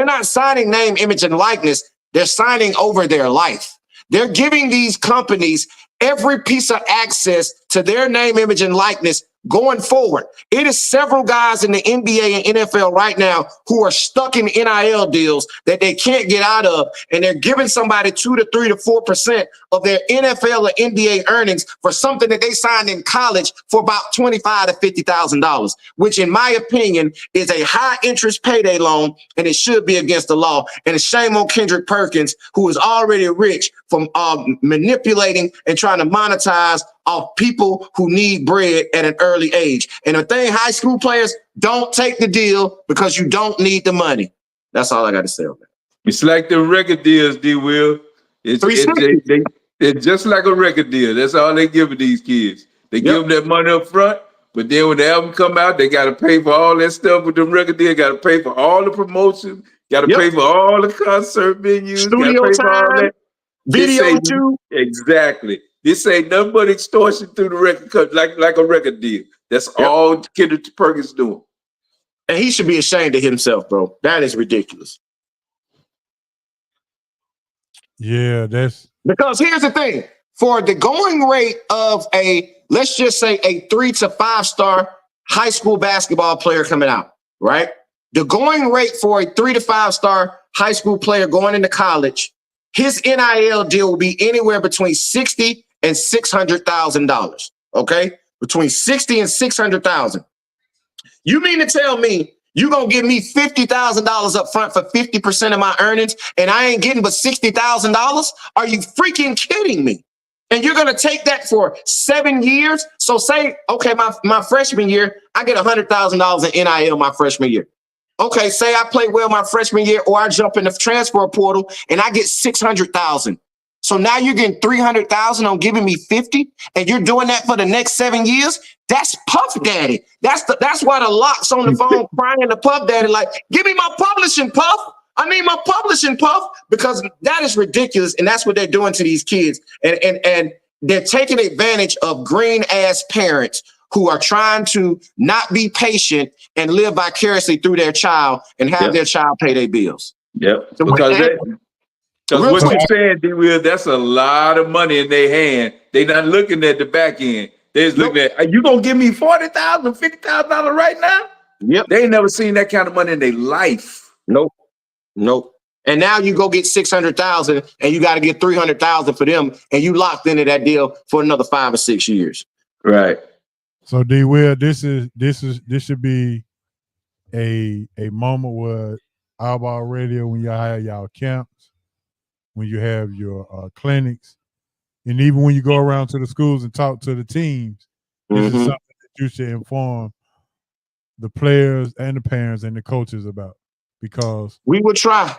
not signing name, image, and likeness. They're signing over their life. They're giving these companies every piece of access to their name, image, and likeness going forward. It is several guys in the NBA and NFL right now who are stuck in NIL deals that they can't get out of, and they're giving somebody 2 to 3 to 4% of their NFL or NBA earnings for something that they signed in college for about $25,000 to $50,000, which in my opinion is a high interest payday loan, and it should be against the law. And it's shame on Kendrick Perkins, who is already rich from manipulating and trying to monetize off people who need bread at an early age. And the thing, high school players, don't take the deal because you don't need the money. That's all I got to say on that. It's like the record deals, D. Will. It's just like a record deal. That's all they give these kids. They give them that money up front, but then when the album come out, they got to pay for all that stuff with the record deal. Got to pay for all the promotion. Got to pay for all the concert venues. Studio time, for all that. video too. Exactly. This ain't nothing but extortion through the record cut, like a record deal. That's all Kendrick Perkins doing. And he should be ashamed of himself, bro. That is ridiculous. Yeah, that's because here's the thing. For the going rate of let's just say a 3 to 5 star high school basketball player coming out, right? The going rate for a 3 to 5 star high school player going into college, his NIL deal will be anywhere between $60,000 and $600,000. Okay, between $60,000 and $600,000. You mean to tell me you gonna give me $50,000 up front for 50% of my earnings, and I ain't getting but $60,000? Are you freaking kidding me? And you're gonna take that for 7 years? So say, okay, my freshman year, I get $100,000 in NIL my freshman year. Okay, say I play well my freshman year, or I jump in the transfer portal and I get $600,000. So now you're getting $300,000 on giving me 50, and you're doing that for the next 7 years. That's Puff Daddy. That's why the Locks on the phone crying to Puff Daddy like, give me my publishing, Puff. I need my publishing, Puff, because that is ridiculous, and that's what they're doing to these kids, and they're taking advantage of green ass parents who are trying to not be patient and live vicariously through their child and have their child pay their bills. Yep. Because what you're saying, D. Will, that's a lot of money in their hand. They not looking at the back end. They're just looking at, are you going to give me $40,000, $50,000 right now? Yep. They ain't never seen that kind of money in their life. Nope. And now you go get 600,000 and you got to get 300,000 for them, and you locked into that deal for another 5 or 6 years. Right. So D Will, this should be a moment where Eyeball Radio, when y'all have y'all camps, when you have your clinics, and even when you go around to the schools and talk to the teams, this is something that you should inform the players and the parents and the coaches about, because we would try.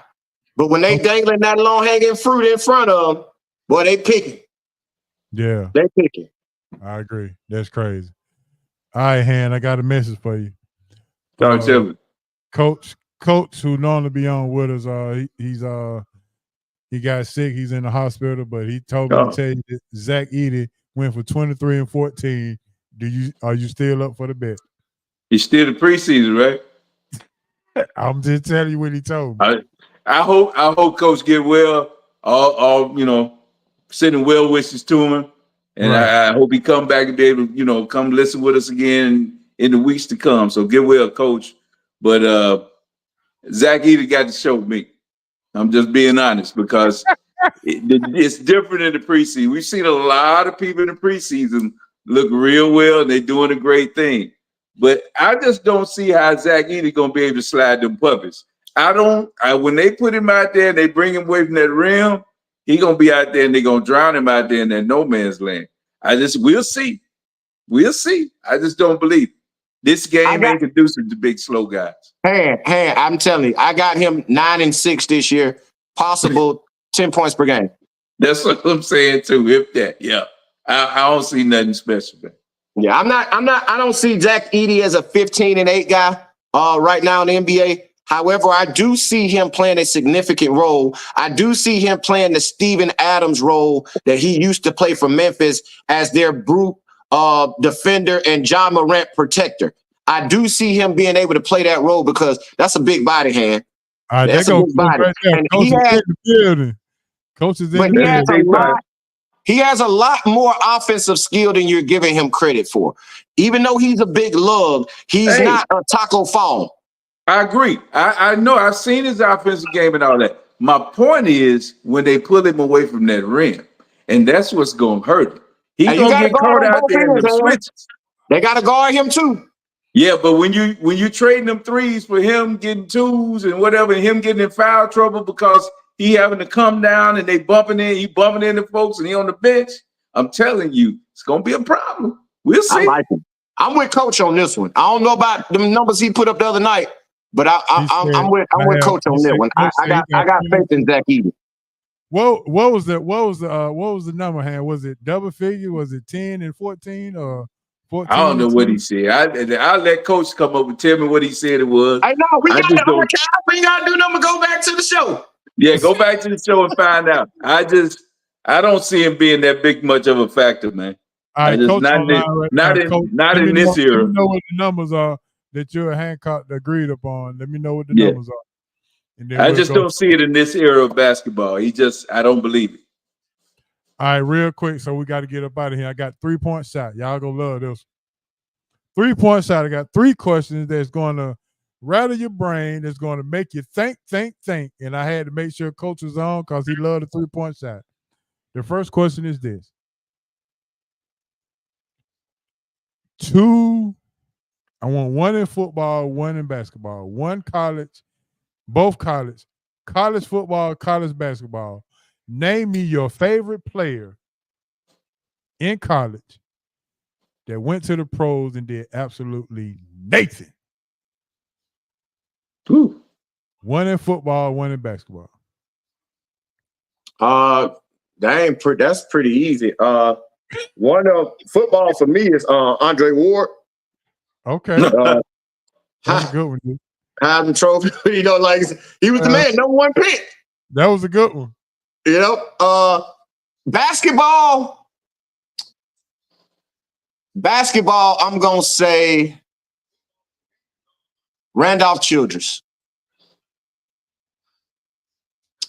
But when they dangling that long hanging fruit in front of them, boy, they picking. Yeah. They picking. I agree. That's crazy. All right, Han, I got a message for you. Coach, who normally be on with us, he got sick. He's in the hospital, but he told me to tell you that Zach Edey went for 23 and 14. Are you still up for the bet? He's still the preseason, right? I'm just telling you what he told me. I hope Coach get well. All sending well wishes to him, and right. I hope he come back and be able to come listen with us again in the weeks to come. So get well, Coach. But Zach Edey got to show me. I'm just being honest, because it's different in the preseason. We've seen a lot of people in the preseason look real well, and they're doing a great thing. But I just don't see how Zach Edey gonna be able to slide them puppies. When they put him out there and they bring him away from that rim, he gonna be out there and they're gonna drown him out there in that no man's land. We'll see. We'll see. I just don't believe it. This game ain't conducive to big slow guys. Hey, I'm telling you, I got him 9 and 6 this year, possible 10 points per game. That's what I'm saying too. If that, yeah, I don't see nothing special there. Yeah, I don't see Zach Edey as a 15 and 8 guy right now in the NBA. However, I do see him playing a significant role. I do see him playing the Steven Adams role that he used to play for Memphis as their brute defender and Ja Morant protector. I do see him being able to play that role because that's a big body, hand. That's a big body. Right there. Coach is in the building. Coach is in the building. He has a lot more offensive skill than you're giving him credit for. Even though he's a big lug, he's not a Taco Fall. I agree. I know. I've seen his offensive game and all that. My point is when they pull him away from that rim, and that's what's going to hurt him. He's going to get caught out there in the switches. They got to guard him too. Yeah, but when you trading them threes for him getting twos and whatever, and him getting in foul trouble because he having to come down and he bumping into folks and he on the bench, I'm telling you, it's going to be a problem. We'll see. I like him. I'm with Coach on this one. I don't know about the numbers he put up the other night, but I'm with Coach on that one. I got faith in Zach Edey. What was the number, Han? Was it double figure? Was it 10 and 14 or 14? I don't know what he said. I'll let Coach come up and tell me what he said it was. I know we got to do nothing. Go back to the show. Yeah, go back to the show and find out. I don't see him being that big much of a factor, man. All right, Coach, not in this era. Let me know what the numbers are that you and Hancock agreed upon. Let me know what the numbers are. And then I just don't see it in this era of basketball. I don't believe it. All right, real quick, so we got to get up out of here. I got 3-point shot. Y'all gonna love this. 3-point shot. I got 3 questions that's going to rattle your brain, that's going to make you think. And I had to make sure Coach was on because he loved the 3-point shot. The first question is this. I want 1 in football, 1 in basketball, 1 college, both college football, college basketball. Name me your favorite player in college that went to the pros and did absolutely nothing. 1 in football, 1 in basketball. That's pretty easy. One of football for me is Andre Ward. Okay. That's a good one, dude. Heisman Trophy. Like he was the man, number 1 pick. That was a good one. Basketball, I'm going to say Randolph Childress.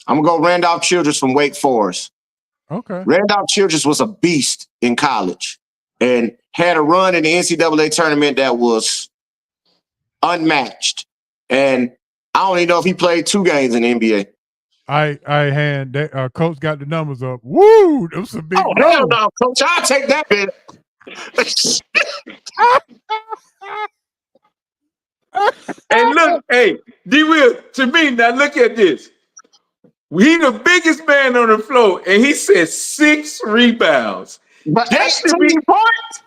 I'm going to go Randolph Childress from Wake Forest. Okay. Randolph Childress was a beast in college and had a run in the NCAA tournament that was unmatched. And I don't even know if he played 2 games in the NBA. I hand that coach got the numbers up. Woo! Them some big Oh, hell numbers. no, coach. I'll take that bet. And look, hey, D Will, to me, now look at this. He the biggest man on the floor, and he said 6 rebounds. But That's to 18 me, points?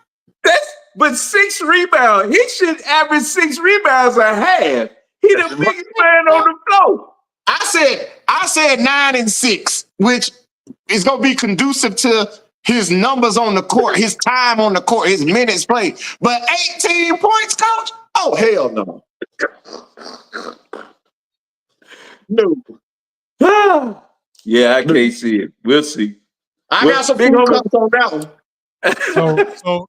but 6 rebounds. He should average 6 rebounds a half. He the biggest man on the floor. I said 9 and 6, which is gonna be conducive to his numbers on the court, his time on the court, his minutes played. But 18 points, coach? Oh, hell no. No. Yeah, I can't see it. We'll see. I Well, got some big food homie- cups on that one.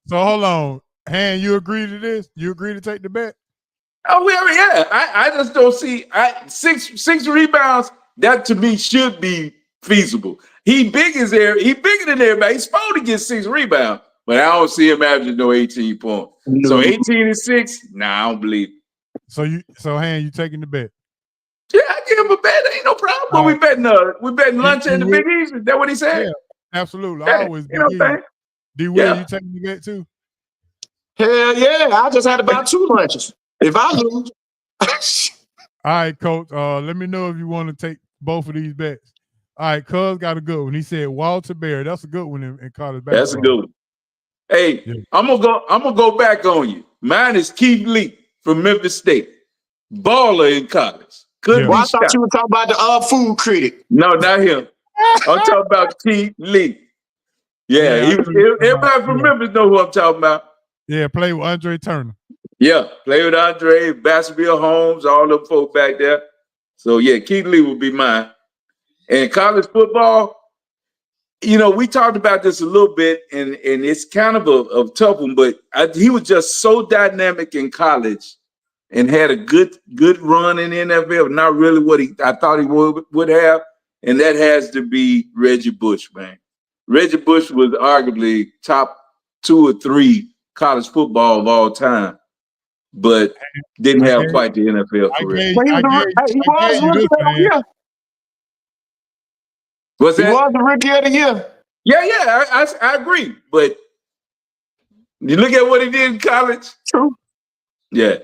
So hold on. Han, you agree to this? You agree to take the bet? Oh, well, yeah. I just don't see six rebounds. That to me should be feasible. He bigger than everybody. He's supposed to get 6 rebounds, but I don't see him averaging no 18 points. No. So 18 and 6, nah, I don't believe it. So Han, you taking the bet? Yeah, I give him a bet. Ain't no problem. But we betting lunch at the Big East. Is that what he said? Yeah, absolutely. Yeah, I always you know what I'm saying? D Will, Yeah. you taking the bet too? Hell yeah. I just had about 2 lunches. If I lose. All right, coach. Let me know if you want to take both of these bets. All right, Cuz got a good one. He said Walter Berry. That's a good one in college basketball. That's a good one. Hey, Yeah. I'm gonna go back on you. Mine is Keith Lee from Memphis State. Baller in college. Couldn't Well, be I thought stopped. you were talking about the food critic. No, not him. I'm talking about Keith Lee. Yeah, Yeah, I know what you're talking everybody about. from Yeah. Memphis know who I'm talking about. Yeah, play with Andre Turner. Yeah, play with Andre, Baskerville Holmes, all them folk back there. So yeah, Keith Lee would be mine. And college football, we talked about this a little bit, and it's kind of a tough one, but he was just so dynamic in college and had a good run in the NFL. Not really what I thought he would have, and that has to be Reggie Bush, man. Reggie Bush was arguably top 2 or 3 college football of all time, but didn't have quite the NFL career. But he was rookie of the year. What's He that? was the rookie of the year. Yeah, I agree. But you look at what he did in college. True. Yeah.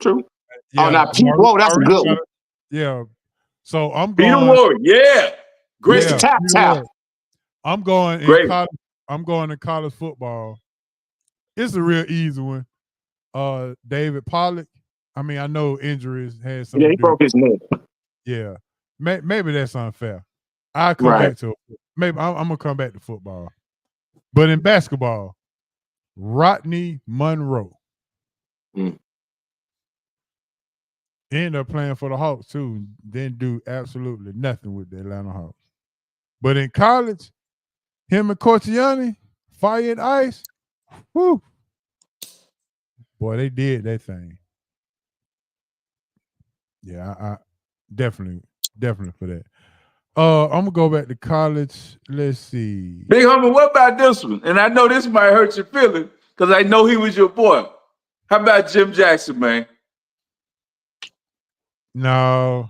True. Yeah, Oh, now Pete, whoa, that's a good one. Yeah. So I'm Peter going. Ward, yeah. Great. Mr. Tap Tap. I'm going in Great. college. I'm going to college football. It's a real easy one. David Pollock. I mean, I know injuries had something. Yeah, to he do. broke his neck. Yeah, maybe that's unfair. I'll come Right. back to it. Maybe I'm gonna come back to football. But in basketball, Rodney Monroe ended up playing for the Hawks too. Didn't do absolutely nothing with the Atlanta Hawks. But in college, him and Cortiani, Fire and Ice, whoo, boy, they did that thing. Yeah, I definitely for that. I'm gonna go back to college. Let's see. Big homie, what about this one? And I know this might hurt your feelings because I know he was your boy. How about Jim Jackson, man? No,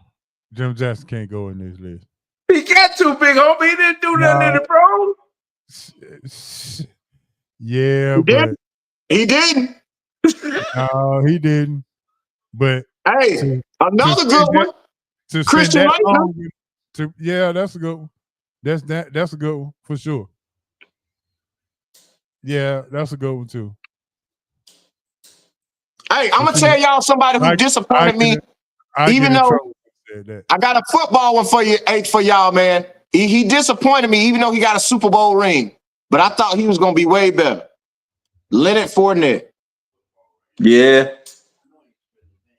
Jim Jackson can't go in this list. He got to, big homie. He didn't do nothing in the pros. Yeah, He but did. He didn't. no, he didn't. But Hey, another good one. to Christian spend that Laettner. long yeah, that's a good one. That's a good one for sure. Yeah, that's a good one too. Hey, I'm gonna tell y'all somebody who disappointed me. Even though I got a football one for you, for y'all, man. He disappointed me, even though he got a Super Bowl ring. But I thought he was gonna be way better. Leonard Fournette. Yeah.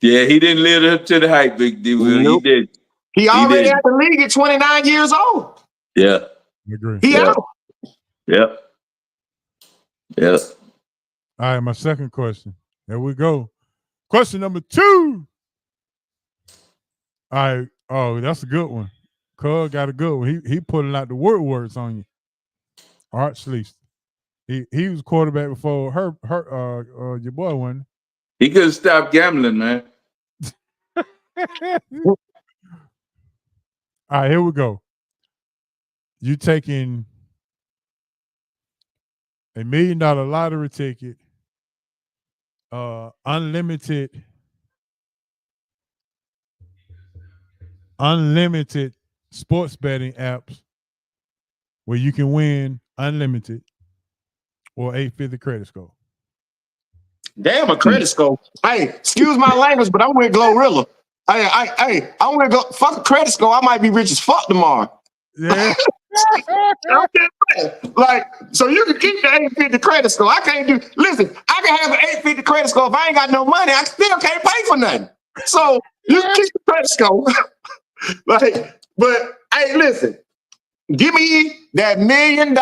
Yeah, he didn't live up to the hype, Big D. Nope. He did. He already had the league at 29 years old. Yeah. Agree. He out. Yep. Yep. All right, my second question. There we go. Question number 2. All right. Oh, that's a good one. Cuz got a good one. He pulling out the words on you. Art Schlichter. He was quarterback before your boy won. He could have stopped gambling, man. All right, here we go. You taking $1 million lottery ticket, unlimited sports betting apps where you can win unlimited, or 850 credit score. Damn, a credit score. Hey, excuse my language, but I'm with Glorilla. Hey, I'm with fuck a credit score. I might be rich as fuck tomorrow. Yeah. Like, so you can keep the 850 credit score. I can't do. Listen, I can have an 850 credit score. If I ain't got no money, I still can't pay for nothing. So you can keep the credit score. Like, but hey, listen, give me that $1 million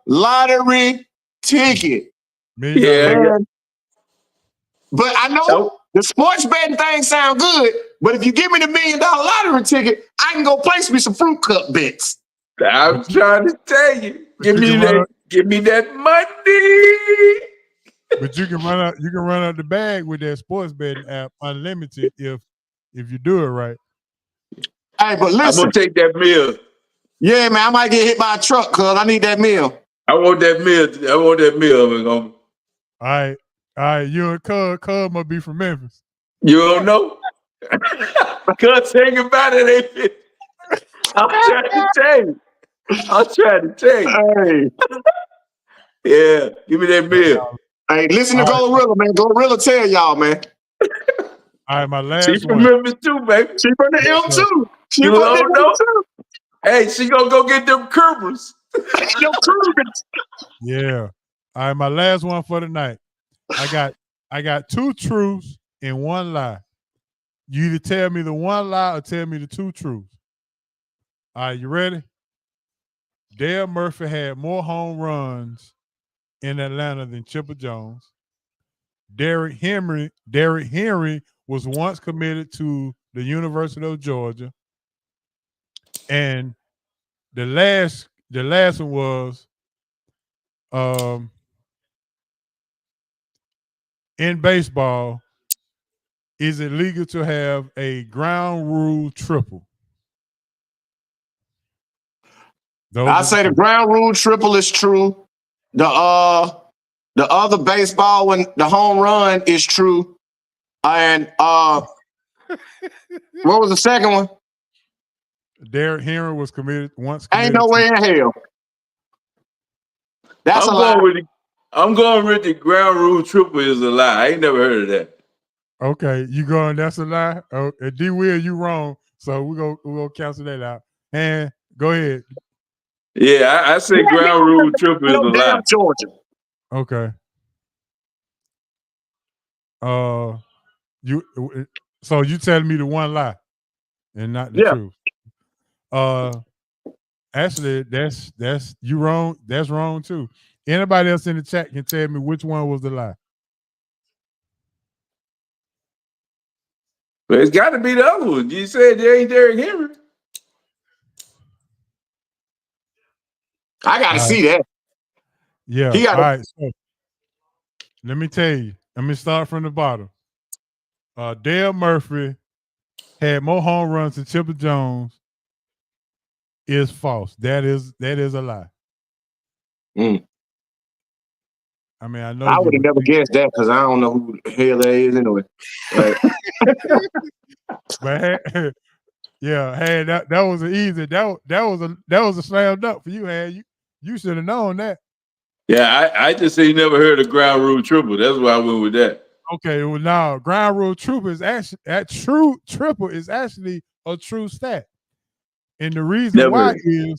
lottery ticket. Yeah. But I know the sports betting thing sound good. But if you give me the $1 million lottery ticket, I can go place me some fruit cup bets. I'm trying to tell you. Give me that money. But you can run out the bag with that sports betting app unlimited if you do it right. Hey, but listen, I'm gonna take that meal. Yeah, man, I might get hit by a truck because I need that meal. I want that meal. All right. You and Cub must be from Memphis. You don't know? Cuz think about it, ain't it? I'm trying to tell you. Hey. Yeah, give me that meal. Hey, listen to Glorilla, man. Glorilla tell y'all, man. All right, my last one. She from Memphis too, baby. She from the M too. She you from don't the know? too. Hey, she gonna go get them Cougars. Yeah. All right, my last one for the night. I got 2 truths and 1 lie. You either tell me the 1 lie or tell me the 2 truths. All right, you ready? Dale Murphy had more home runs in Atlanta than Chipper Jones. Derrick Henry was once committed to the University of Georgia. And the last one was in baseball, is it legal to have a ground rule triple? I say the ground rule triple is true. The other baseball one, the home run is true. And what was the second one? Derrick Henry was committed once. Ain't no way in hell. That's a lie. I'm going with the ground rule triple is a lie. I ain't never heard of that. Okay, you going? That's a lie. Oh, D. Will, you wrong. So we're gonna cancel that out. And go ahead. Yeah, I say ground rule triple is a lie. Georgia. Okay. So you telling me the 1 lie and not the truth? Actually, that's you wrong. That's wrong too. Anybody else in the chat can tell me which one was the lie? But it's got to be the other one. You said there ain't Derrick Henry. I got to see that. Yeah. All right. So let me tell you. Let me start from the bottom. Dale Murphy had more home runs than Chipper Jones. Is false. That is a lie. I mean, I know I would have never guessed that because I don't know who the hell that is anyway. Right. But hey, that was an easy. That was a slam dunk for you, you should have known that. Yeah, I just ain't never heard of ground rule triple. That's why I went with that. Okay, well now ground rule triple is actually triple is actually a true stat. And the reason why is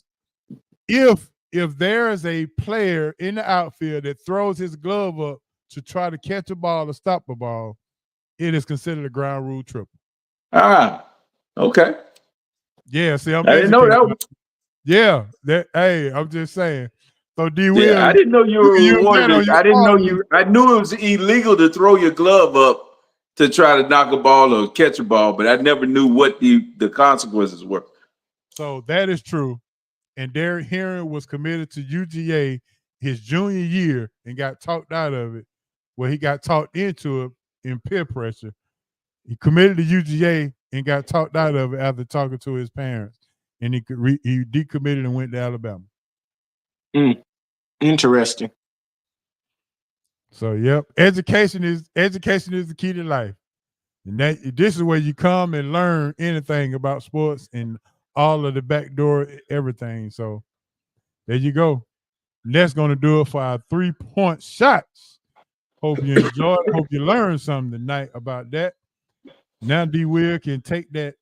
if there is a player in the outfield that throws his glove up to try to catch a ball or stop a ball, it is considered a ground rule triple. Okay. Yeah, see, I didn't know that. Yeah, I'm just saying. So D. Will, yeah, I didn't know you were wanted. I didn't know you. I knew it was illegal to throw your glove up to try to knock a ball or catch a ball, but I never knew what the consequences were. So that is true. And Derrick Henry was committed to UGA his junior year and got talked out of it. Well, he got talked into it in peer pressure. He committed to UGA and got talked out of it after talking to his parents. and he decommitted and went to Alabama. Interesting. So yep, education is the key to life, and this is where you come and learn anything about sports and all of the backdoor everything. So there you go. And that's gonna do it for our 3-point shots. Hope you enjoyed. Hope you learned something tonight about that. Now D Will can take that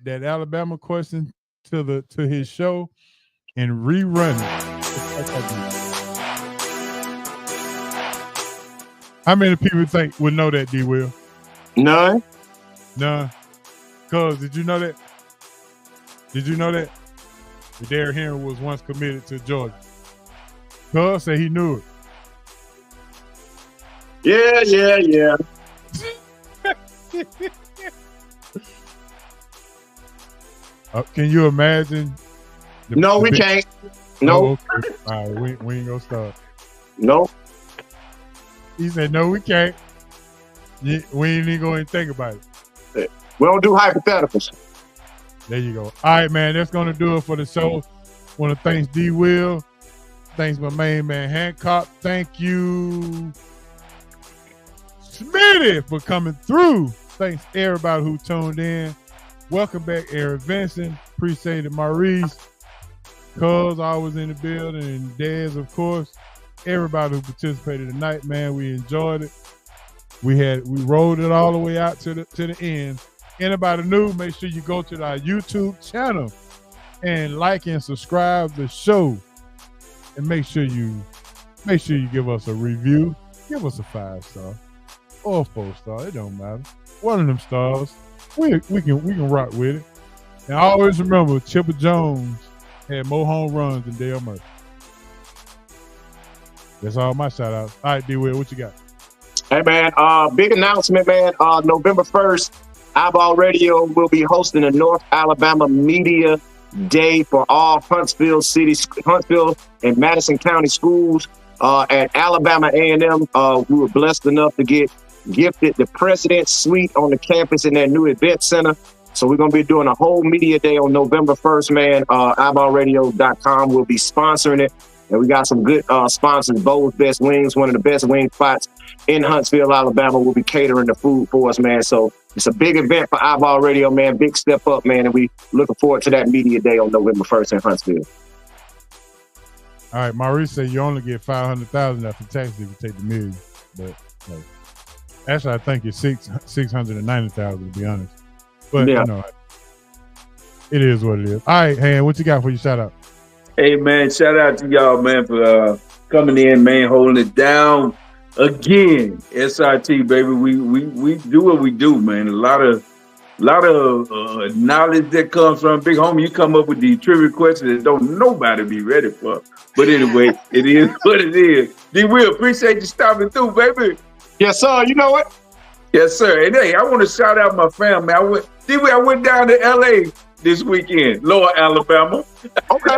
Alabama question to his show and rerun it. How many people think would know that, D Will? None. Cuz, did you know that? Did you know that? The Derrick Henry was once committed to Georgia. Cuz said he knew it. Yeah. Can you imagine? No, we can't. No. Oh, okay. All right, we ain't gonna start. No. He said, no, we can't. We ain't even going to think about it. We don't do hypotheticals. There you go. All right, man, that's going to do it for the show. Want to thank D Will. Thanks my main man Hancock. Thank you, Smitty, for coming through. Thanks everybody who tuned in. Welcome back, Aaron Vincent. Appreciate it, Maurice. Cuz always in the building, and Dez, of course. Everybody who participated tonight, man, we enjoyed it. We rolled it all the way out to the end. Anybody new, make sure you go to our YouTube channel and like and subscribe the show, and make sure you give us a review. Give us a 5-star or a 4-star. It don't matter. One of them stars. We can rock with it. And always remember, Chipper Jones had more home runs than Dale Murphy. That's all my shout outs. All right, D Will, what you got? Hey man, big announcement, man. November 1st, Eyeball Radio will be hosting a North Alabama Media Day for all Huntsville and Madison County schools. At Alabama A&M, we were blessed enough to get gifted the President's Suite on the campus in their new event center. So we're going to be doing a whole media day on November 1st, man. EyeballRadio.com will be sponsoring it. And we got some good sponsors. Bo's Best Wings, one of the best wing spots in Huntsville, Alabama, will be catering the food for us, man. So it's a big event for Eyeball Radio, man. Big step up, man. And we looking forward to that media day on November 1st in Huntsville. All right, Maurice said you only get $500,000 after taxes if you take the million. But actually, I think it's $690,000 to be honest. But yeah, you know, it is what it is. All right, Han, what you got for your shout out? Hey, man, shout out to y'all, man, for coming in, man, holding it down again. SRT, baby, we do what we do, man. A lot of knowledge that comes from Big Homie. You come up with these trivia questions that don't nobody be ready for. But anyway, it is what it is. D Will, appreciate you stopping through, baby. Yes, sir. You know what? Yes, sir. And hey, I want to shout out my family. I went down to LA this weekend, Lower Alabama. Okay.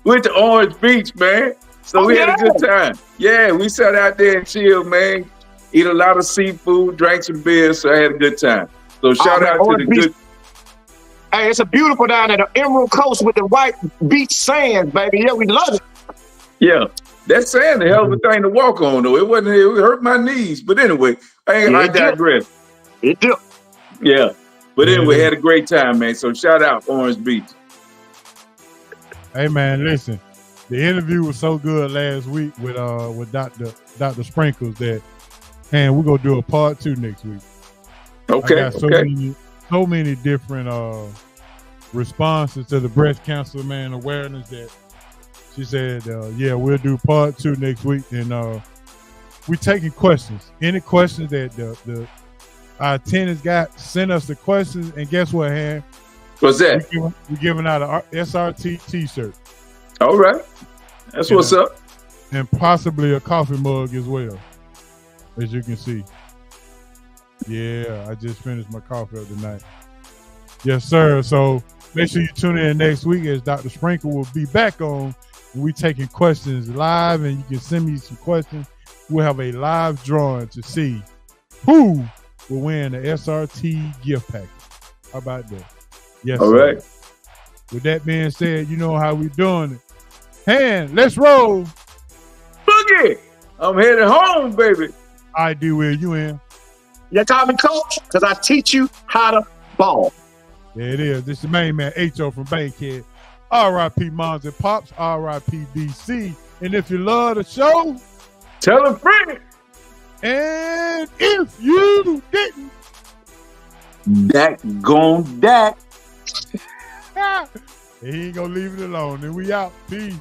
Went to Orange Beach, man. So we had a good time. Yeah, we sat out there and chilled, man. Eat a lot of seafood, drank some beer, so I had a good time. So shout out to the good. Hey, it's a beautiful down at the Emerald Coast with the white beach sands, baby. Yeah, we love it. Yeah, that sand a hell of a thing to walk on, though. It hurt my knees. But anyway, I digress. It did. Yeah. But anyway, had a great time, man. So shout out Orange Beach. Hey man, listen. The interview was so good last week with Dr. Sprinkles that, and we're gonna do a part 2 next week. Okay. I got so many different responses to the breast cancer awareness that she said, we'll do part 2 next week, and we taking questions. Any questions that our attendants got, send us the questions, and guess what, Han? What's that? We're giving out a SRT t-shirt. All right. That's what's up. And possibly a coffee mug as well, as you can see. Yeah, I just finished my coffee of the night. Yes, sir. So make sure you tune in next week as Dr. Sprinkle will be back on. We taking questions live, and you can send me some questions. We'll have a live drawing to see who will win the SRT gift package. How about that? Yes. All right. With that being said, you know how we doing it. Hand, let's roll. Boogie, I'm headed home, baby. I do will you in. You call me coach because I teach you how to ball. There it is. This is the main man, H.O. from Bankhead. R.I.P. Moms and Pops, R.I.P. DC. And if you love the show, Tell a friend. and if you didn't, Dak gon' Dak. he ain't gonna leave it alone. And we out. Peace.